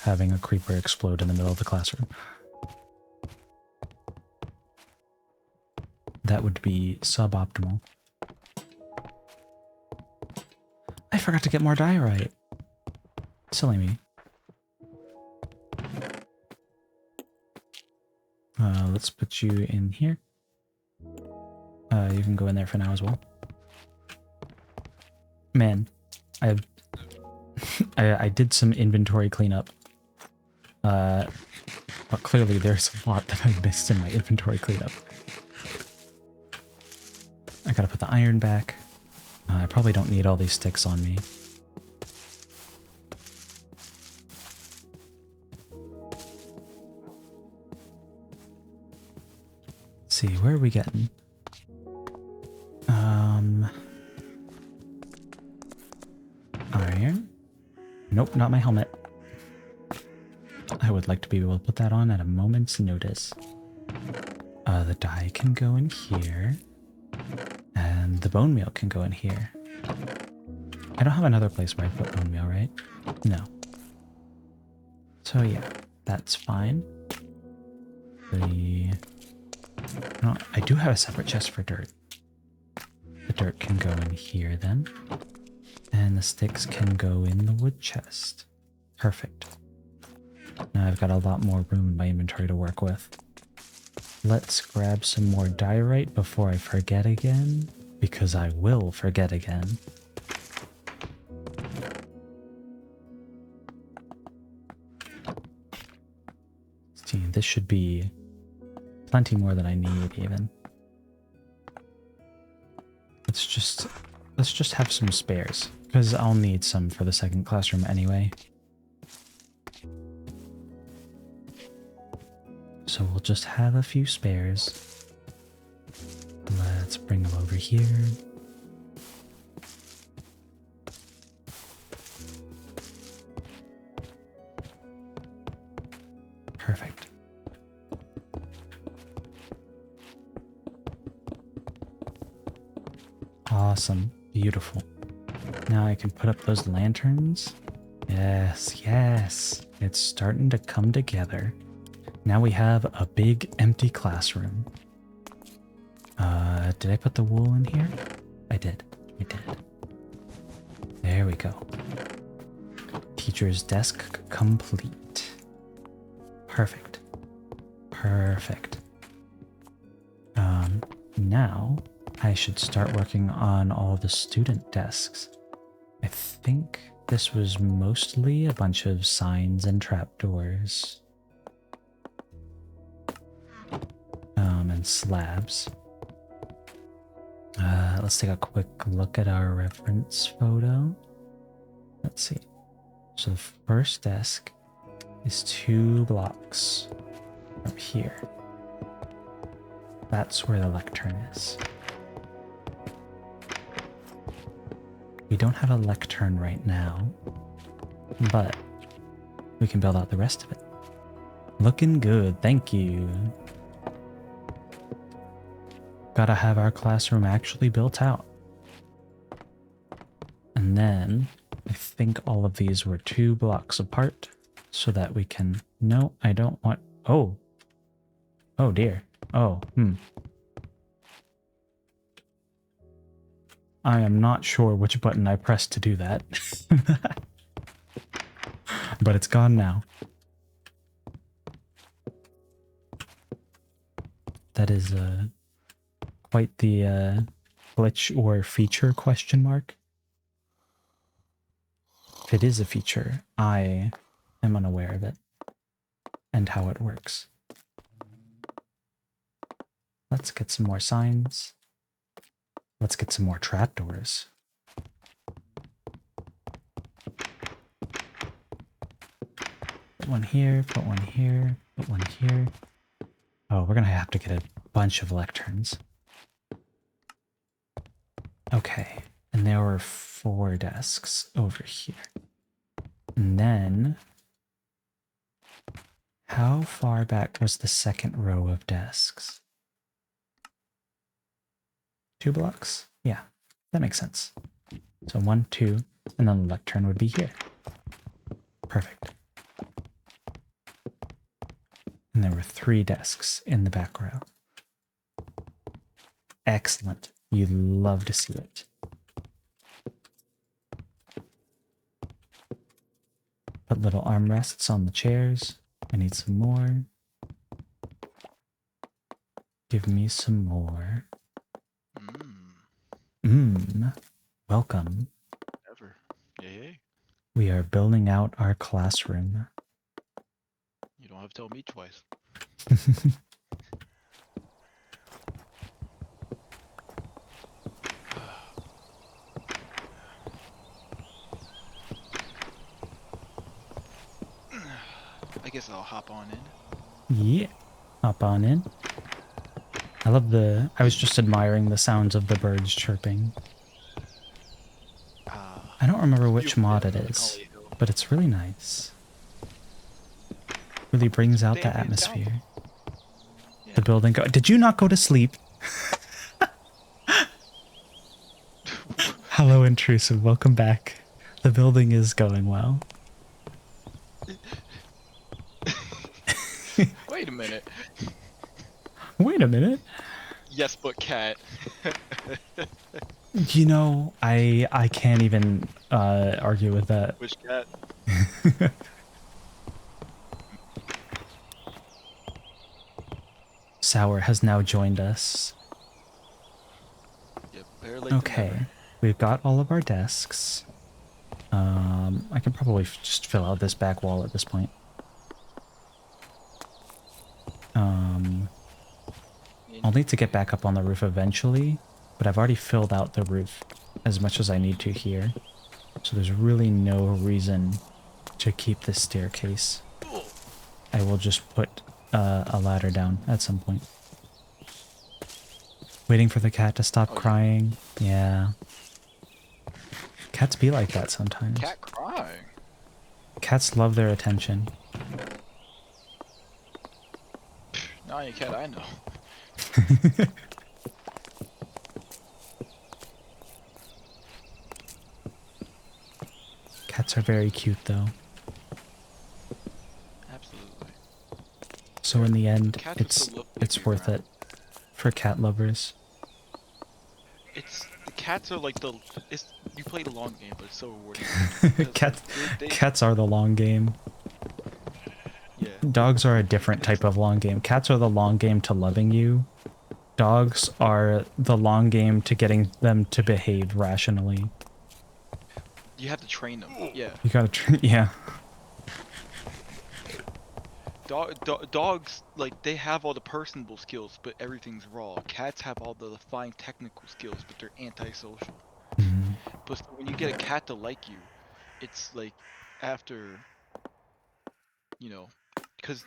Speaker 2: having a creeper explode in the middle of the classroom. that would be suboptimal. I forgot to get more diorite. Silly me. Let's put you in here. You can go in there for now as well. Man, I did some inventory cleanup. But clearly there's a lot that I missed in my inventory cleanup. I gotta put the iron back. I probably don't need all these sticks on me. Let's see, where are we getting? Iron? Nope, not my helmet. I would like to be able to put that on at a moment's notice. The dye can go in here. And the bone meal can go in here. I don't have another place where I put bone meal, right? No. So yeah, that's fine. No, I do have a separate chest for dirt. The dirt can go in here then. And the sticks can go in the wood chest. Perfect. Now I've got a lot more room in my inventory to work with. Let's grab some more diorite before I forget again, because I will forget again. See, this should be plenty more than I need even. Let's just have some spares, because I'll need some for the second classroom anyway. So we'll just have a few spares. Let's bring them over here. Perfect. Awesome. Beautiful. Now I can put up those lanterns. Yes, yes. It's starting to come together. Now we have a big empty classroom. Did I put the wool in here? I did. I did. There we go. Teacher's desk complete. Perfect. Perfect. Now I should start working on all the student desks. I think this was mostly a bunch of signs and trapdoors. And slabs. Let's take a quick look at our reference photo. Let's see. So the first desk is 2 blocks from here. That's where the lectern is. We don't have a lectern right now, but we can build out the rest of it. Looking good, thank you. Gotta have our classroom actually built out. And then I think all of these were 2 blocks apart so that we can... No, I don't want... Oh. Oh dear. Oh, I am not sure which button I pressed to do that. But it's gone now. That is quite the glitch or feature question mark. If it is a feature, I am unaware of it and how it works. Let's get some more signs. Let's get some more trapdoors. Put one here, put one here, put one here. Oh, we're gonna have to get a bunch of lecterns. Okay, and there were 4 desks over here. And then, how far back was the second row of desks? 2 blocks? Yeah, that makes sense. So 1, 2, and then the lectern would be here. Perfect. And there were 3 desks in the back row. Excellent. You love to see it. Put little armrests on the chairs. I need some more. Give me some more. Welcome.
Speaker 4: Ever. Yay.
Speaker 2: We are building out our classroom.
Speaker 4: You don't have to tell me twice. I guess I'll hop on in.
Speaker 2: Yeah. Hop on in. I was just admiring the sounds of the birds chirping. I don't remember which
Speaker 4: Beautiful
Speaker 2: mod
Speaker 4: day
Speaker 2: it
Speaker 4: on
Speaker 2: is,
Speaker 4: Macaulay Hill.
Speaker 2: but it's really nice. Really brings out the
Speaker 4: Damn, it's
Speaker 2: atmosphere.
Speaker 4: Yeah.
Speaker 2: The building Did you not go to sleep? Hello, intrusive. Welcome back. The building is going well.
Speaker 4: Wait a minute.
Speaker 2: Wait a minute.
Speaker 4: Yes, but cat.
Speaker 2: You know, I can't even argue with that.
Speaker 4: Which cat?
Speaker 2: Sour has now joined us.
Speaker 4: Yeah, better late than
Speaker 2: Okay,
Speaker 4: never.
Speaker 2: we've got all of our desks. I can probably just fill out this back wall at this point. I'll need to get back up on the roof eventually, but I've already filled out the roof as much as I need to here. So there's really no reason to keep this staircase. I will just put a ladder down at some point. Waiting for the cat to stop crying. Yeah. Cats be like that sometimes.
Speaker 4: Cat crying.
Speaker 2: Cats love their attention.
Speaker 4: Not any cat I know.
Speaker 2: Cats are very cute though.
Speaker 4: Absolutely.
Speaker 2: So in the end,
Speaker 4: Cats are so lovely to
Speaker 2: it's
Speaker 4: be
Speaker 2: worth
Speaker 4: around.
Speaker 2: it for cat lovers.
Speaker 4: It's the cats are like you play the long game, but it's so rewarding. Because,
Speaker 2: Cats,
Speaker 4: they-
Speaker 2: cats are the long game.
Speaker 4: yeah.
Speaker 2: Dogs are a different type of long game. Cats are the long game to loving you. Dogs are the long game to getting them to behave rationally.
Speaker 4: You have to train them. Yeah.
Speaker 2: You gotta, yeah.
Speaker 4: Dogs, like, they have all the personable skills, but everything's raw. Cats have all the fine technical skills, but they're antisocial.
Speaker 2: Mhm.
Speaker 4: But when you get a cat to like you, it's like after, because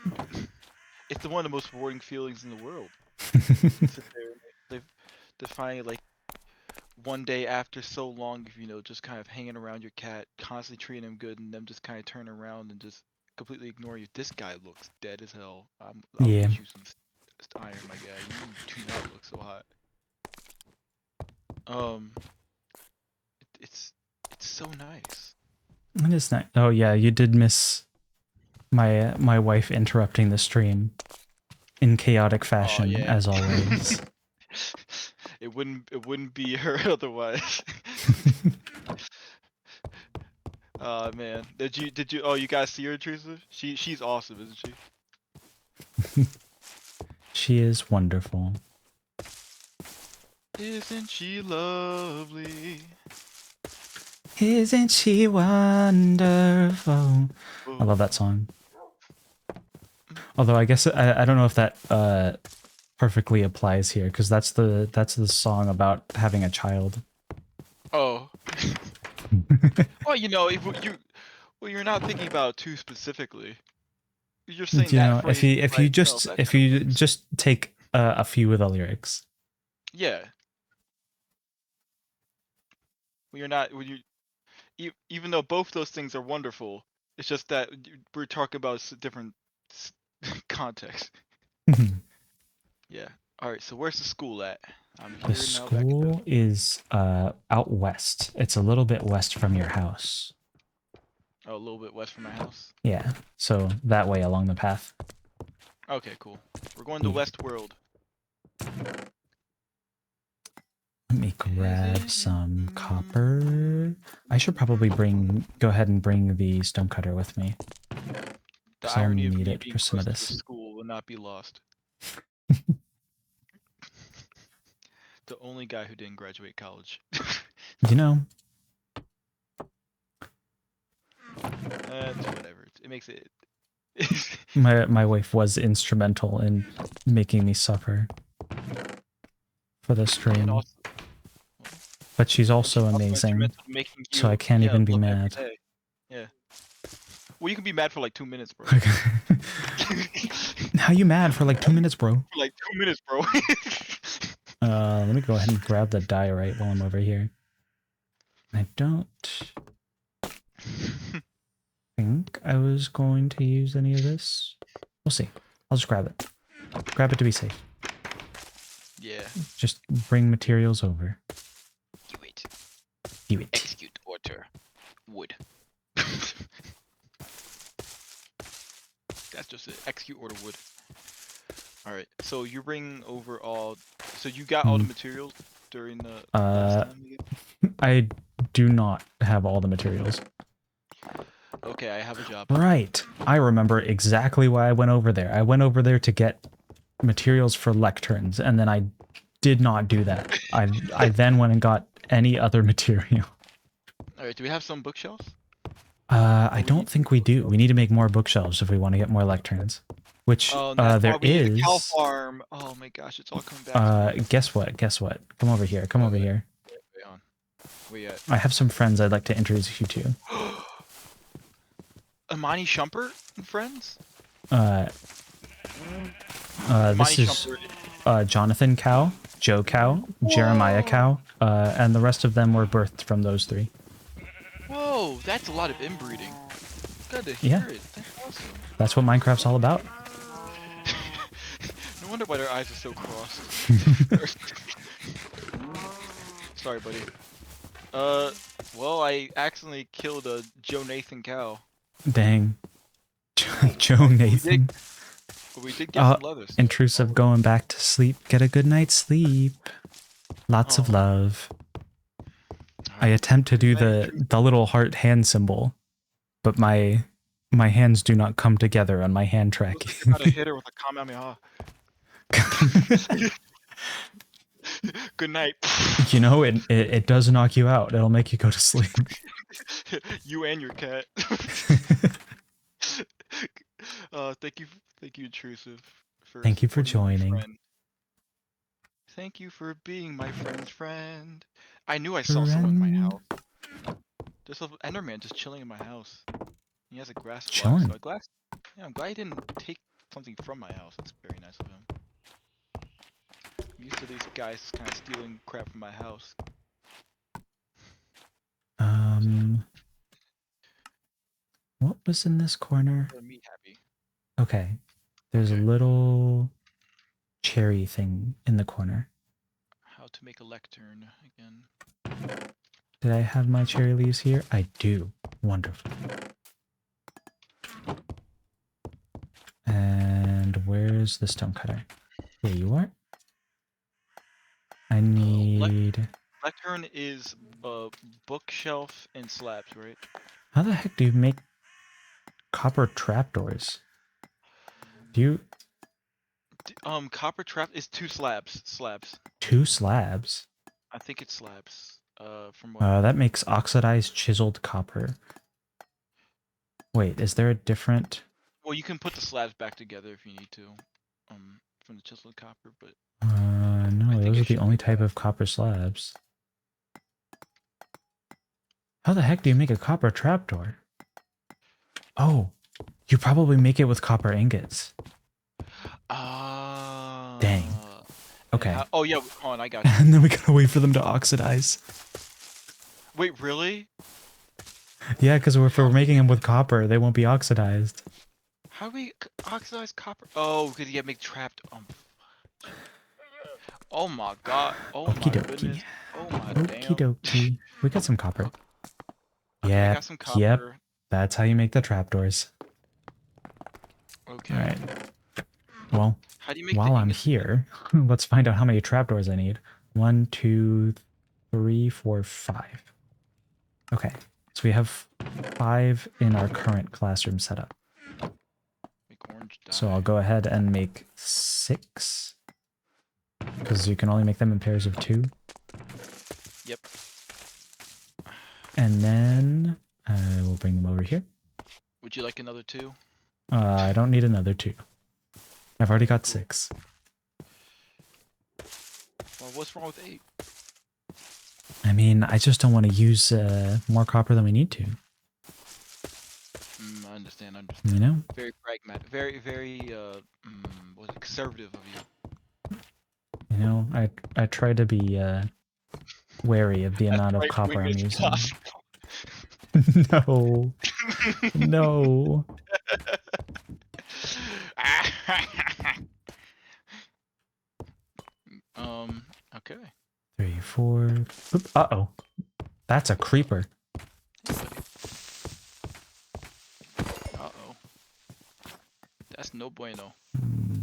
Speaker 4: it's one of the most rewarding feelings in the world. Sit there, they finally, like, one day after so long of just kind of hanging around your cat, constantly treating him good, and them just kind of turn around and just completely ignore you. This guy looks dead as hell. I'll
Speaker 2: Yeah.
Speaker 4: get you some iron, my guy. You do not look so hot. It's so nice.
Speaker 2: It is nice. Oh yeah, you did miss my wife interrupting the stream in chaotic fashion
Speaker 4: yeah.
Speaker 2: as always.
Speaker 4: It wouldn't be her otherwise. Oh man, did you? Oh, you guys see her, Teresa? She's awesome, isn't she?
Speaker 2: She is wonderful.
Speaker 4: Isn't she lovely?
Speaker 2: Isn't she wonderful? I love that song. Although I guess I don't know if that perfectly applies here because that's the song about having a child.
Speaker 4: Oh. Well, you're not thinking about it too specifically. You're saying
Speaker 2: You
Speaker 4: that
Speaker 2: know,
Speaker 4: phrase
Speaker 2: if
Speaker 4: by
Speaker 2: you
Speaker 4: itself,
Speaker 2: just
Speaker 4: that
Speaker 2: if
Speaker 4: kind of
Speaker 2: you
Speaker 4: works.
Speaker 2: just take a few of the lyrics.
Speaker 4: Yeah. Well, you're not. When you, even though both those things are wonderful, it's just that we're talking about different context. Yeah. All right. So where's the school at? I'm here
Speaker 2: The
Speaker 4: now. Back in
Speaker 2: school is out west. It's a little bit west from your house.
Speaker 4: a little bit west from my house.
Speaker 2: Yeah, so that way along the path.
Speaker 4: Okay, cool. We're going to
Speaker 2: Yeah.
Speaker 4: Westworld.
Speaker 2: Let me grab some copper. I should probably go ahead and bring the stonecutter with me.
Speaker 4: The
Speaker 2: 'Cause I'll
Speaker 4: irony of
Speaker 2: need
Speaker 4: me
Speaker 2: it
Speaker 4: being
Speaker 2: for some
Speaker 4: close
Speaker 2: of
Speaker 4: to a
Speaker 2: this.
Speaker 4: school will not be lost. The only guy who didn't graduate college.
Speaker 2: You know,
Speaker 4: It's whatever. It makes it.
Speaker 2: my wife was instrumental in making me suffer for the
Speaker 4: And
Speaker 2: stream,
Speaker 4: also,
Speaker 2: but she's also
Speaker 4: also
Speaker 2: amazing,
Speaker 4: instrumental in making you,
Speaker 2: so I can't even be
Speaker 4: love every
Speaker 2: mad.
Speaker 4: day. Yeah. Well, you can be mad for like 2 minutes, bro.
Speaker 2: How you mad for like 2 minutes, bro?
Speaker 4: For like 2 minutes, bro.
Speaker 2: Let me go ahead and grab the diorite while I'm over here. I don't think I was going to use any of this. We'll see. I'll just grab it. Grab it to be safe.
Speaker 4: Yeah.
Speaker 2: Just bring materials over.
Speaker 4: Do it.
Speaker 2: Do it.
Speaker 4: Execute order. Wood. That's just it. Execute order wood. Alright, so you bring over all. So you got all the materials during the last time?
Speaker 2: I do not have all the materials.
Speaker 4: Okay, I have a job.
Speaker 2: Right. I remember exactly why I went over there. I went over there to get materials for lecterns, and then I did not do that. I then went and got any other material.
Speaker 4: Alright, do we have some bookshelves?
Speaker 2: I don't think we do. We need to make more bookshelves if we want to get more lecterns. Which there
Speaker 4: we need a
Speaker 2: is.
Speaker 4: cow farm. Oh my gosh, it's all coming back. To me.
Speaker 2: Guess what? Guess what? Come over here. Come over here.
Speaker 4: Wait on. Where you at?
Speaker 2: I have some friends I'd like to introduce you to.
Speaker 4: Amani Shumpert and friends?
Speaker 2: This is Jonathan Cow, Joe Cow, Jeremiah Cow, and the rest of them were birthed from those three.
Speaker 4: Whoa, that's a lot of inbreeding. Good to
Speaker 2: Yeah.
Speaker 4: hear it. That's awesome.
Speaker 2: That's what Minecraft's all about.
Speaker 4: No wonder why their eyes are so crossed. Sorry, buddy. Well, I accidentally killed a Joe Nathan cow.
Speaker 2: Dang. Joe Nathan.
Speaker 4: But we did get some leather. So
Speaker 2: Intrusive going back to sleep. Get a good night's sleep. Lots of love. I attempt to do the little heart hand symbol, but my hands do not come together on my hand tracking.
Speaker 4: I gotta hit her with a Kamehameha. Good night.
Speaker 2: You know, it does knock you out. It'll make you go to sleep.
Speaker 4: You and your cat. Thank you, Intrusive.
Speaker 2: Thank you for
Speaker 4: supporting my
Speaker 2: joining.
Speaker 4: friend. Thank you for being my friend's friend. I knew I saw someone in my house. There's an Enderman just chilling in my house. He has a grass block.
Speaker 2: Chilling?
Speaker 4: So I'm glad he didn't take something from my house. That's very nice of him. I'm used to these guys kind of stealing crap from my house.
Speaker 2: What was in this corner?
Speaker 4: Made me happy.
Speaker 2: Okay. There's a little cherry thing in the corner.
Speaker 4: How to make a lectern again.
Speaker 2: Did I have my cherry leaves here? I do. Wonderful. And where's the stonecutter? There you are. I need...
Speaker 4: Lectern is a bookshelf and slabs, right?
Speaker 2: How the heck do you make copper trapdoors? Do you...
Speaker 4: Copper trap is 2 slabs.
Speaker 2: 2 slabs?
Speaker 4: I think it's slabs. From what?
Speaker 2: That makes oxidized chiseled copper. Wait, is there a different...
Speaker 4: Well, you can put the slabs back together if you need to. From the chiseled copper, but...
Speaker 2: no,
Speaker 4: think
Speaker 2: those
Speaker 4: it
Speaker 2: are the
Speaker 4: should
Speaker 2: only
Speaker 4: be
Speaker 2: type
Speaker 4: that.
Speaker 2: of copper slabs. How the heck do you make a copper trapdoor? Oh, you probably make it with copper ingots. Dang. Okay.
Speaker 4: Oh yeah, hold on, I got you.
Speaker 2: And then we gotta wait for them to oxidize.
Speaker 4: Wait, really?
Speaker 2: Yeah, because if we're making them with copper, they won't be oxidized.
Speaker 4: How do we oxidize copper? Oh, because you gotta make trapped. Oh my god. Oh my
Speaker 2: Okie dokie.
Speaker 4: goodness. Oh my
Speaker 2: Okie
Speaker 4: damn.
Speaker 2: dokie. We got some copper.
Speaker 4: Okay, I
Speaker 2: Yeah,
Speaker 4: got some copper.
Speaker 2: yep. That's how you make the trapdoors.
Speaker 4: Okay.
Speaker 2: Alright. Well,
Speaker 4: How do you make
Speaker 2: while
Speaker 4: the
Speaker 2: I'm
Speaker 4: ingots?
Speaker 2: here, let's find out how many trapdoors I need. 1, 2, 3, 4, 5. Okay, so we have 5 in our current classroom setup.
Speaker 4: Make orange dye.
Speaker 2: So I'll go ahead and make 6. Because you can only make them in pairs of 2.
Speaker 4: Yep.
Speaker 2: And then I will bring them over here.
Speaker 4: Would you like another 2?
Speaker 2: I don't need another 2. I've already got 6.
Speaker 4: Well, what's wrong with 8?
Speaker 2: I mean, I just don't want to use more copper than we need to.
Speaker 4: I understand.
Speaker 2: You know?
Speaker 4: Very pragmatic. Very, what is it, conservative of you.
Speaker 2: You know, I try to be wary of the amount of
Speaker 4: Right
Speaker 2: copper I'm
Speaker 4: wing as
Speaker 2: using.
Speaker 4: possible.
Speaker 2: No. No.
Speaker 4: Okay.
Speaker 2: 3, 4. Oop, uh-oh. That's a creeper.
Speaker 4: Uh-oh. That's no bueno.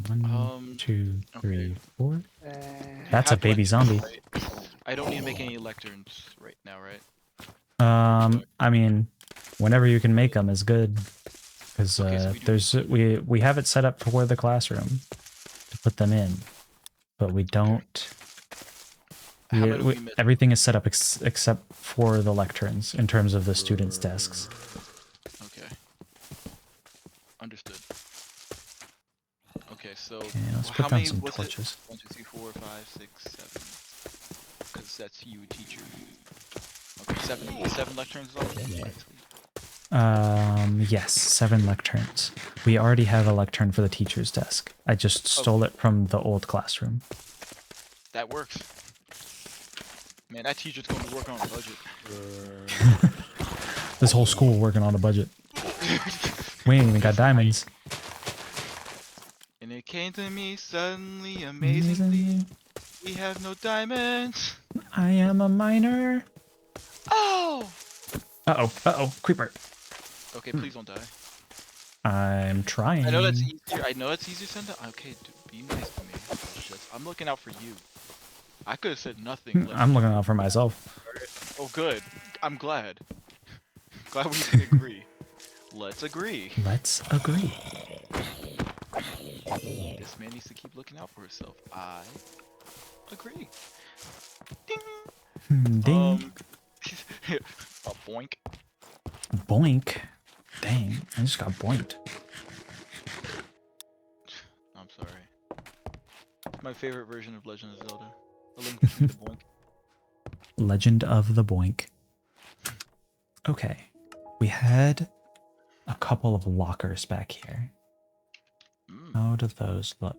Speaker 2: 1, 2, 3,
Speaker 4: okay.
Speaker 2: 4. That's a
Speaker 4: How do I
Speaker 2: baby
Speaker 4: do
Speaker 2: zombie.
Speaker 4: this, right? I don't need to make any lecterns right now, right?
Speaker 2: I mean, whenever you can make them is good. Because
Speaker 4: Okay, so
Speaker 2: we have it set up for the classroom to put them in, but we don't.
Speaker 4: How many do we miss?
Speaker 2: Everything is set up except for the lecterns in terms of the students' desks.
Speaker 4: Okay. Understood. Okay, so
Speaker 2: Okay, let's
Speaker 4: how
Speaker 2: put down
Speaker 4: many
Speaker 2: some
Speaker 4: was it?
Speaker 2: torches.
Speaker 4: 1, 2, 3, 4, 5, 6, 7. Because that's you, teacher. Okay, 7 lecterns is all.
Speaker 2: Yes, 7 lecterns. We already have a lectern for the teacher's desk. I just stole it from the old classroom.
Speaker 4: That works. Man, that teacher's going to work on a budget.
Speaker 2: This whole school working on a budget. We ain't even got diamonds.
Speaker 4: And it came to me suddenly, amazingly, we have no diamonds.
Speaker 2: I am a miner.
Speaker 4: Oh!
Speaker 2: Uh-oh, creeper.
Speaker 4: Okay, please don't die.
Speaker 2: I'm trying.
Speaker 4: I know that's easier. I know it's easier said than done. Okay, dude, be nice to me. I'm looking out for you. I could have said nothing.
Speaker 2: I'm looking out for myself.
Speaker 4: Oh, good. I'm glad. Glad we can agree. Let's agree.
Speaker 2: Let's agree.
Speaker 4: This man needs to keep looking out for himself. I agree. Ding.
Speaker 2: Ding.
Speaker 4: A boink.
Speaker 2: Boink. Dang, I just got boinked.
Speaker 4: I'm sorry. My favorite version of Legend of Zelda. A Link Between the Boink.
Speaker 2: Legend of the Boink. Okay. We had a couple of lockers back here. How do those look?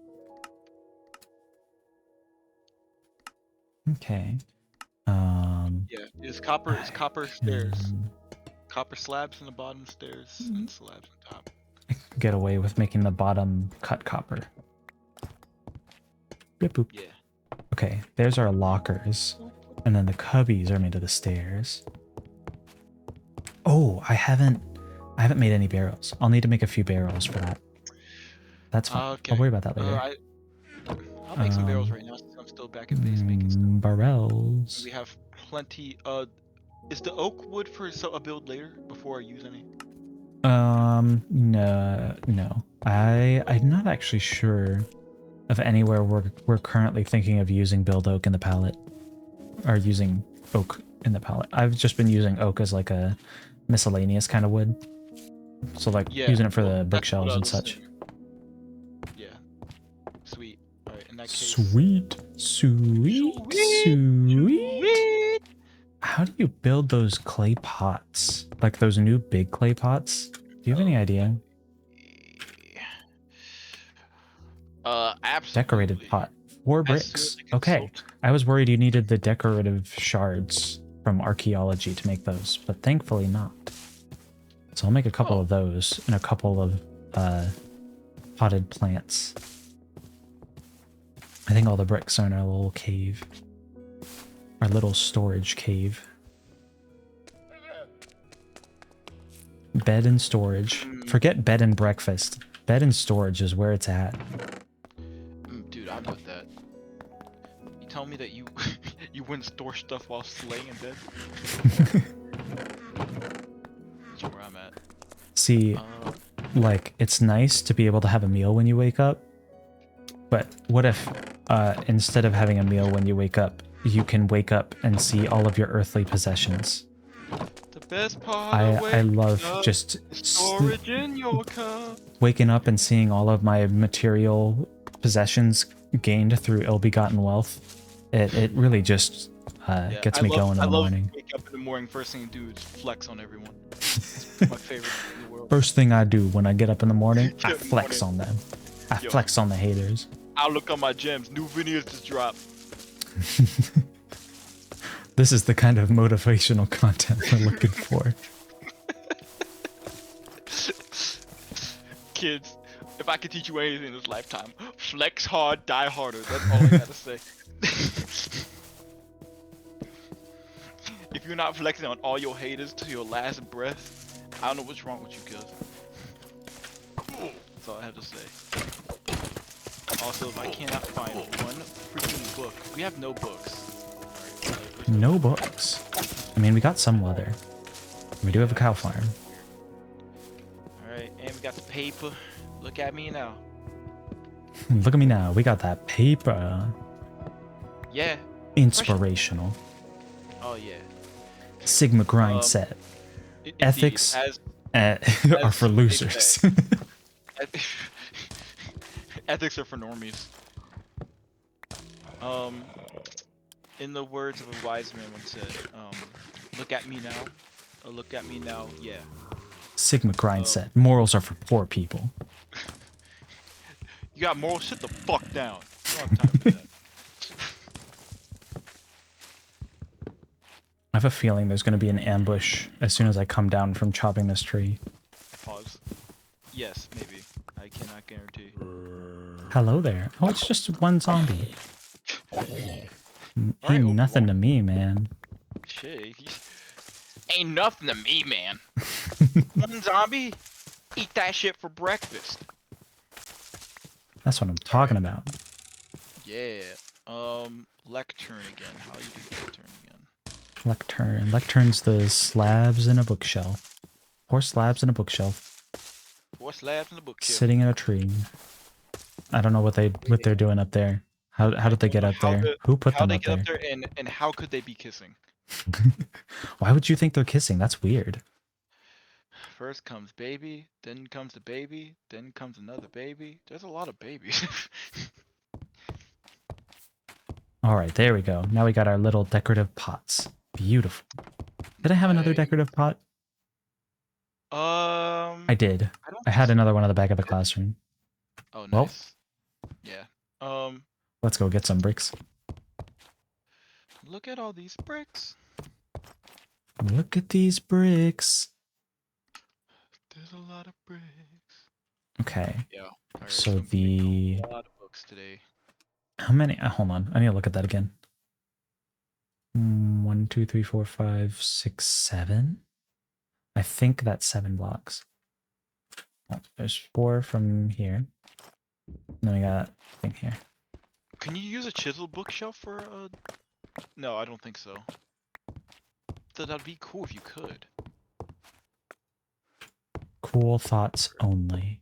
Speaker 2: Okay.
Speaker 4: Yeah, it's copper stairs. Copper slabs in the bottom, stairs, and slabs on top.
Speaker 2: Get away with making the bottom cut copper. Yep, boop.
Speaker 4: Yeah.
Speaker 2: Okay, there's our lockers. And then the cubbies are made of the stairs. Oh, I haven't made any barrels. I'll need to make a few barrels for that. That's fine.
Speaker 4: Okay.
Speaker 2: I'll worry about that later.
Speaker 4: I'll make some barrels right now since I'm still back in base making stuff.
Speaker 2: Barrels.
Speaker 4: We have plenty. Is the oak wood for a build later before I use any?
Speaker 2: No. I'm not actually sure of anywhere we're currently thinking of using build oak in the palette. Or using oak in the palette. I've just been using oak as like a miscellaneous kind of wood. So like using it for the bookshelves and such.
Speaker 4: Yeah. Sweet. Alright, in that case.
Speaker 2: Sweet. How do you build those clay pots? Like those new big clay pots? Do you have any idea?
Speaker 4: Absolutely.
Speaker 2: Decorated pot. 4 bricks. Okay. I was worried you needed the decorative shards from archaeology to make those, but thankfully not. So I'll make a couple of those and a couple of potted plants. I think all the bricks are in our little cave. Our little storage cave. Bed and storage. Forget bed and breakfast. Bed and storage is where it's at.
Speaker 4: Dude, I'm with that. You tell me that you wouldn't store stuff while laying in bed. That's where I'm at.
Speaker 2: See, like, it's nice to be able to have a meal when you wake up, but what if instead of having a meal when you wake up, you can wake up and see all of your earthly possessions?
Speaker 4: The best part
Speaker 2: I
Speaker 4: of waking
Speaker 2: love
Speaker 4: up
Speaker 2: just
Speaker 4: is storage in your cup.
Speaker 2: waking up and seeing all of my material possessions gained through ill-begotten wealth. It really just
Speaker 4: Yeah,
Speaker 2: gets me going in the morning.
Speaker 4: Wake up in the morning, first thing to do is flex on everyone. It's my favorite thing in the world.
Speaker 2: First thing I do when I get up in the morning, I
Speaker 4: Good
Speaker 2: flex on them. I
Speaker 4: Yo.
Speaker 2: flex on the haters.
Speaker 4: I'll look on my gems. New videos just dropped.
Speaker 2: This is the kind of motivational content we're looking for.
Speaker 4: Kids, if I could teach you anything in this lifetime, flex hard, die harder. That's all I gotta say. If you're not flexing on all your haters to your last breath, I don't know what's wrong with you, cuz. That's all I have to say. Also, if I cannot find one freaking book, we have no books. Alright,
Speaker 2: No books. I mean, we got some leather. We do have a cow farm.
Speaker 4: Alright, and we got the paper. Look at me now.
Speaker 2: Look at me now. We got that paper.
Speaker 4: Yeah.
Speaker 2: Inspirational.
Speaker 4: Oh yeah.
Speaker 2: Sigma grind set.
Speaker 4: Indeed,
Speaker 2: Ethics
Speaker 4: as
Speaker 2: are for
Speaker 4: they
Speaker 2: losers.
Speaker 4: say. Ethics are for normies. In the words of a wise man once said, look at me now. Look at me now, yeah.
Speaker 2: Sigma grind set. Morals are for poor people.
Speaker 4: You got morals, sit the fuck down. You don't have time for that.
Speaker 2: I have a feeling there's going to be an ambush as soon as I come down from chopping this tree.
Speaker 4: Pause. Yes, maybe. I cannot guarantee.
Speaker 2: Hello there. Oh, it's just one zombie. Ain't nothing to me, man.
Speaker 4: Shit. Ain't nothing to me, man. One zombie? Eat that shit for breakfast.
Speaker 2: That's what I'm talking about.
Speaker 4: Yeah. Lectern again. How you do lectern again?
Speaker 2: Lectern. Lectern's the slabs in a bookshelf. 4 slabs in a bookshelf.
Speaker 4: 4 slabs in the bookshelf.
Speaker 2: Sitting in a tree. I don't know what they're doing up there. How did they get up there? Who put them up there?
Speaker 4: How they get up there and how could they be kissing?
Speaker 2: Why would you think they're kissing? That's weird.
Speaker 4: First comes baby, then comes the baby, then comes another baby. There's a lot of babies.
Speaker 2: Alright, there we go. Now we got our little decorative pots. Beautiful. Did I have another
Speaker 4: Nice.
Speaker 2: decorative pot? I did. I had another one in the back of the classroom.
Speaker 4: Oh,
Speaker 2: Well.
Speaker 4: nice. Yeah.
Speaker 2: Let's go get some bricks.
Speaker 4: Look at all these bricks.
Speaker 2: Look at these bricks.
Speaker 4: There's a lot of bricks.
Speaker 2: Okay.
Speaker 4: Yeah. Alright,
Speaker 2: So
Speaker 4: I'm reading
Speaker 2: the...
Speaker 4: a lot of books today.
Speaker 2: How many? Hold on. I need to look at that again. 1, 2, 3, 4, 5, 6, 7. I think that's 7 blocks. Oh, there's 4 from here. And then we got a thing here.
Speaker 4: Can you use a chisel bookshelf for a... No, I don't think so. That'd be cool if you could.
Speaker 2: Cool thoughts only.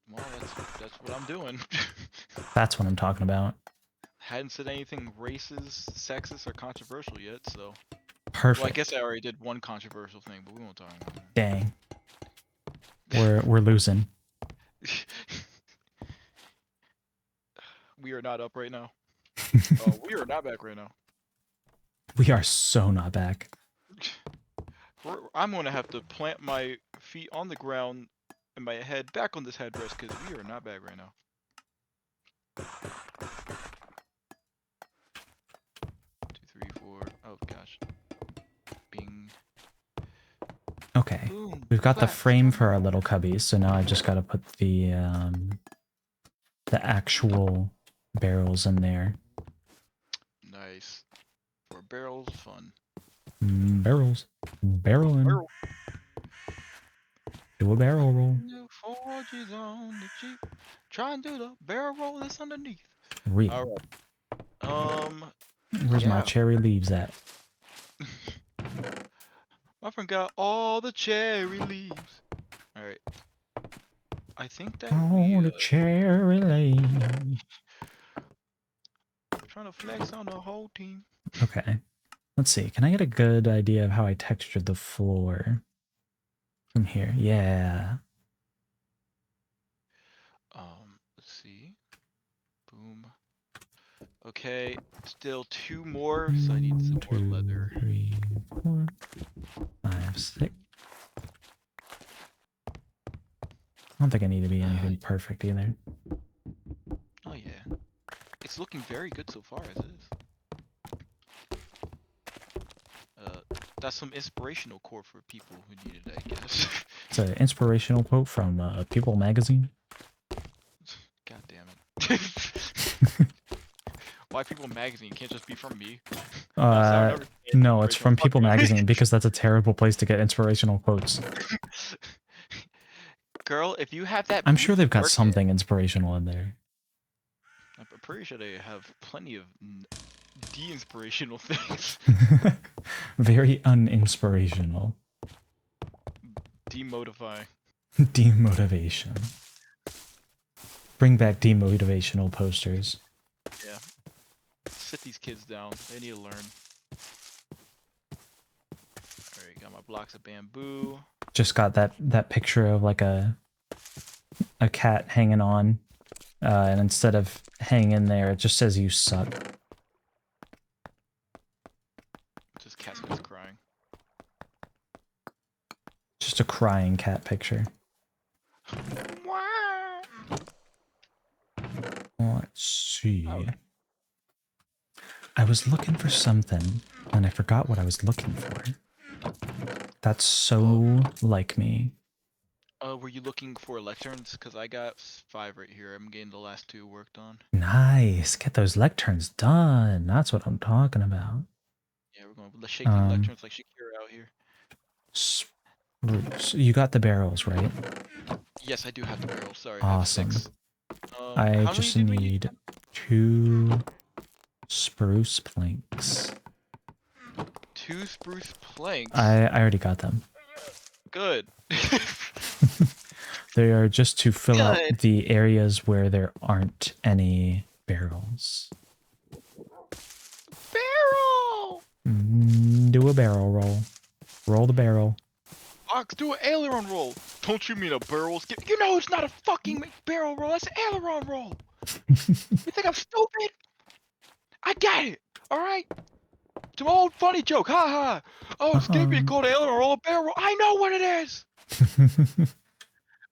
Speaker 4: Well, that's what I'm doing.
Speaker 2: That's what I'm talking about.
Speaker 4: Hadn't said anything racist, sexist, or controversial yet, so...
Speaker 2: Perfect.
Speaker 4: Well, I guess I already did one controversial thing, but we won't talk about it.
Speaker 2: Dang. We're losing.
Speaker 4: We are not up right now. We are not back right now.
Speaker 2: We are so not back.
Speaker 4: I'm gonna have to plant my feet on the ground and my head back on this headrest because we are not back right now. 2, 3, 4. Oh gosh. Bing.
Speaker 2: Okay.
Speaker 4: Boom.
Speaker 2: We've got the
Speaker 4: Clap.
Speaker 2: frame for our little cubbies, so now I just gotta put the actual barrels in there.
Speaker 4: Nice. For barrels, fun.
Speaker 2: Barrels. Barreling.
Speaker 4: Barrel.
Speaker 2: Do a barrel roll.
Speaker 4: New 4G's on the Jeep. Try and do the barrel roll that's underneath.
Speaker 2: Real.
Speaker 4: Alright.
Speaker 2: Where's my
Speaker 4: Yeah.
Speaker 2: cherry leaves at?
Speaker 4: My friend got all the cherry leaves. All right. I think that
Speaker 2: Oh,
Speaker 4: we
Speaker 2: the cherry leaves.
Speaker 4: trying to flex on the whole team.
Speaker 2: Okay. Let's see. Can I get a good idea of how I textured the floor from here? Yeah.
Speaker 4: Let's see. Boom. Okay, still 2 more, so I need some more leather.
Speaker 2: 2, 3, 4, 5, 6. I don't think I need to be anything perfect either.
Speaker 4: Oh yeah. It's looking very good so far as is. That's some inspirational quote for people who need it, I guess.
Speaker 2: It's an inspirational quote from People magazine.
Speaker 4: God damn it. Why People magazine? Can't just be from me.
Speaker 2: No, it's from People magazine because that's a terrible place to get inspirational quotes.
Speaker 4: Girl, if you have that,
Speaker 2: I'm sure they've got
Speaker 4: work it.
Speaker 2: something inspirational in there.
Speaker 4: I'm pretty sure they have plenty of de-inspirational things.
Speaker 2: Very uninspirational.
Speaker 4: Demotifying.
Speaker 2: Demotivation. Bring back demotivational posters.
Speaker 4: Yeah. Sit these kids down. They need to learn. Alright, got my blocks of bamboo.
Speaker 2: Just got that picture of like a cat hanging on, and instead of hanging there, it just says "you suck."
Speaker 4: Just cat's just crying.
Speaker 2: Just a crying cat picture. Let's see. I was looking for something, and I forgot what I was looking for. That's so like me.
Speaker 4: Were you looking for lecterns? Because I got 5 right here. I'm getting the last 2 worked on.
Speaker 2: Nice. Get those lecterns done. That's what I'm talking about.
Speaker 4: Yeah, we're going to shake these lecterns like Shakira out here.
Speaker 2: Spruce. You got the barrels, right?
Speaker 4: Yes, I do have the barrel. Sorry.
Speaker 2: Awesome.
Speaker 4: I have 6.
Speaker 2: I
Speaker 4: how
Speaker 2: just
Speaker 4: many did we need?
Speaker 2: need 2 spruce planks.
Speaker 4: 2 spruce planks.
Speaker 2: I already got them.
Speaker 4: Good.
Speaker 2: They are just to fill out
Speaker 4: Good.
Speaker 2: the areas where there aren't any barrels.
Speaker 4: Barrel!
Speaker 2: Do a barrel roll. Roll the barrel.
Speaker 4: Ox, do an aileron roll. Don't you mean a barrel skip? You know it's not a fucking barrel roll. That's an aileron roll. You think I'm stupid? I got it. All right. It's an old funny joke. Ha ha. Oh, Skippy called an aileron roll a barrel roll. I know what it is.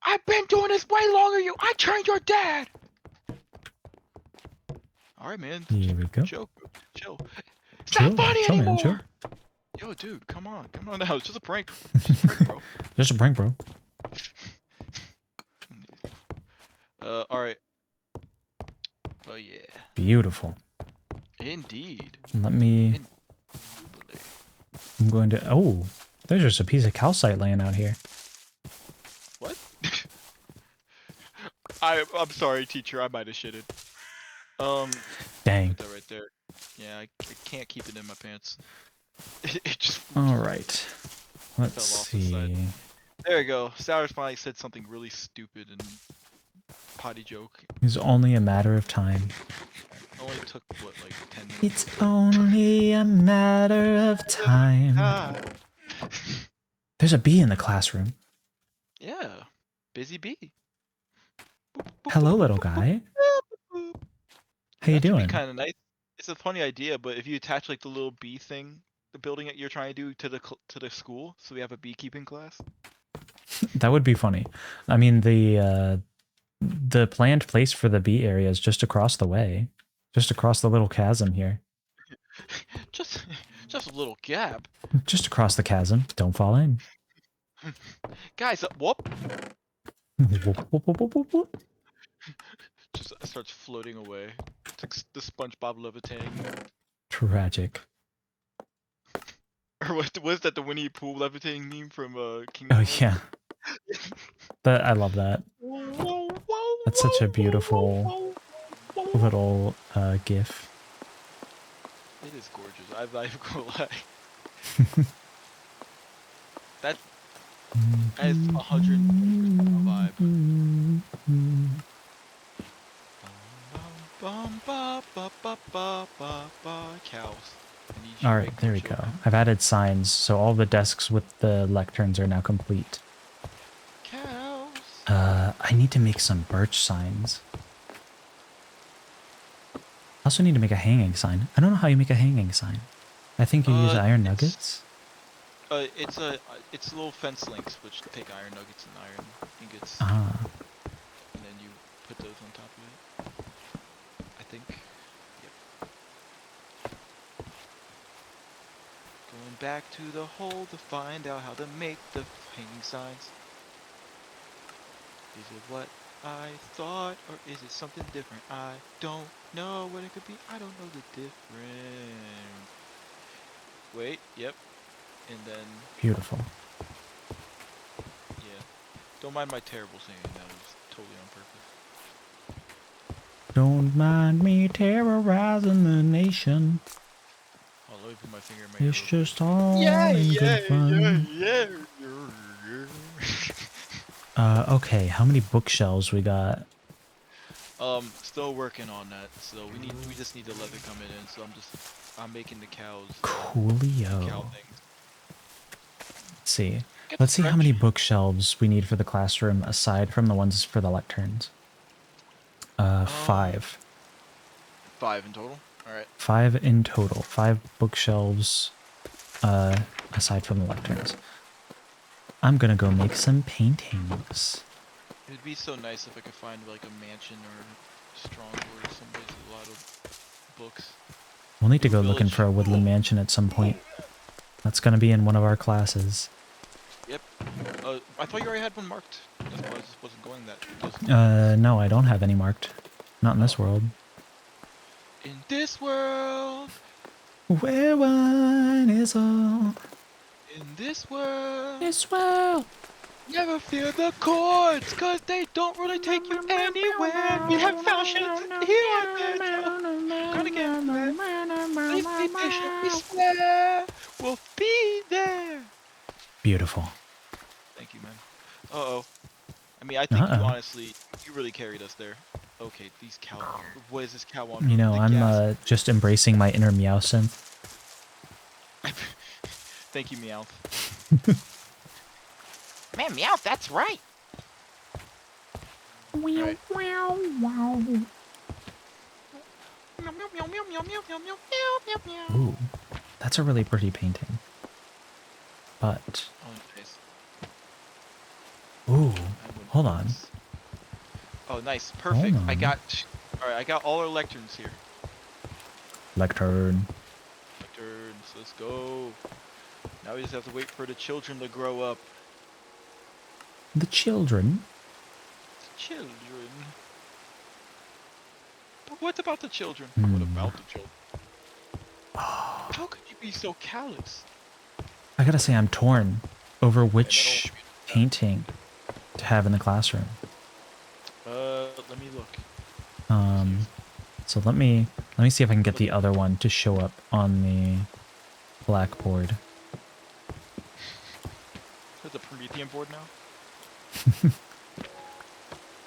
Speaker 4: I've been doing this way longer than you. I trained your dad. All right, man.
Speaker 2: Here we go.
Speaker 4: Chill. It's not funny
Speaker 2: chill,
Speaker 4: anymore.
Speaker 2: man, chill.
Speaker 4: Yo, dude, come on now. It's just a prank. Just a prank, bro.
Speaker 2: Just a prank, bro.
Speaker 4: All right. Oh yeah.
Speaker 2: Beautiful.
Speaker 4: Indeed.
Speaker 2: Let me. I'm going to. Oh, there's just a piece of calcite laying out here.
Speaker 4: What? I'm sorry, teacher. I might have shitted.
Speaker 2: Dang.
Speaker 4: Put that right there. Yeah, I can't keep it in my pants. It just.
Speaker 2: All right.
Speaker 4: fell
Speaker 2: Let's
Speaker 4: off the side.
Speaker 2: see.
Speaker 4: There we go. Sour finally said something really stupid and potty joke.
Speaker 2: It's only a matter of time.
Speaker 4: It only took what, like 10 minutes.
Speaker 2: It's only a matter of time.
Speaker 4: Ah.
Speaker 2: There's a bee in the classroom.
Speaker 4: Yeah. Busy bee.
Speaker 2: Hello, little guy. How you doing?
Speaker 4: Kind of nice. It's a funny idea, but if you attach like the little bee thing, the building that you're trying to do to the school, so we have a beekeeping class.
Speaker 2: That would be funny. I mean, the planned place for the bee area is just across the way, just across the little chasm here.
Speaker 4: just a little gap.
Speaker 2: Just across the chasm. Don't fall in.
Speaker 4: Guys, whoop.
Speaker 2: Whoop, whoop, whoop, whoop, whoop.
Speaker 4: Just starts floating away. It's like the SpongeBob levitating.
Speaker 2: Tragic.
Speaker 4: Or was that the Winnie Pooh levitating meme from King?
Speaker 2: Oh yeah. I love that. That's such a beautiful little GIF.
Speaker 4: I'm not even gonna lie. That is 120% my vibe. Bum, ba, ba, ba, ba, ba, ba. Cows. I need you to
Speaker 2: All
Speaker 4: make
Speaker 2: right, there
Speaker 4: more
Speaker 2: we go.
Speaker 4: children.
Speaker 2: I've added signs, so all the desks with the lecterns are now complete.
Speaker 4: Cows.
Speaker 2: I need to make some birch signs. I also need to make a hanging sign. I don't know how you make a hanging sign. I think you use iron nuggets.
Speaker 4: It's little fence links which take iron nuggets and iron ingots,
Speaker 2: Ah,
Speaker 4: and then you put those on top of it. I think. Yep. Going back to the hole to find out how to make the hanging signs. Is it what I thought, or is it something different? I don't know what it could be. I don't know the difference. Wait, yep. And then,
Speaker 2: beautiful.
Speaker 4: yeah. Don't mind my terrible singing. That was totally on purpose.
Speaker 2: Don't mind me terrorizing the nation.
Speaker 4: Oh, let me put my finger in my ear.
Speaker 2: It's
Speaker 4: Real quick.
Speaker 2: just all in good fun.
Speaker 4: yeah.
Speaker 2: Okay, how many bookshelves we got?
Speaker 4: Still working on that. So we just need the leather coming in. So I'm making the cows.
Speaker 2: Coolio.
Speaker 4: Cow things.
Speaker 2: Let's see.
Speaker 4: Get
Speaker 2: Let's see how many
Speaker 4: stretchy.
Speaker 2: bookshelves we need for the classroom aside from the ones for the lecterns. 5.
Speaker 4: 5 in total. All right.
Speaker 2: 5 in total. 5 bookshelves aside from the lecterns. I'm gonna go make some paintings.
Speaker 4: It'd be so nice if I could find like a mansion or Stronghold or someplace with a lot of books.
Speaker 2: We'll need to go
Speaker 4: Village.
Speaker 2: looking for a woodland mansion at some point. That's gonna be in one of our classes.
Speaker 4: Yep. I thought you already had one marked. That's why I just wasn't going that.
Speaker 2: No, I don't have any marked. Not in this world.
Speaker 4: In this world,
Speaker 2: Where wine is all.
Speaker 4: in this world,
Speaker 3: This world.
Speaker 4: never fear the chords, cause they don't really take you anywhere. We have fashions here and there, so gonna get there. Please be patient, we swear we'll be there.
Speaker 2: Beautiful.
Speaker 4: Thank you, man. Uh-oh. I mean, I think you
Speaker 2: Uh-oh.
Speaker 4: honestly, you really carried us there. Okay, these cow. What is this cow on?
Speaker 2: You know,
Speaker 4: The
Speaker 2: I'm
Speaker 4: gas.
Speaker 2: just embracing my inner Meowsynth.
Speaker 4: Thank you, Meowth.
Speaker 3: Man, Meowth, that's right.
Speaker 4: Right.
Speaker 3: Wow, wow.
Speaker 4: Meow, meow, meow, meow, meow, meow, meow, meow, meow, meow.
Speaker 2: Ooh, that's a really pretty painting. But,
Speaker 4: Oh, nice.
Speaker 2: ooh,
Speaker 4: I wouldn't
Speaker 2: hold on.
Speaker 4: notice. Oh, nice. Perfect. I
Speaker 2: on.
Speaker 4: got. All right, I got all our lecterns here.
Speaker 2: Lectern.
Speaker 4: Lecterns. Let's go. Now we just have to wait for the children to grow up.
Speaker 2: The children.
Speaker 4: Children. But what about the children?
Speaker 2: Hmm.
Speaker 4: What about the children? How could you be so callous?
Speaker 2: I gotta say, I'm torn over which
Speaker 4: Yeah,
Speaker 2: painting to have in the classroom.
Speaker 4: let me look.
Speaker 2: So let me see if I can get the other one to show up on the blackboard.
Speaker 4: There's a Promethean board now.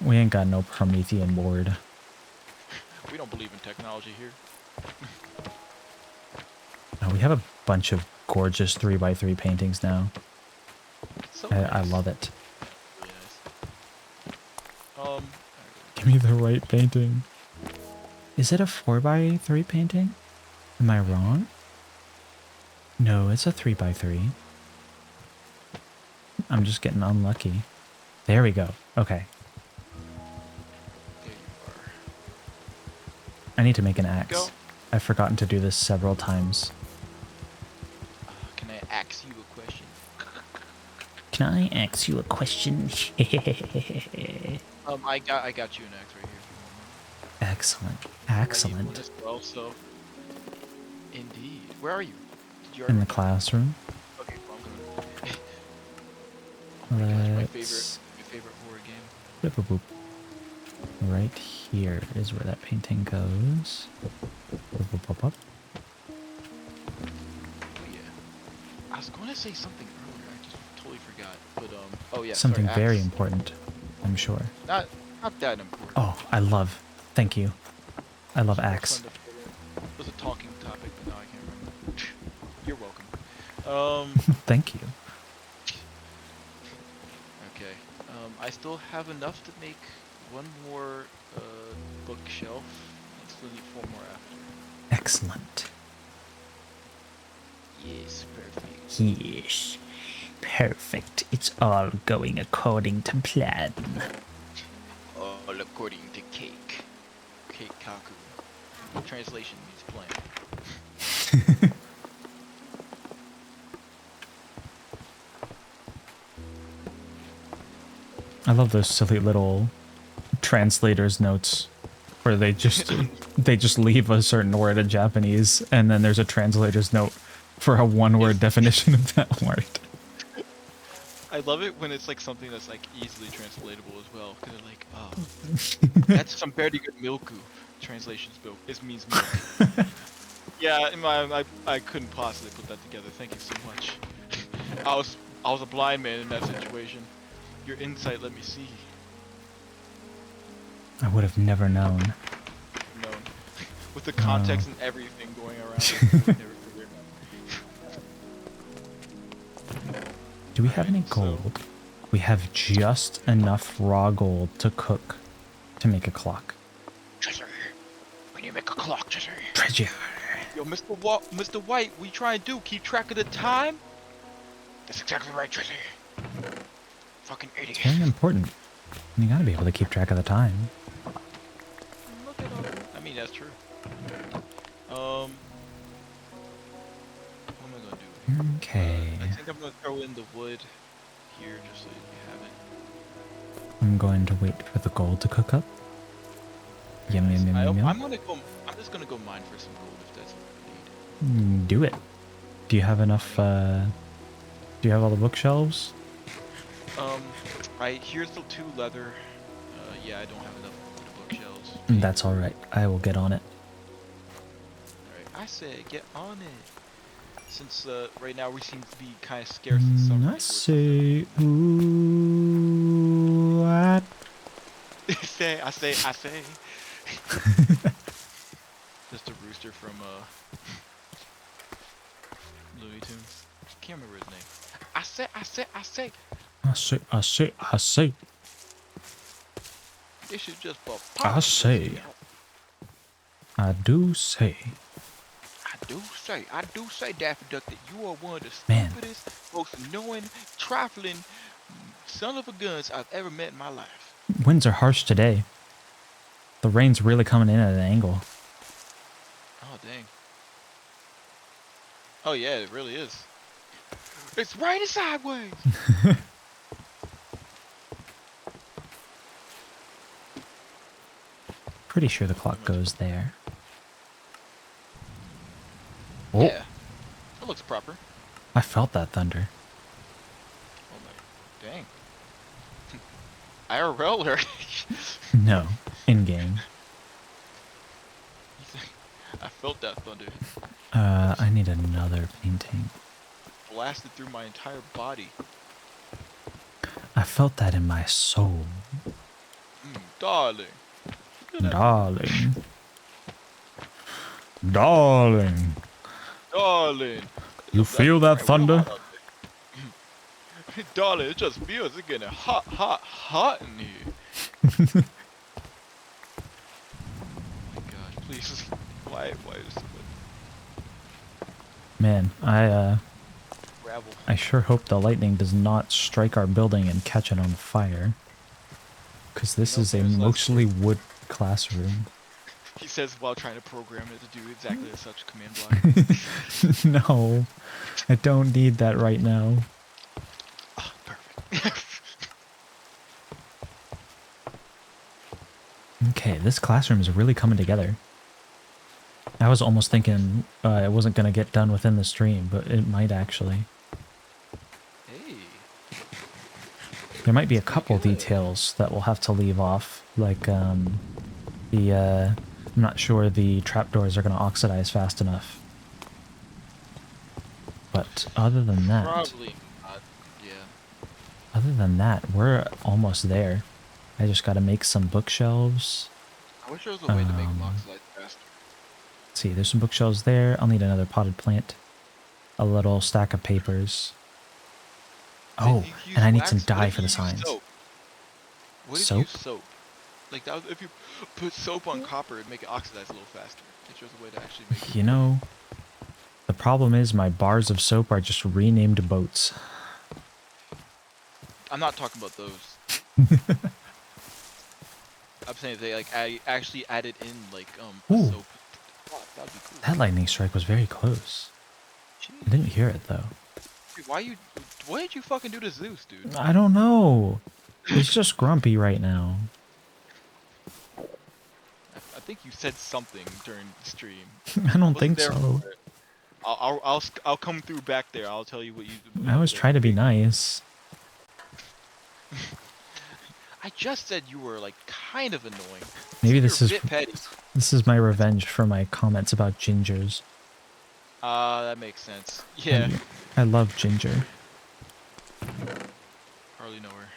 Speaker 2: We ain't got no Promethean board.
Speaker 4: We don't believe in technology here.
Speaker 2: No, we have a bunch of gorgeous 3x3 paintings now.
Speaker 4: So
Speaker 2: I
Speaker 4: nice.
Speaker 2: love it.
Speaker 4: Really nice.
Speaker 2: Give me the right painting. Is it a 4x3 painting? Am I wrong? No, it's a 3x3. I'm just getting unlucky. There we go. Okay.
Speaker 4: There you are.
Speaker 2: I need to make an axe.
Speaker 4: Go.
Speaker 2: I've forgotten to do this several times.
Speaker 4: Can I ask you a question?
Speaker 2: Can I ask you a question?
Speaker 4: I got you an axe right here. If you want one.
Speaker 2: Excellent.
Speaker 4: I need one
Speaker 2: Excellent.
Speaker 4: as well, so. Indeed. Where are you? Did you
Speaker 2: In the
Speaker 4: already?
Speaker 2: classroom.
Speaker 4: Okay, well, I'm gonna. Oh my gosh, my
Speaker 2: Let's...
Speaker 4: favorite horror game.
Speaker 2: Boop, boop, boop. Right here is where that painting goes. Boop, boop, boop, boop.
Speaker 4: was going to say something earlier. I just totally forgot. But oh yeah.
Speaker 2: Something
Speaker 4: sorry,
Speaker 2: very
Speaker 4: axe.
Speaker 2: important, I'm sure.
Speaker 4: Not that important.
Speaker 2: Oh, thank you. I love
Speaker 4: It's more
Speaker 2: axe.
Speaker 4: fun to put in. It was a talking topic, but now I can't remember. You're welcome.
Speaker 2: Thank you.
Speaker 4: Okay. I still have enough to make one more bookshelf. I still need 4 more after.
Speaker 2: Excellent.
Speaker 4: Yes, perfect.
Speaker 2: Yes. Perfect. It's all going according to plan.
Speaker 4: All according to Cake. Cake Kaku. Translation means plan.
Speaker 2: I love those silly little translators notes where they just leave a certain word in Japanese and then there's a translator's note for a one-word definition of that word.
Speaker 4: I love it when it's like something that's like easily translatable as well. Cause they're like, oh, that's some very good milku. Translations milk. It means milk. Yeah, I couldn't possibly put that together. Thank you so much. I was a blind man in that situation. Your insight let me see.
Speaker 2: I would have never known.
Speaker 4: Known. With the context and everything going around. I would never figure it out.
Speaker 2: Do we have any gold? We have just enough raw gold to cook to make a clock.
Speaker 4: Treasure. We need to make a clock, treasure.
Speaker 2: Treasure.
Speaker 4: Yo, Mr. White, what you trying to do? Keep track of the time? That's exactly right, treasure. Fucking idiot.
Speaker 2: It's very important. You gotta be able to keep track of the time.
Speaker 4: Look at all. I mean, that's true. What am I gonna do?
Speaker 2: Okay.
Speaker 4: I think I'm gonna throw in the wood here just so you have it.
Speaker 2: I'm going to wait for the gold to cook up. Yum, yum, yum, yum, yum.
Speaker 4: I'm just gonna go mine for some gold if that's what we need.
Speaker 2: Do it. Do you have enough, do you have all the bookshelves?
Speaker 4: Here's the 2 leather. Yeah, I don't have enough for the bookshelves.
Speaker 2: That's alright. I will get on it.
Speaker 4: Alright, I said get on it. Since right now we seem to be kind of scarce in some
Speaker 2: I
Speaker 4: resources.
Speaker 2: say, ooh, what?
Speaker 4: I say. Just a rooster from Looney Tunes. Can't remember his name. I say.
Speaker 2: I say.
Speaker 4: This is just for
Speaker 2: I say. I do say.
Speaker 4: I do say, Daffy Duck, that you are one of the
Speaker 2: Man.
Speaker 4: stupidest, most annoying, trifling son of a guns I've ever met in my life.
Speaker 2: Winds are harsh today. The rain's really coming in at an angle.
Speaker 4: Oh, dang. Oh, yeah, it really is. It's raining sideways!
Speaker 2: Pretty sure the clock goes there. Oh,
Speaker 4: Yeah. That looks proper.
Speaker 2: I felt that thunder.
Speaker 4: Oh, my. Dang. IRL or...
Speaker 2: No, in game.
Speaker 4: I felt that thunder.
Speaker 2: I need another painting.
Speaker 4: Blasted through my entire body.
Speaker 2: I felt that in my soul,
Speaker 4: Darling.
Speaker 2: darling. Darling,
Speaker 4: Darling.
Speaker 2: you feel that thunder?
Speaker 4: Darling, it just feels it's getting hot in here. Oh my god, please. Why is it
Speaker 2: Man,
Speaker 4: gravel?
Speaker 2: I sure hope the lightning does not strike our building and catch it on fire. Because this
Speaker 4: No,
Speaker 2: is a
Speaker 4: there's less-
Speaker 2: mostly wood classroom.
Speaker 4: He says while trying to program it to do exactly as such command block.
Speaker 2: No, I don't need that right now.
Speaker 4: Ah, perfect.
Speaker 2: Okay, this classroom is really coming together. I was almost thinking it wasn't going to get done within the stream, but it might actually.
Speaker 4: Hey.
Speaker 2: There might be a couple details that we'll have to leave off, like I'm not sure the trapdoors are going to oxidize fast enough. But other than that,
Speaker 4: Probably not. Yeah.
Speaker 2: we're almost there. I just gotta make some bookshelves.
Speaker 4: I wish there was a way to make them
Speaker 2: Um,
Speaker 4: oxidize faster.
Speaker 2: Let's see, there's some bookshelves there. I'll need another potted plant. A little stack of papers.
Speaker 4: Then
Speaker 2: Oh,
Speaker 4: you can use
Speaker 2: and I need some
Speaker 4: wax. What
Speaker 2: dye
Speaker 4: if
Speaker 2: for
Speaker 4: you
Speaker 2: the
Speaker 4: use
Speaker 2: signs.
Speaker 4: soap? What if you
Speaker 2: Soap?
Speaker 4: use soap? Like that, if you put soap on copper, it'd make it oxidize a little faster. If there's a way to actually make it.
Speaker 2: You know, the problem is my bars of soap are just renamed boats.
Speaker 4: I'm not talking about those. I'm saying they like actually added in like a
Speaker 2: Ooh.
Speaker 4: soap. Oh, that'd be cool.
Speaker 2: That lightning strike was very close. I didn't hear it though.
Speaker 4: Dude, what did you fucking do to Zeus, dude?
Speaker 2: I don't know. He's just grumpy right now.
Speaker 4: I think you said something during the stream.
Speaker 2: I don't
Speaker 4: Wasn't
Speaker 2: think
Speaker 4: there
Speaker 2: so.
Speaker 4: for it. I'll come through back there. I'll tell you what you.
Speaker 2: I was trying to be nice.
Speaker 4: I just said you were like kind of annoying.
Speaker 2: Maybe
Speaker 4: You're
Speaker 2: this
Speaker 4: a
Speaker 2: is
Speaker 4: bit petty.
Speaker 2: my revenge for my comments about gingers.
Speaker 4: That makes sense. Yeah.
Speaker 2: I love ginger.
Speaker 4: Hardly know her.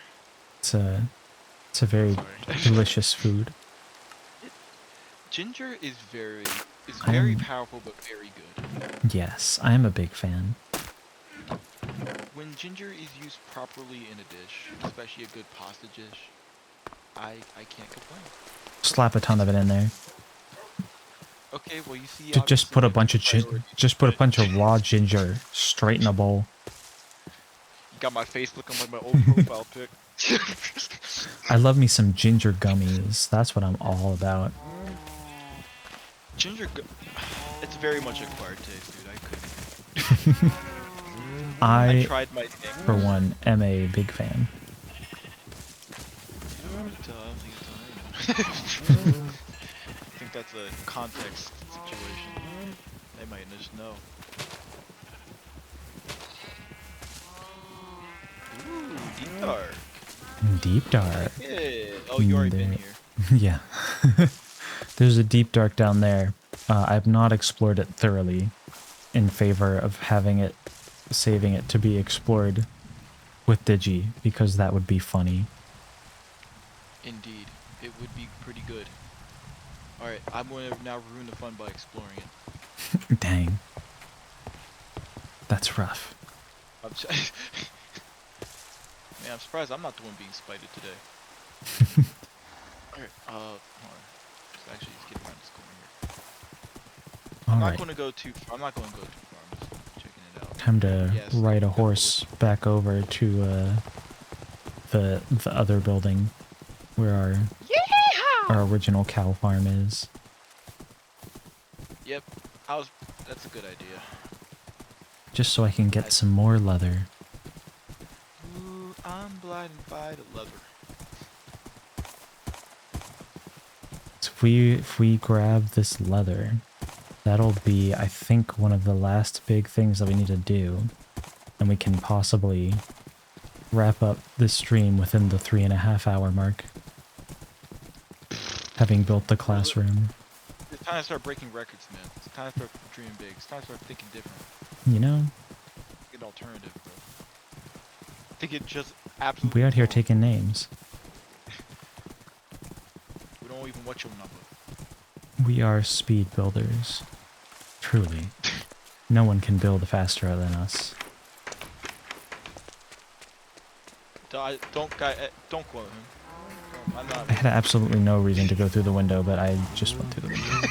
Speaker 2: It's a very
Speaker 4: Sorry.
Speaker 2: delicious food.
Speaker 4: Ginger is very
Speaker 2: I'm-
Speaker 4: powerful but very good.
Speaker 2: Yes, I am a big fan.
Speaker 4: When ginger is used properly in a dish, especially a good pasta dish, I can't complain.
Speaker 2: Slap a ton of it in there.
Speaker 4: Okay, well you see.
Speaker 2: Just put a bunch of raw ginger straight in a bowl.
Speaker 4: Got my face looking like my old profile pic.
Speaker 2: I love me some ginger gummies. That's what I'm all about.
Speaker 4: It's very much acquired taste, dude. I couldn't. I
Speaker 2: I,
Speaker 4: tried my thing.
Speaker 2: for one, am a big fan.
Speaker 4: I think that's a context situation. They might just know. Ooh, deep dark.
Speaker 2: Deep dark.
Speaker 4: Yeah. Oh, you already been
Speaker 2: There.
Speaker 4: here.
Speaker 2: Yeah. There's a deep dark down there. I've not explored it thoroughly in favor of saving it to be explored with Digi, because that would be funny.
Speaker 4: Indeed, it would be pretty good. All right, I'm going to now ruin the fun by exploring it.
Speaker 2: Dang. That's rough.
Speaker 4: Man, I'm surprised I'm not the one being spited today. Alright, hold on. Let's actually just get around this corner here. I'm not
Speaker 2: Alright,
Speaker 4: going to go too far. I'm not going to go too far. I'm just checking it out.
Speaker 2: time to
Speaker 4: Yes,
Speaker 2: ride a
Speaker 4: go
Speaker 2: horse back over to the other building where our original cow farm is.
Speaker 4: Yep, that's a good idea.
Speaker 2: Just so I can get some more leather.
Speaker 4: Ooh, I'm blinded by the leather.
Speaker 2: So if we grab this leather, that'll be, I think, one of the last big things that we need to do. And we can possibly wrap up this stream within the 3.5 hour mark. Having built the classroom.
Speaker 4: It's time to start breaking records, man. It's time to start dreaming big. It's time to start thinking different.
Speaker 2: You know,
Speaker 4: Think an alternative, bro. Think it just absolutely.
Speaker 2: we out here
Speaker 4: wrong.
Speaker 2: taking names.
Speaker 4: We don't even watch your number.
Speaker 2: We are speed builders. Truly. No one can build faster than us.
Speaker 4: Don't quote him. I'm not.
Speaker 2: I had absolutely no reason to go through the window, but I just went through the window.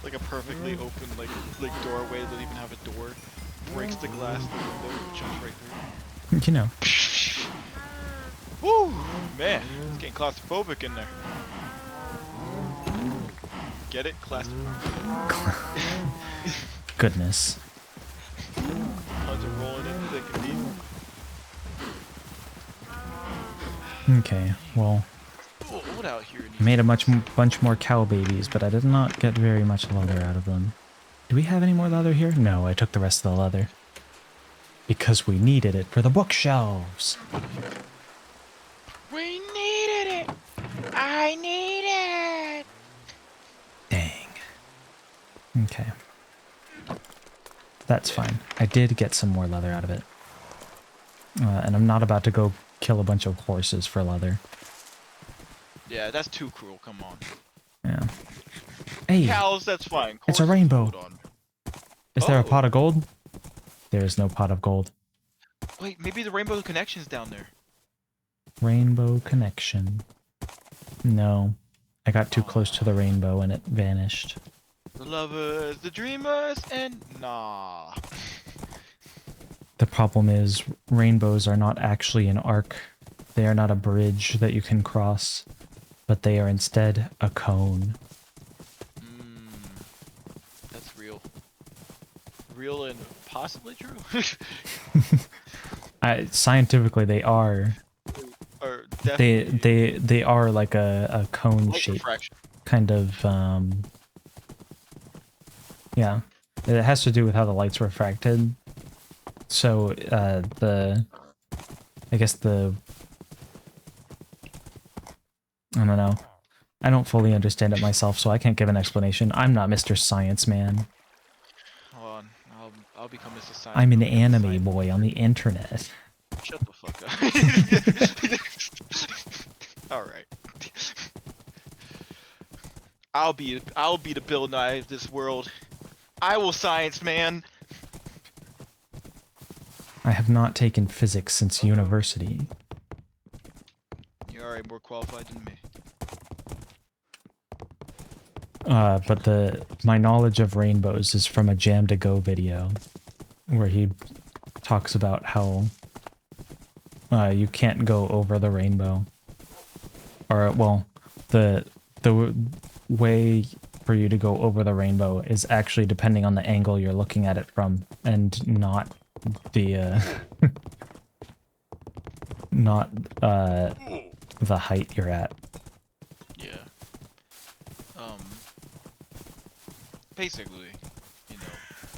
Speaker 4: Like a perfectly open like doorway that doesn't even have a door. Breaks the glass of the window, jumps right through.
Speaker 2: You know.
Speaker 4: Woo! Man, it's getting claustrophobic in there. Get it? Claustrophobic.
Speaker 2: Goodness.
Speaker 4: Tons of rolling in thick and deep.
Speaker 2: Okay, well,
Speaker 4: What out here?
Speaker 2: I made a bunch more cow babies, but I did not get very much leather out of them. Do we have any more leather here? No, I took the rest of the leather. Because we needed it for the bookshelves.
Speaker 4: We needed it. I need it.
Speaker 2: Dang. Okay. That's
Speaker 4: Yeah.
Speaker 2: fine. I did get some more leather out of it. And I'm not about to go kill a bunch of horses for leather.
Speaker 4: Yeah, that's too cruel. Come on.
Speaker 2: Yeah. Hey,
Speaker 4: Cows, that's fine.
Speaker 2: it's a
Speaker 4: Horses,
Speaker 2: rainbow.
Speaker 4: hold on.
Speaker 2: Is there a pot
Speaker 4: Oh.
Speaker 2: of gold? There is no pot of gold.
Speaker 4: Wait, maybe the rainbow connection's down there.
Speaker 2: Rainbow connection. No. I got too close to the rainbow and it vanished.
Speaker 4: The lovers, the dreamers, and nah.
Speaker 2: The problem is, rainbows are not actually an arc. They are not a bridge that you can cross, but they are instead a cone.
Speaker 4: That's real. Real and possibly true.
Speaker 2: Scientifically, they are.
Speaker 4: Or definitely
Speaker 2: They are like a cone
Speaker 4: light
Speaker 2: shape,
Speaker 4: refraction.
Speaker 2: kind of. Yeah, it has to do with how the light's refracted. So I guess I don't know. I don't fully understand it myself, so I can't give an explanation. I'm not Mr. Science Man.
Speaker 4: Hold on, I'll become Mr. Science.
Speaker 2: I'm an
Speaker 4: Mr.
Speaker 2: anime
Speaker 4: Science.
Speaker 2: boy on the internet.
Speaker 4: Shut the fuck up. All right. I'll be the Bill Nye of this world. I will science, man.
Speaker 2: I have not taken physics since university.
Speaker 4: You're already more qualified than me.
Speaker 2: But my knowledge of rainbows is from a Jam to Go video, where he talks about how you can't go over the rainbow, or well, the way for you to go over the rainbow is actually depending on the angle you're looking at it from, and not the not the height you're at.
Speaker 4: Yeah. Basically, you know,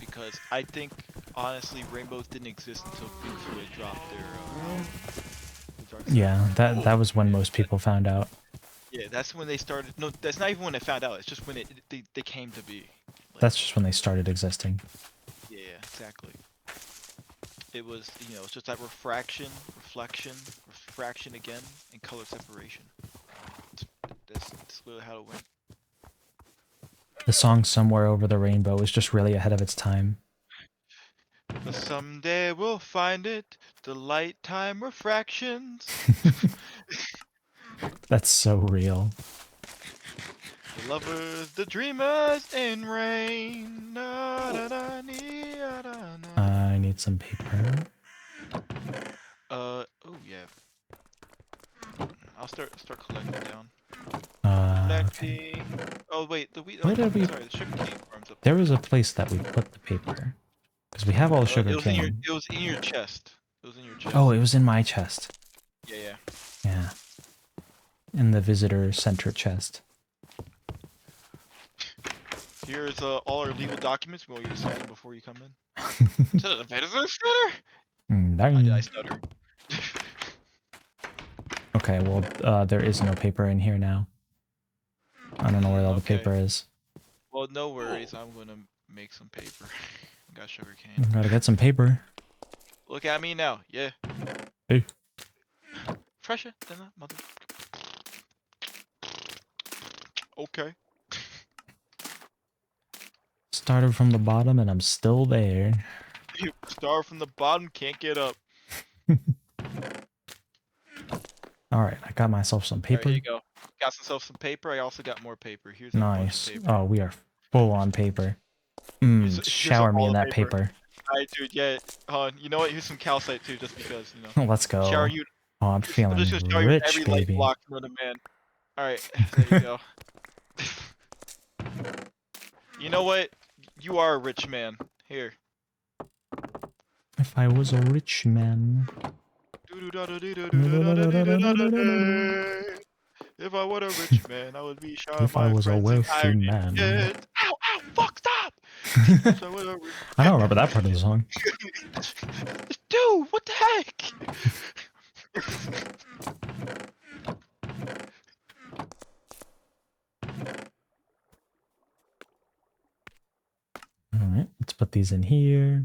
Speaker 4: because I think honestly rainbows didn't exist until Pink Floyd dropped their Dark Side.
Speaker 2: Yeah, that was when most people found out.
Speaker 4: Yeah, that's when they started. No, that's not even when they found out. It's just when they came to be. Like,
Speaker 2: That's just when they started existing.
Speaker 4: yeah, exactly. It was, you know, it's just that refraction, refraction again, and color separation. That's literally how it went.
Speaker 2: The song Somewhere Over the Rainbow is just really ahead of its time.
Speaker 4: But someday we'll find it. The light time refractions.
Speaker 2: That's so real.
Speaker 4: The lovers, the dreamers in rain. Na, na, na, nee, ah, da, na.
Speaker 2: I need some paper.
Speaker 4: Oh yeah. I'll start collecting down.
Speaker 2: Okay.
Speaker 4: Collecting. Oh wait, the wheat.
Speaker 2: Where
Speaker 4: Oh,
Speaker 2: did we-
Speaker 4: sorry, the sugar cane farms up.
Speaker 2: There was a place that we put the paper. Because we have all the sugar
Speaker 4: it was in your.
Speaker 2: cane.
Speaker 4: It was in your chest. It was in your chest.
Speaker 2: Oh, it was in my chest.
Speaker 4: Yeah.
Speaker 2: Yeah. In the visitor center chest.
Speaker 4: Here's all our legal documents. We want you to sign them before you come in. To the visitor center.
Speaker 2: Dang.
Speaker 4: I stutter.
Speaker 2: Okay, well, there is no paper in here now. I don't know where all the
Speaker 4: Okay.
Speaker 2: paper is.
Speaker 4: Well, no worries. I'm gonna make some paper. Got sugar cane.
Speaker 2: Gotta get some paper.
Speaker 4: Look at me now. Yeah.
Speaker 2: Hey.
Speaker 4: Fresher than a mother. Okay.
Speaker 2: Started from the bottom and I'm still there.
Speaker 4: You start from the bottom, can't get up.
Speaker 2: Alright, I got myself some
Speaker 4: Alright,
Speaker 2: paper.
Speaker 4: here you go. Got myself some paper. I also got more paper. Here's a bunch
Speaker 2: Nice.
Speaker 4: of paper.
Speaker 2: Oh, we are full on paper.
Speaker 4: Here's
Speaker 2: Shower me
Speaker 4: all
Speaker 2: in
Speaker 4: the
Speaker 2: that paper.
Speaker 4: Alright, dude. Yeah. You know what? Here's some calcite too, just because you know.
Speaker 2: Let's go.
Speaker 4: Shower you.
Speaker 2: Oh, I'm feeling
Speaker 4: I'm just gonna shower you with
Speaker 2: rich,
Speaker 4: every light
Speaker 2: baby.
Speaker 4: block known to man. Alright, there you go. You know what? You are a rich man. Here.
Speaker 2: If I was a rich man.
Speaker 4: If I were a rich man, I would be showering
Speaker 2: If I
Speaker 4: my
Speaker 2: was a
Speaker 4: friends in
Speaker 2: wealthy
Speaker 4: iron
Speaker 2: man.
Speaker 4: jets. Ow, ow, fuck, stop! If I were a rich
Speaker 2: I don't remember that part of the song.
Speaker 4: Dude, what the heck?
Speaker 2: Alright, let's put these these in here.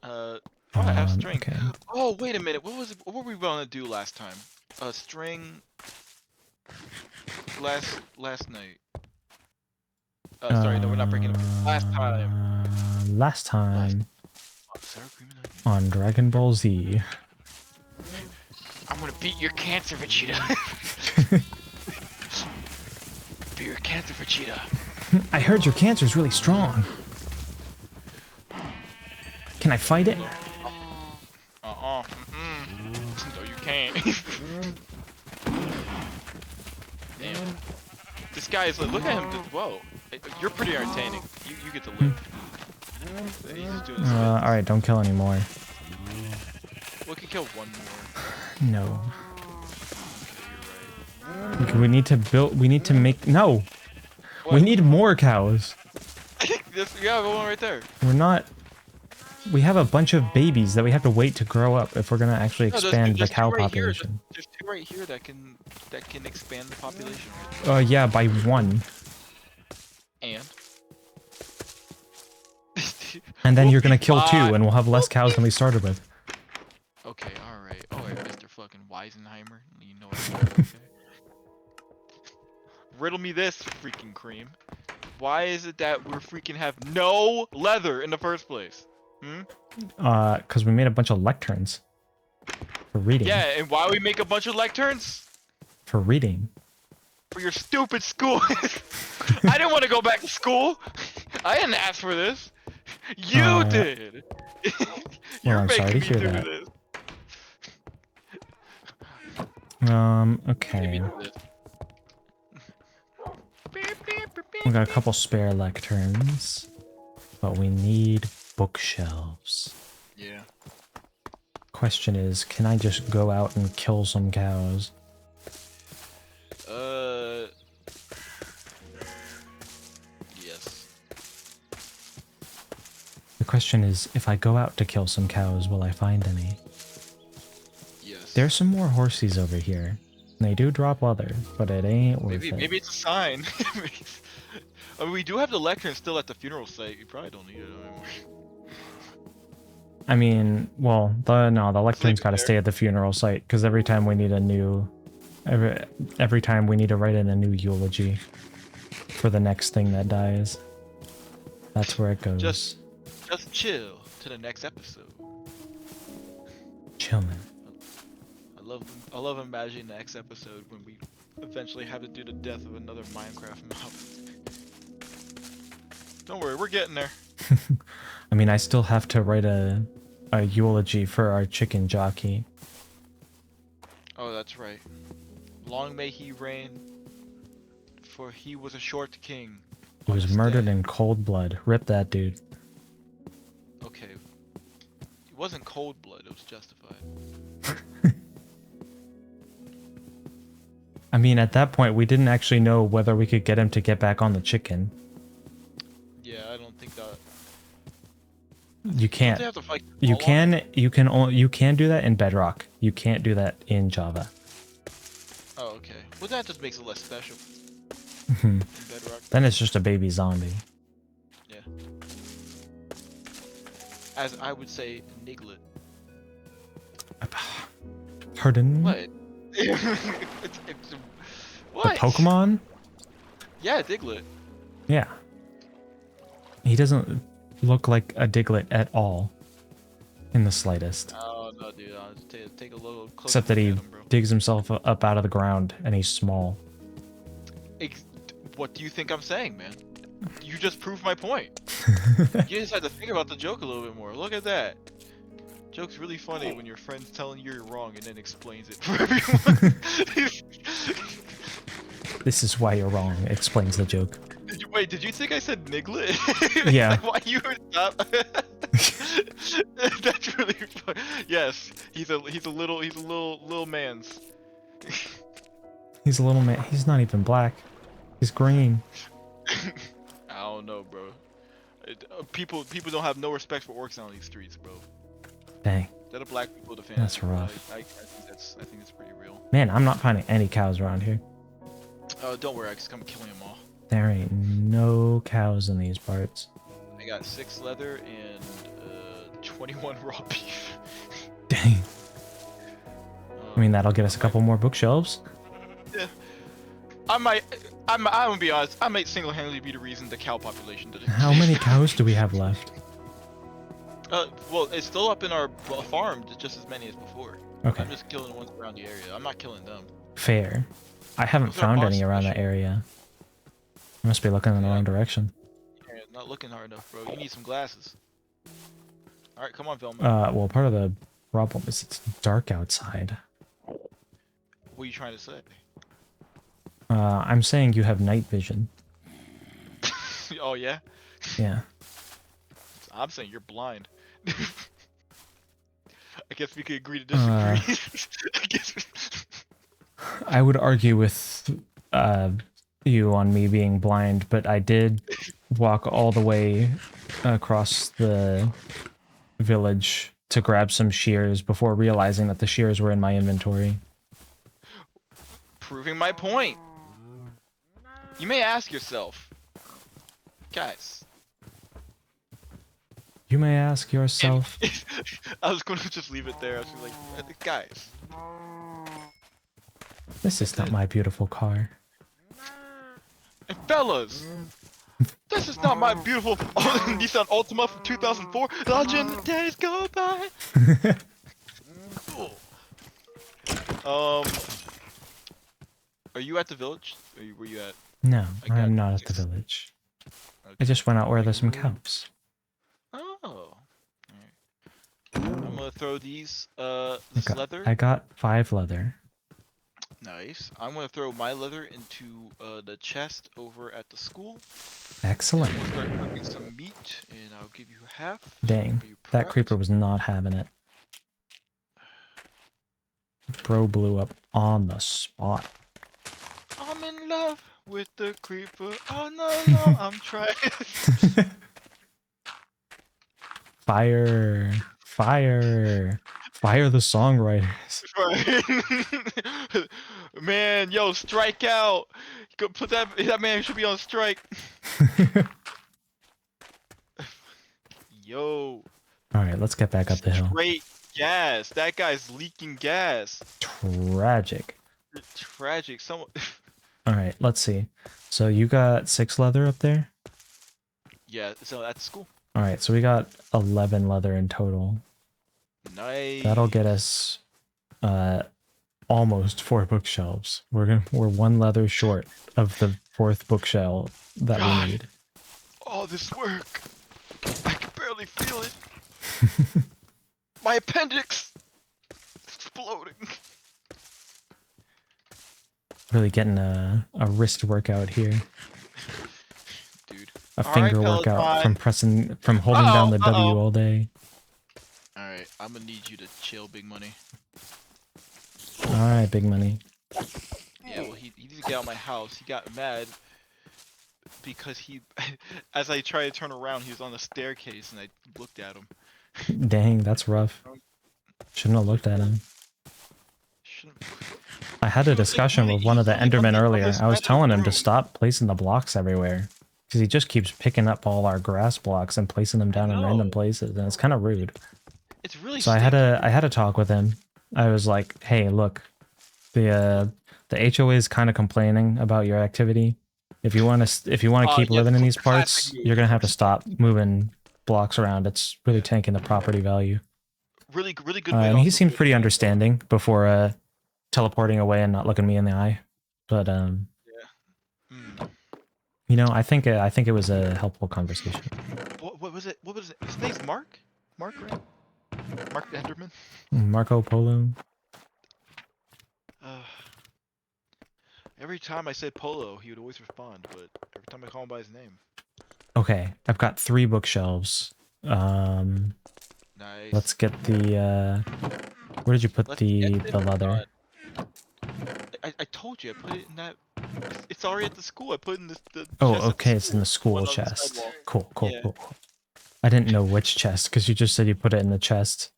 Speaker 4: Probably have string.
Speaker 2: Okay.
Speaker 4: Oh, wait a minute. What were we gonna do last time? String. Last night. Sorry, no, we're not breaking it. Last time.
Speaker 2: Last time
Speaker 4: Sour cream and onion.
Speaker 2: on Dragon Ball Z.
Speaker 4: I'm gonna beat your cancer, Vegeta. Beat your cancer, Vegeta.
Speaker 2: I heard your cancer is really strong. Can I fight it?
Speaker 4: No, you can't. Damn. This guy is like, look at him. Whoa. You're pretty entertaining. You get to live. He's just doing this.
Speaker 2: Alright, don't kill anymore.
Speaker 4: We can kill one more.
Speaker 2: No.
Speaker 4: Okay, you're right.
Speaker 2: We need to build. We need to make. No! We
Speaker 4: What?
Speaker 2: need more cows.
Speaker 4: Yeah, one right there.
Speaker 2: We're not. We have a bunch of babies that we have to wait to grow up if we're gonna actually
Speaker 4: No,
Speaker 2: expand the
Speaker 4: there's
Speaker 2: cow
Speaker 4: two right here.
Speaker 2: population.
Speaker 4: There's two right here that can expand the population.
Speaker 2: Yeah, by one.
Speaker 4: And
Speaker 2: And then
Speaker 4: We'll
Speaker 2: you're gonna
Speaker 4: be
Speaker 2: kill two,
Speaker 4: fine.
Speaker 2: and we'll have less cows than we started with.
Speaker 4: okay, all right. Oh, yeah, Mr. fucking Weisenheimer. You know what? Okay. Riddle me this, freaking cream. Why is it that we're freaking have no leather in the first place? Hmm?
Speaker 2: Because we made a bunch of lecterns. For reading.
Speaker 4: Yeah, and why we make a bunch of lecterns?
Speaker 2: For reading.
Speaker 4: For your stupid school. I didn't want to go back to school. I didn't ask for this. You did. You're
Speaker 2: I'm
Speaker 4: making
Speaker 2: sorry to
Speaker 4: me
Speaker 2: hear
Speaker 4: do
Speaker 2: that.
Speaker 4: this.
Speaker 2: Okay.
Speaker 4: Maybe this.
Speaker 2: We got a couple spare lecterns. But we need bookshelves.
Speaker 4: Yeah.
Speaker 2: Question is, can I just go out and kill some cows?
Speaker 4: Yes.
Speaker 2: The question is, if I go out to kill some cows, will I find any?
Speaker 4: Yes.
Speaker 2: There's some more horsies over here. They do drop leather, but it ain't worth it.
Speaker 4: Maybe it's a sign. I mean, we do have the lectern still at the funeral site. You probably don't need it anymore.
Speaker 2: I mean, well, the lectern's got to
Speaker 4: there.
Speaker 2: stay at the funeral site because every time we need a new, every time we need to write in a new eulogy for the next thing that dies, that's where it goes.
Speaker 4: Just chill to the next episode.
Speaker 2: Chillin'.
Speaker 4: I love imagining the next episode when we eventually have to do the death of another Minecraft mob. Don't worry, we're getting there.
Speaker 2: I mean, I still have to write a eulogy for our chicken jockey.
Speaker 4: Oh, that's right. Long may he reign, for he was a short king.
Speaker 2: He was murdered in cold blood. Rip that dude.
Speaker 4: Okay. It wasn't cold blood, it was justified.
Speaker 2: I mean, at that point, we didn't actually know whether we could get him to get back on the chicken.
Speaker 4: Yeah, I don't think that.
Speaker 2: You can't.
Speaker 4: They have to fight
Speaker 2: You
Speaker 4: all on-
Speaker 2: you can do that in Bedrock. You can't do that in Java.
Speaker 4: Oh, okay. Well, that just makes it less special.
Speaker 2: Mhm.
Speaker 4: In Bedrock.
Speaker 2: Then it's just a baby zombie.
Speaker 4: Yeah. As I would say, Niglet.
Speaker 2: Pardon?
Speaker 4: What? it's, what?
Speaker 2: The Pokemon?
Speaker 4: Yeah, Diglett.
Speaker 2: Yeah. He doesn't look like a Diglett at all. In the slightest.
Speaker 4: Oh no, dude. I'll just take a little closer
Speaker 2: Except that
Speaker 4: look
Speaker 2: he
Speaker 4: at him, bro.
Speaker 2: digs himself up out of the ground and he's small.
Speaker 4: What do you think I'm saying, man? You just proved my point. You just had to think about the joke a little bit more. Look at that. Joke's really funny when your friend's telling you you're wrong and then explains it for everyone.
Speaker 2: This is why you're wrong, explains the joke.
Speaker 4: Wait, did you think I said Niglet?
Speaker 2: Yeah.
Speaker 4: Like, why you would stop? That's really funny. Yes, he's a little man's.
Speaker 2: He's a little man. He's not even black. He's green.
Speaker 4: I don't know, bro. People don't have no respect for orcs on these streets, bro.
Speaker 2: Dang.
Speaker 4: That a black people defend.
Speaker 2: That's rough.
Speaker 4: I think that's pretty real.
Speaker 2: Man, I'm not finding any cows around here.
Speaker 4: Don't worry, I just come killing them all.
Speaker 2: There ain't no cows in these parts.
Speaker 4: I got 6 leather and 21 raw beef.
Speaker 2: Dang. I mean, that'll get us a
Speaker 4: I might-
Speaker 2: couple more bookshelves.
Speaker 4: I'm gonna be honest. I might single-handedly be the reason the cow population did it.
Speaker 2: How many cows do we have left?
Speaker 4: Well, it's still up in our farm, just as many as before.
Speaker 2: Okay,
Speaker 4: I'm just killing the ones around the area. I'm not killing them.
Speaker 2: fair. I haven't
Speaker 4: Those are
Speaker 2: found
Speaker 4: boss
Speaker 2: any around that
Speaker 4: special.
Speaker 2: area. I must be looking in the
Speaker 4: Yeah.
Speaker 2: wrong direction.
Speaker 4: You're not looking hard enough, bro. You need some glasses. All right, come on, Velma.
Speaker 2: Well, part of the problem is it's dark outside.
Speaker 4: What are you trying to say?
Speaker 2: I'm saying you have night vision.
Speaker 4: Oh yeah.
Speaker 2: Yeah.
Speaker 4: I'm saying you're blind. I guess we could agree to disagree. I guess.
Speaker 2: I would argue with you on me being blind, but I did walk all the way across the village to grab some shears before realizing that the shears were in my inventory.
Speaker 4: Proving my point. You may ask yourself, guys.
Speaker 2: You may ask yourself.
Speaker 4: I was going to just leave it there. I was like, guys.
Speaker 2: This is not my beautiful car.
Speaker 4: And fellas, this is not my beautiful Nissan Altima from 2004. Legend days go by. Are you at the village? Where you at?
Speaker 2: No,
Speaker 4: I got
Speaker 2: I'm not at the
Speaker 4: 6.
Speaker 2: village. I
Speaker 4: Okay.
Speaker 2: just went out where there's some cows.
Speaker 4: Oh. Alright. I'm gonna throw these this leather.
Speaker 2: I got 5 leather.
Speaker 4: Nice. I'm gonna throw my leather into the chest over at the school.
Speaker 2: Excellent.
Speaker 4: We'll start cooking some meat, and I'll give you half.
Speaker 2: Dang,
Speaker 4: Are you
Speaker 2: that
Speaker 4: prepped?
Speaker 2: creeper was not having it. Bro blew up on the spot.
Speaker 4: I'm in love with the creeper. Oh no, I'm trying.
Speaker 2: Fire! Fire! Fire the songwriters.
Speaker 4: Man, yo, strike out. Go put that man should be on strike. Yo,
Speaker 2: Alright, let's get back up the hill.
Speaker 4: straight gas. That guy's leaking gas.
Speaker 2: Tragic.
Speaker 4: Tragic. Someone.
Speaker 2: Alright, let's see. So you got 6 leather up there?
Speaker 4: Yeah, so at school.
Speaker 2: Alright, so we got 11 leather in total.
Speaker 4: Nice.
Speaker 2: That'll get us almost 4 bookshelves. We're 1 leather short of the 4th bookshelf that
Speaker 4: God.
Speaker 2: we need.
Speaker 4: All this work. I can barely feel it. My appendix is exploding.
Speaker 2: Really getting a wrist workout here.
Speaker 4: Dude.
Speaker 2: A
Speaker 4: All
Speaker 2: finger
Speaker 4: right,
Speaker 2: workout
Speaker 4: Peloton.
Speaker 2: from holding down the
Speaker 4: Uh-oh,
Speaker 2: W
Speaker 4: uh-oh.
Speaker 2: all day.
Speaker 4: Alright, I'm gonna need you to chill, Big Money.
Speaker 2: Alright, big money.
Speaker 4: Yeah, well, he needs to get out of my house. He got mad because he, as I tried to turn around, he was on the staircase and I looked at him.
Speaker 2: Dang, that's rough. Shouldn't have looked at him.
Speaker 4: Shouldn't-
Speaker 2: I had a
Speaker 4: He was, like,
Speaker 2: discussion
Speaker 4: really
Speaker 2: with one of the
Speaker 4: easily
Speaker 2: Endermen
Speaker 4: from
Speaker 2: earlier.
Speaker 4: his
Speaker 2: I was
Speaker 4: side of the
Speaker 2: telling him to
Speaker 4: room.
Speaker 2: stop placing the blocks everywhere. Because he just keeps picking up all our grass blocks and placing them down in random
Speaker 4: know.
Speaker 2: places, and it's kind of rude.
Speaker 4: It's really
Speaker 2: So I had a talk with him. I was like, "Hey, look, the HOA is kind of complaining about your activity. If you want to keep
Speaker 4: yeah,
Speaker 2: living in
Speaker 4: the
Speaker 2: these parts,
Speaker 4: classic move.
Speaker 2: you're gonna have to stop moving blocks around. It's really tanking the property value."
Speaker 4: really good.
Speaker 2: And he
Speaker 4: also
Speaker 2: seemed
Speaker 4: good
Speaker 2: pretty
Speaker 4: way.
Speaker 2: understanding before teleporting away and not looking me in the eye. But
Speaker 4: Mm.
Speaker 2: you know, I think it was a helpful conversation.
Speaker 4: What was it? What was it? His name's Mark. Mark, right? Mark Enderman.
Speaker 2: Marco Polo.
Speaker 4: Every time I said Polo, he would always respond, but every time I call him by his name.
Speaker 2: Okay, I've got 3 bookshelves.
Speaker 4: Nice.
Speaker 2: Let's get the where did you put
Speaker 4: Let's
Speaker 2: the
Speaker 4: get them
Speaker 2: leather?
Speaker 4: done. I told you I put it in that. It's already at the school. I put it in the
Speaker 2: Oh,
Speaker 4: chest at
Speaker 2: okay,
Speaker 4: the
Speaker 2: it's in the school
Speaker 4: one on the
Speaker 2: chest.
Speaker 4: sidewalk.
Speaker 2: Cool.
Speaker 4: Yeah.
Speaker 2: Cool. I didn't know which chest because you just said you put it in the chest.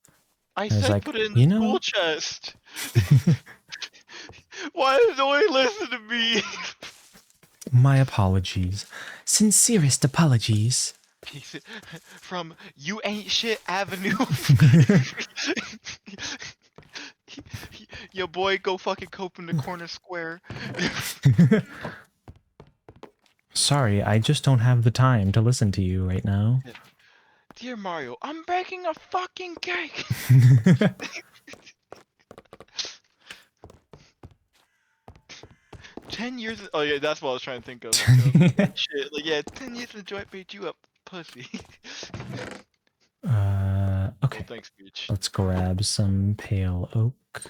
Speaker 4: I
Speaker 2: was
Speaker 4: said
Speaker 2: like,
Speaker 4: put it in
Speaker 2: you
Speaker 4: the
Speaker 2: know-
Speaker 4: school chest. Why does nobody listen to me?
Speaker 2: My apologies. Sincerest apologies.
Speaker 4: From You Ain't Shit Avenue. Your boy go fucking cope in the corner square.
Speaker 2: Sorry, I just don't have the time to listen to you right now.
Speaker 4: Dear Mario, I'm baking a fucking cake. 10 years. Oh yeah, that's what I was trying to think of. Shit, like yeah, 10 years in joint made you a pussy.
Speaker 2: Okay.
Speaker 4: Well, thanks, bitch.
Speaker 2: Let's grab some pale oak.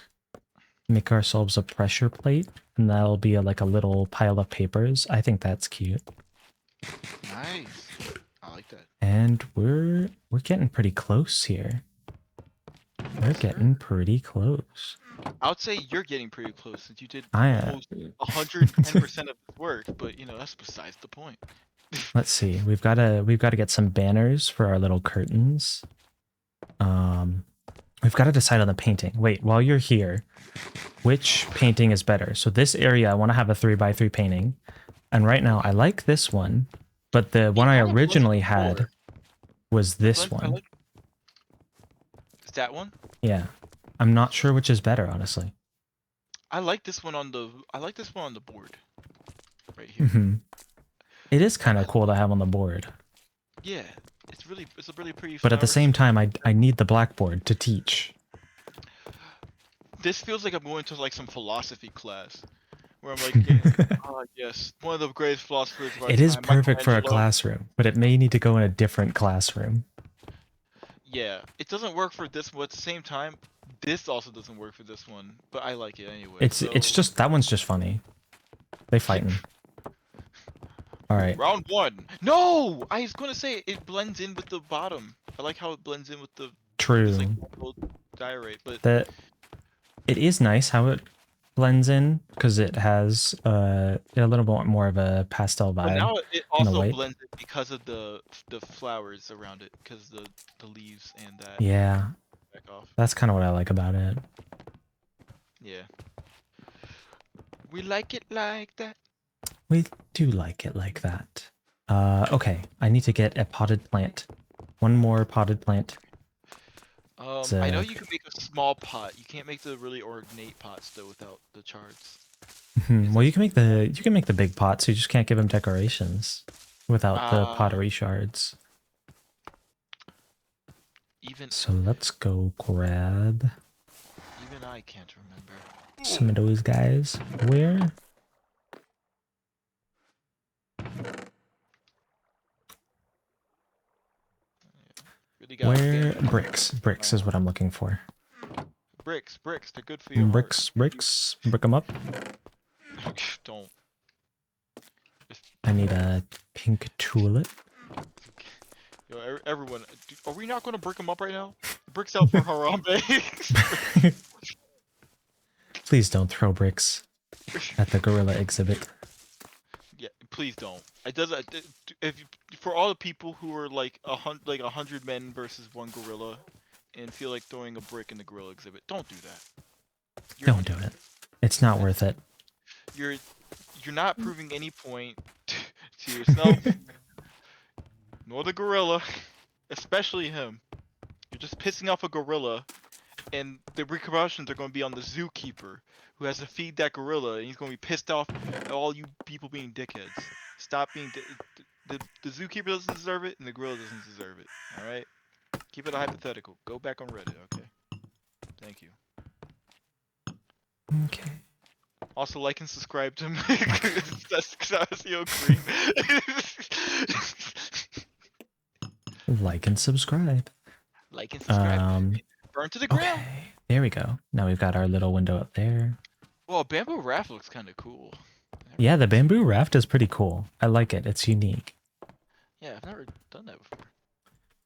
Speaker 2: Make ourselves a pressure plate, and that'll be like a little pile of papers. I think that's cute.
Speaker 4: Nice. I like that.
Speaker 2: And we're getting pretty close here. We're getting pretty close.
Speaker 4: I would say you're getting pretty close since you did
Speaker 2: I
Speaker 4: almost 110% of the work, but you know that's besides the point.
Speaker 2: Let's see. We've got to get some banners for our little curtains. We've got to decide on the painting. Wait, while you're here, which painting is better? So this area, I want to have a 3x3 painting, and right now I like this one, but the one I
Speaker 4: kind of was
Speaker 2: originally
Speaker 4: before.
Speaker 2: had was this one.
Speaker 4: Is that one?
Speaker 2: Yeah, I'm not sure which is better, honestly.
Speaker 4: I like this one on the. I like this one on the board. Right here.
Speaker 2: Hmm. It is kind of cool to have on the board,
Speaker 4: Yeah, it's a really pretty.
Speaker 2: but at the
Speaker 4: flowers.
Speaker 2: same time, I need the blackboard to teach.
Speaker 4: This feels like I'm going to like some philosophy class, where I'm like, yeah, yes, one of the greatest philosophers of our
Speaker 2: It is
Speaker 4: time,
Speaker 2: perfect for a
Speaker 4: Michelangelo.
Speaker 2: classroom, but it may need to go in a different classroom.
Speaker 4: Yeah, it doesn't work for this one. At the same time, this also doesn't work for this one, but I like it anyway.
Speaker 2: It's
Speaker 4: so-
Speaker 2: just that one's just funny. They fighting. All right.
Speaker 4: Round one. No, I was gonna say it blends in with the bottom. I like how it blends in with the
Speaker 2: True.
Speaker 4: this, like little diorite, but
Speaker 2: That it is nice how it blends in because it has a little bit more of a pastel
Speaker 4: but
Speaker 2: vibe.
Speaker 4: now it
Speaker 2: in the
Speaker 4: also
Speaker 2: white.
Speaker 4: blends in because of the flowers around it, because the leaves and that
Speaker 2: Yeah,
Speaker 4: back off.
Speaker 2: that's kind of what I like about it.
Speaker 4: Yeah. We like it like that.
Speaker 2: We do like it like that. Okay, I need to get a potted plant. One more potted plant.
Speaker 4: I know you can make a small pot. You can't make the really ornate pots though without the shards.
Speaker 2: Well, you can make the big pots. You just can't give them decorations without the
Speaker 4: Ah.
Speaker 2: pottery shards.
Speaker 4: Even
Speaker 2: So let's go grab
Speaker 4: I can't remember.
Speaker 2: some of those guys. Where?
Speaker 4: Really got
Speaker 2: Where?
Speaker 4: bamboo.
Speaker 2: Bricks. Bricks is what I'm looking for.
Speaker 4: Bricks. They're good for your heart.
Speaker 2: Bricks. Brick them up.
Speaker 4: Don't.
Speaker 2: I need a pink tulip.
Speaker 4: Yo, everyone, are we not gonna brick them up right now? Bricks out for Harambe.
Speaker 2: Please don't throw bricks at the gorilla exhibit.
Speaker 4: Yeah, please don't. It doesn't. If for all the people who are like 100 men versus one gorilla, and feel like throwing a brick in the gorilla exhibit, don't do that.
Speaker 2: Don't do it. It's not worth it.
Speaker 4: You're not proving any point to yourself, nor the gorilla, especially him. You're just pissing off a gorilla, and the repercussions are going to be on the zookeeper, who has to feed that gorilla, and he's going to be pissed off at all you people being dickheads. Stop being the zookeeper doesn't deserve it, and the gorilla doesn't deserve it. All right, keep it a hypothetical. Go back on Reddit, okay? Thank you.
Speaker 2: Okay.
Speaker 4: Also, like and subscribe to me. That's Xasio Cream.
Speaker 2: Like and subscribe.
Speaker 4: Like and subscribe. Burn to the ground.
Speaker 2: Okay. There we go. Now we've got our little window up there.
Speaker 4: Well, a bamboo raft looks kind of cool.
Speaker 2: Yeah, the bamboo raft is pretty cool. I like it. It's unique.
Speaker 4: Yeah, I've never done that before.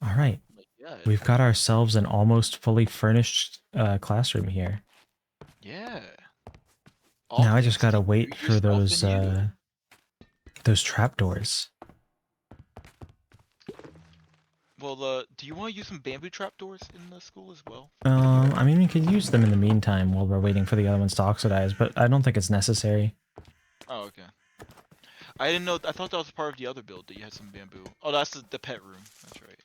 Speaker 2: All right.
Speaker 4: Like, yeah.
Speaker 2: We've got ourselves an almost fully furnished classroom here.
Speaker 4: Yeah.
Speaker 2: Now I just gotta wait
Speaker 4: do
Speaker 2: for
Speaker 4: yourself
Speaker 2: those trapdoors.
Speaker 4: Well, do you want to use some bamboo trapdoors in the school as well?
Speaker 2: I mean, we could use them in the meantime while we're waiting for the other ones to oxidize, but I don't think it's necessary.
Speaker 4: Oh, okay. I didn't know. I thought that was part of the other build that you had some bamboo. Oh, that's the pet room. That's right.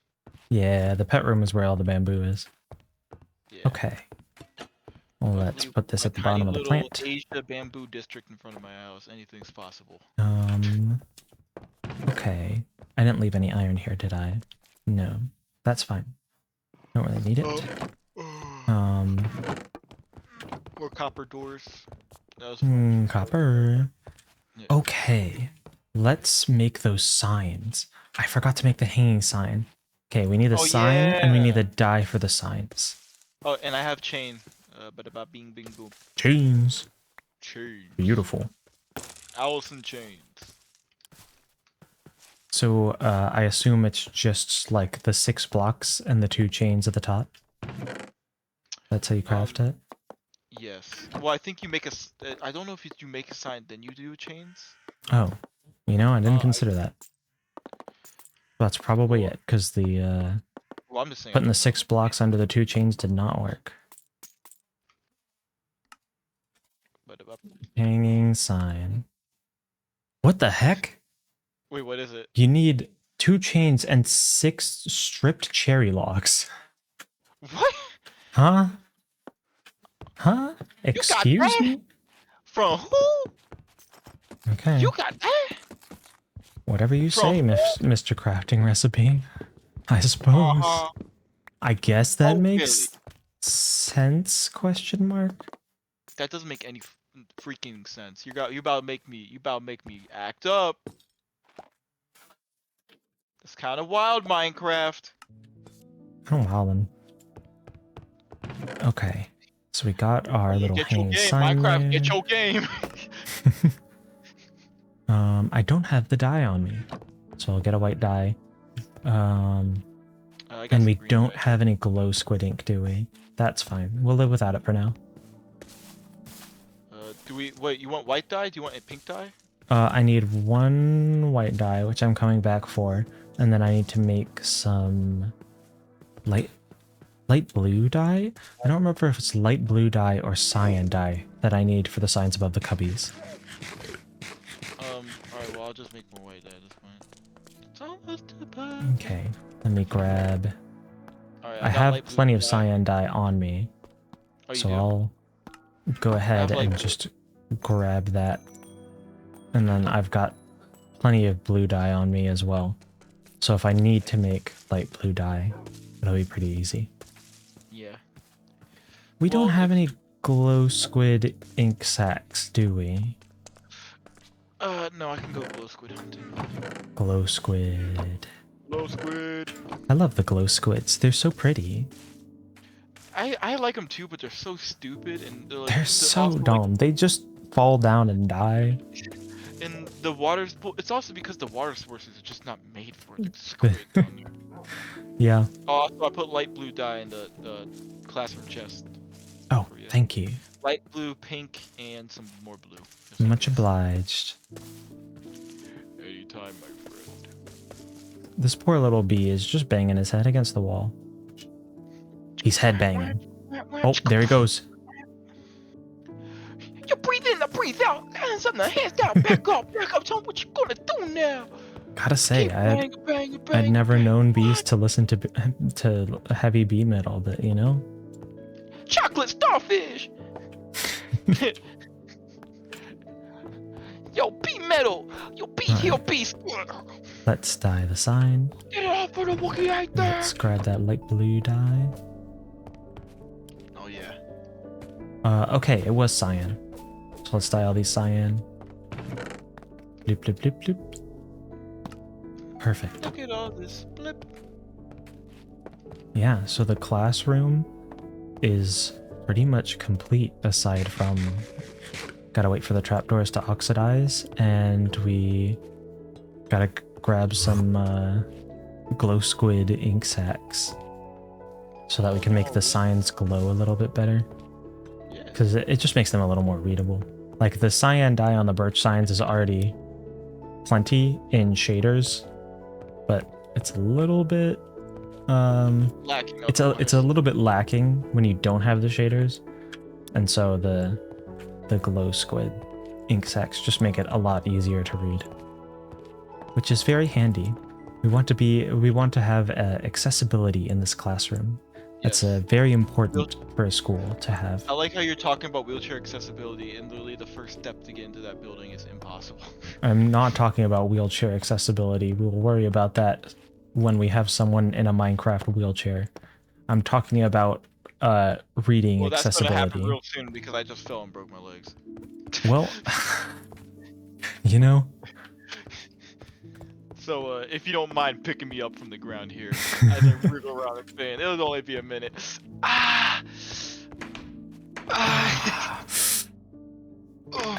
Speaker 2: Yeah, the pet room is where all the bamboo is.
Speaker 4: Yeah.
Speaker 2: Okay. Well, let's put this
Speaker 4: My
Speaker 2: at the bottom of
Speaker 4: tiny
Speaker 2: the
Speaker 4: little
Speaker 2: plant.
Speaker 4: Asia bamboo district in front of my house. Anything's possible.
Speaker 2: Okay. I didn't leave any iron here, did I? No. That's fine. Don't really need it.
Speaker 4: More copper doors. That was
Speaker 2: Copper.
Speaker 4: Yeah.
Speaker 2: Okay. Let's make those signs. I forgot to make the hanging sign. Okay, we need a
Speaker 4: Oh,
Speaker 2: sign and we need
Speaker 4: yeah.
Speaker 2: a die for the signs.
Speaker 4: Oh, and I have chain. But about bing bing boom.
Speaker 2: Chains.
Speaker 4: Chains.
Speaker 2: Beautiful.
Speaker 4: Allison chains.
Speaker 2: So I assume it's just like the 6 blocks and the 2 chains at the top. That's how you craft it.
Speaker 4: Yes. Well, I think you make a. I don't know if you make a sign, then you do chains.
Speaker 2: Oh, you know, I didn't
Speaker 4: I-
Speaker 2: consider that. That's probably it, because the
Speaker 4: Well, I'm just saying.
Speaker 2: putting the 6 blocks under the 2 chains did not work.
Speaker 4: But
Speaker 2: Hanging sign. What the heck?
Speaker 4: wait, what is it?
Speaker 2: You need 2 chains and 6 stripped cherry logs.
Speaker 4: What?
Speaker 2: Huh? Huh?
Speaker 4: got
Speaker 2: Excuse
Speaker 4: that?
Speaker 2: me?
Speaker 4: From who?
Speaker 2: Okay.
Speaker 4: You got that?
Speaker 2: Whatever you
Speaker 4: From
Speaker 2: say, Mr. Crafting Recipe. I suppose.
Speaker 4: Uh-huh.
Speaker 2: I guess that
Speaker 4: Oh,
Speaker 2: makes sense? Question mark.
Speaker 4: That doesn't make any freaking sense. You about to make me act up. It's kind of wild, Minecraft.
Speaker 2: Oh, wow then. Okay. So we got our little
Speaker 4: Get your
Speaker 2: hanging
Speaker 4: game,
Speaker 2: sign
Speaker 4: Minecraft.
Speaker 2: there.
Speaker 4: Get your game.
Speaker 2: I don't have the dye on me, so I'll get a white dye.
Speaker 4: I got
Speaker 2: And
Speaker 4: some
Speaker 2: we
Speaker 4: green
Speaker 2: don't
Speaker 4: dye.
Speaker 2: have any glow squid ink, do we? That's fine. We'll live without it for now.
Speaker 4: Do we? Wait, you want white dye? Do you want a pink dye?
Speaker 2: I need 1 white dye, which I'm coming back for, and then I need to make some light blue dye. I don't remember if it's light blue dye or cyan dye that I need for the signs above the cubbies.
Speaker 4: Alright, well, I'll just make more white dye at this point. It's almost too bad.
Speaker 2: Okay, let me grab.
Speaker 4: Alright,
Speaker 2: I
Speaker 4: got
Speaker 2: have
Speaker 4: light blue
Speaker 2: plenty of
Speaker 4: dye.
Speaker 2: cyan dye on me,
Speaker 4: Oh, you
Speaker 2: so
Speaker 4: do?
Speaker 2: I'll go ahead
Speaker 4: like-
Speaker 2: and just grab that. And then I've got plenty of blue dye on me as well. So if I need to make light blue dye, it'll be pretty easy.
Speaker 4: Yeah.
Speaker 2: We don't
Speaker 4: Well,
Speaker 2: have any glow squid ink sacks, do we?
Speaker 4: No, I can go glow squid hunting.
Speaker 2: Glow squid.
Speaker 4: Glow squid.
Speaker 2: I love the glow squids. They're so pretty.
Speaker 4: I like them too, but they're so stupid and they're like.
Speaker 2: They're so
Speaker 4: also, like,
Speaker 2: dumb. They just fall down and die.
Speaker 4: and the water's. It's also because the water sources are just not made for the squid down there.
Speaker 2: Yeah.
Speaker 4: Oh, so I put light blue dye in the classroom chest.
Speaker 2: Oh,
Speaker 4: For you.
Speaker 2: thank you.
Speaker 4: Light blue, pink, and some more blue. just
Speaker 2: Much
Speaker 4: in case.
Speaker 2: obliged.
Speaker 4: Anytime, my friend.
Speaker 2: This poor little bee is just banging his head against the wall. He's head banging. Oh, there he goes.
Speaker 4: You breathe in, I breathe out. Hands up, hands down, back up, back up. Tell me what you gonna do now.
Speaker 2: Gotta say,
Speaker 4: Keep
Speaker 2: I'd
Speaker 4: banging, banging,
Speaker 2: I'd
Speaker 4: banging,
Speaker 2: never
Speaker 4: banging.
Speaker 2: known bees to listen to heavy bee metal, but you know.
Speaker 4: Chocolate starfish. Yo, bee metal. Yo, bee heel, bee.
Speaker 2: Let's dye the sign.
Speaker 4: Get it off for the Wookiee right there.
Speaker 2: Let's grab that light blue dye.
Speaker 4: Oh yeah.
Speaker 2: Okay, it was cyan. So let's dye all these cyan. Bloop, bloop, bloop, bloop. Perfect.
Speaker 4: Look at all this blip.
Speaker 2: Yeah, so the classroom is pretty much complete aside from gotta wait for the trapdoors to oxidize, and we gotta grab some glow squid ink sacks so that we can make the signs glow a little bit better,
Speaker 4: Yeah.
Speaker 2: because it just makes them a little more readable. Like the cyan dye on the birch signs is already plenty in shaders, but it's a little bit
Speaker 4: Lacking.
Speaker 2: it's a little bit lacking when you don't have the shaders, and so the glow squid ink sacks just make it a lot easier to read. which is very handy. We want to have accessibility in this classroom. That's
Speaker 4: Yes.
Speaker 2: very important for a school to have.
Speaker 4: I like how you're talking about wheelchair accessibility, and literally the first step to get into that building is impossible.
Speaker 2: I'm not talking about wheelchair accessibility. We will worry about that when we have someone in a Minecraft wheelchair. I'm talking about reading
Speaker 4: Well, that's gonna happen
Speaker 2: accessibility.
Speaker 4: real soon because I just fell and broke my legs.
Speaker 2: Well, you know,
Speaker 4: So, if you don't mind picking me up from the ground here, as I wriggle around and fan, it'll only be a minute. Ah! Ah! Oh.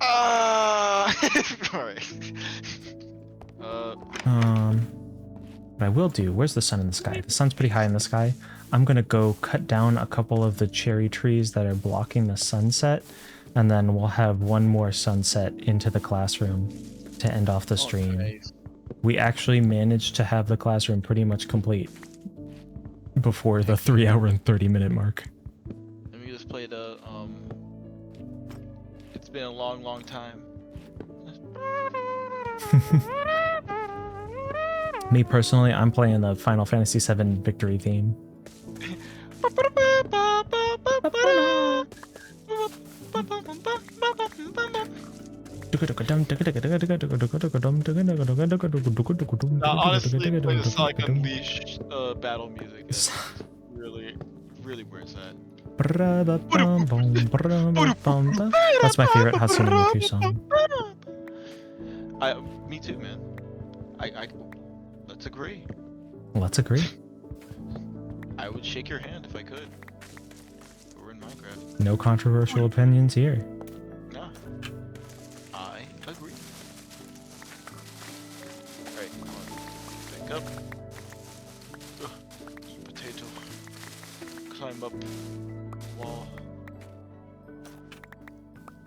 Speaker 4: Ah! Alright.
Speaker 2: what I will do, where's the sun in the sky? The sun's pretty high in the sky. I'm gonna go cut down a couple of the cherry trees that are blocking the sunset, and then we'll have one more sunset into the classroom to end off the stream.
Speaker 4: nice.
Speaker 2: We actually managed to have the classroom pretty much complete before the 3 hour and 30-minute mark.
Speaker 4: Let me just play the, It's been a long, long time.
Speaker 2: Me personally, I'm playing the Final Fantasy VII victory theme.
Speaker 4: Honestly, play the Sonic Unleashed battle music. It's really, really where it's at.
Speaker 2: That's my favorite Hatsune Miku song.
Speaker 4: Me too, man. Let's agree.
Speaker 2: Let's agree.
Speaker 4: I would shake your hand if I could. If we're in Minecraft.
Speaker 2: No controversial opinions here.
Speaker 4: No. I agree. Alright, come on. Back up. Ugh, potato. Climb up wall.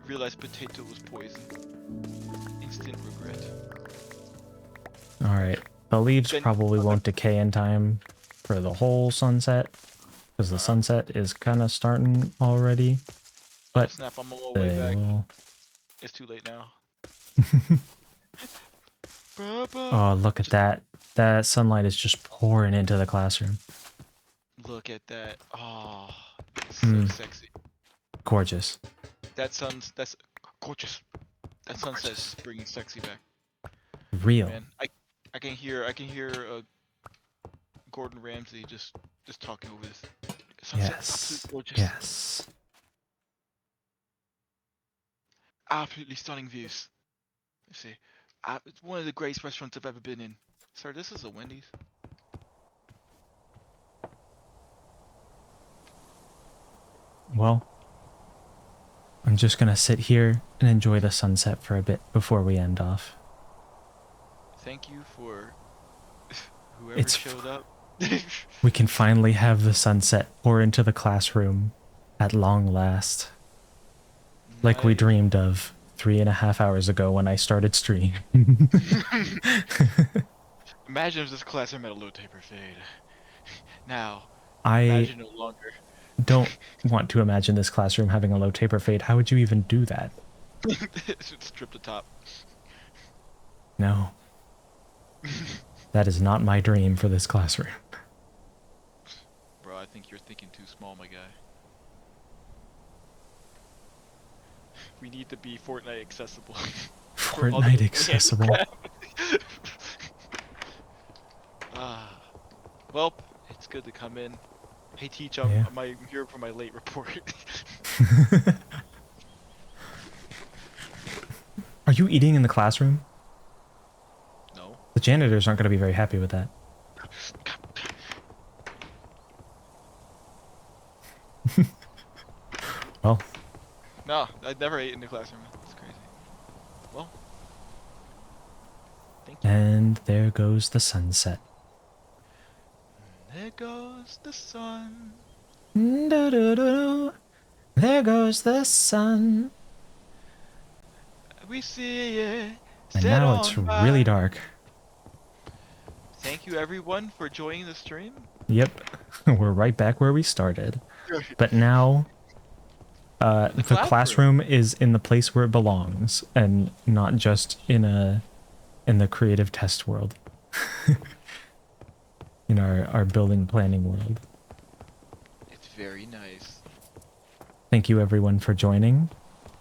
Speaker 4: Realize potato was poison. Instant regret.
Speaker 2: Alright. The leaves
Speaker 4: Then-
Speaker 2: probably won't decay in time for the whole sunset, because the sunset is kind of starting already. But
Speaker 4: Snap, I'm a little way
Speaker 2: they
Speaker 4: back.
Speaker 2: will...
Speaker 4: It's too late now.
Speaker 2: Oh, look at that. That sunlight is just pouring into the classroom.
Speaker 4: Look at that. Oh, it's so
Speaker 2: Mm.
Speaker 4: sexy.
Speaker 2: Gorgeous.
Speaker 4: That's gorgeous. That sunset's just bringing sexy back,
Speaker 2: Real.
Speaker 4: man. I can hear Gordon Ramsay just talking over this. Sunset,
Speaker 2: Yes.
Speaker 4: absolutely gorgeous.
Speaker 2: Yes.
Speaker 4: Absolutely stunning views. Let's see. It's one of the greatest restaurants I've ever been in. Sir, this is a Wendy's.
Speaker 2: Well, I'm just gonna sit here and enjoy the sunset for a bit before we end off.
Speaker 4: Thank you for whoever
Speaker 2: It's
Speaker 4: showed up.
Speaker 2: We can finally have the sunset pour into the classroom at long last, like we
Speaker 4: Nice.
Speaker 2: dreamed of 3.5 hours ago when I started stream.
Speaker 4: Imagine if this classroom had a low taper fade. Now,
Speaker 2: I
Speaker 4: imagine no longer.
Speaker 2: don't want to imagine this classroom having a low taper fade. How would you even do that?
Speaker 4: Strip the top.
Speaker 2: No. That is not my dream for this classroom.
Speaker 4: Bro, I think you're thinking too small, my guy. We need to be Fortnite accessible. For other
Speaker 2: Fortnite
Speaker 4: people
Speaker 2: accessible.
Speaker 4: handicapped. Well, it's good to come in. Hey, Teach, I'm here for my late report.
Speaker 2: Are you eating in the classroom?
Speaker 4: No.
Speaker 2: The janitors aren't going to be very happy with that. Well,
Speaker 4: No, I never ate in the classroom. That's crazy. Well, thank you.
Speaker 2: and there goes the sunset.
Speaker 4: There goes the sun.
Speaker 2: Do-do-do-do. There goes the sun.
Speaker 4: We see it.
Speaker 2: And
Speaker 4: set
Speaker 2: now it's
Speaker 4: on fire.
Speaker 2: really dark.
Speaker 4: Thank you, everyone, for joining the stream.
Speaker 2: Yep, we're right back where we started. But now The classroom is in the place where it belongs, and not just in the creative test world. In our building planning world.
Speaker 4: It's very nice.
Speaker 2: Thank you everyone for joining.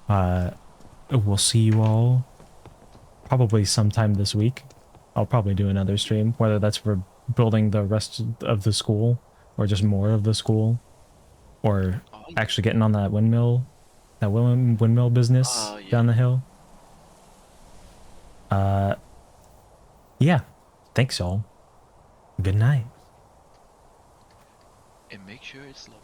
Speaker 2: We'll see you all probably sometime this week. I'll probably do another stream, whether that's for building the rest of the school or just more of the school, or actually getting on that windmill business
Speaker 4: Yeah.
Speaker 2: down the hill. Yeah. Thanks all. Good night.
Speaker 4: And make sure it's lovely.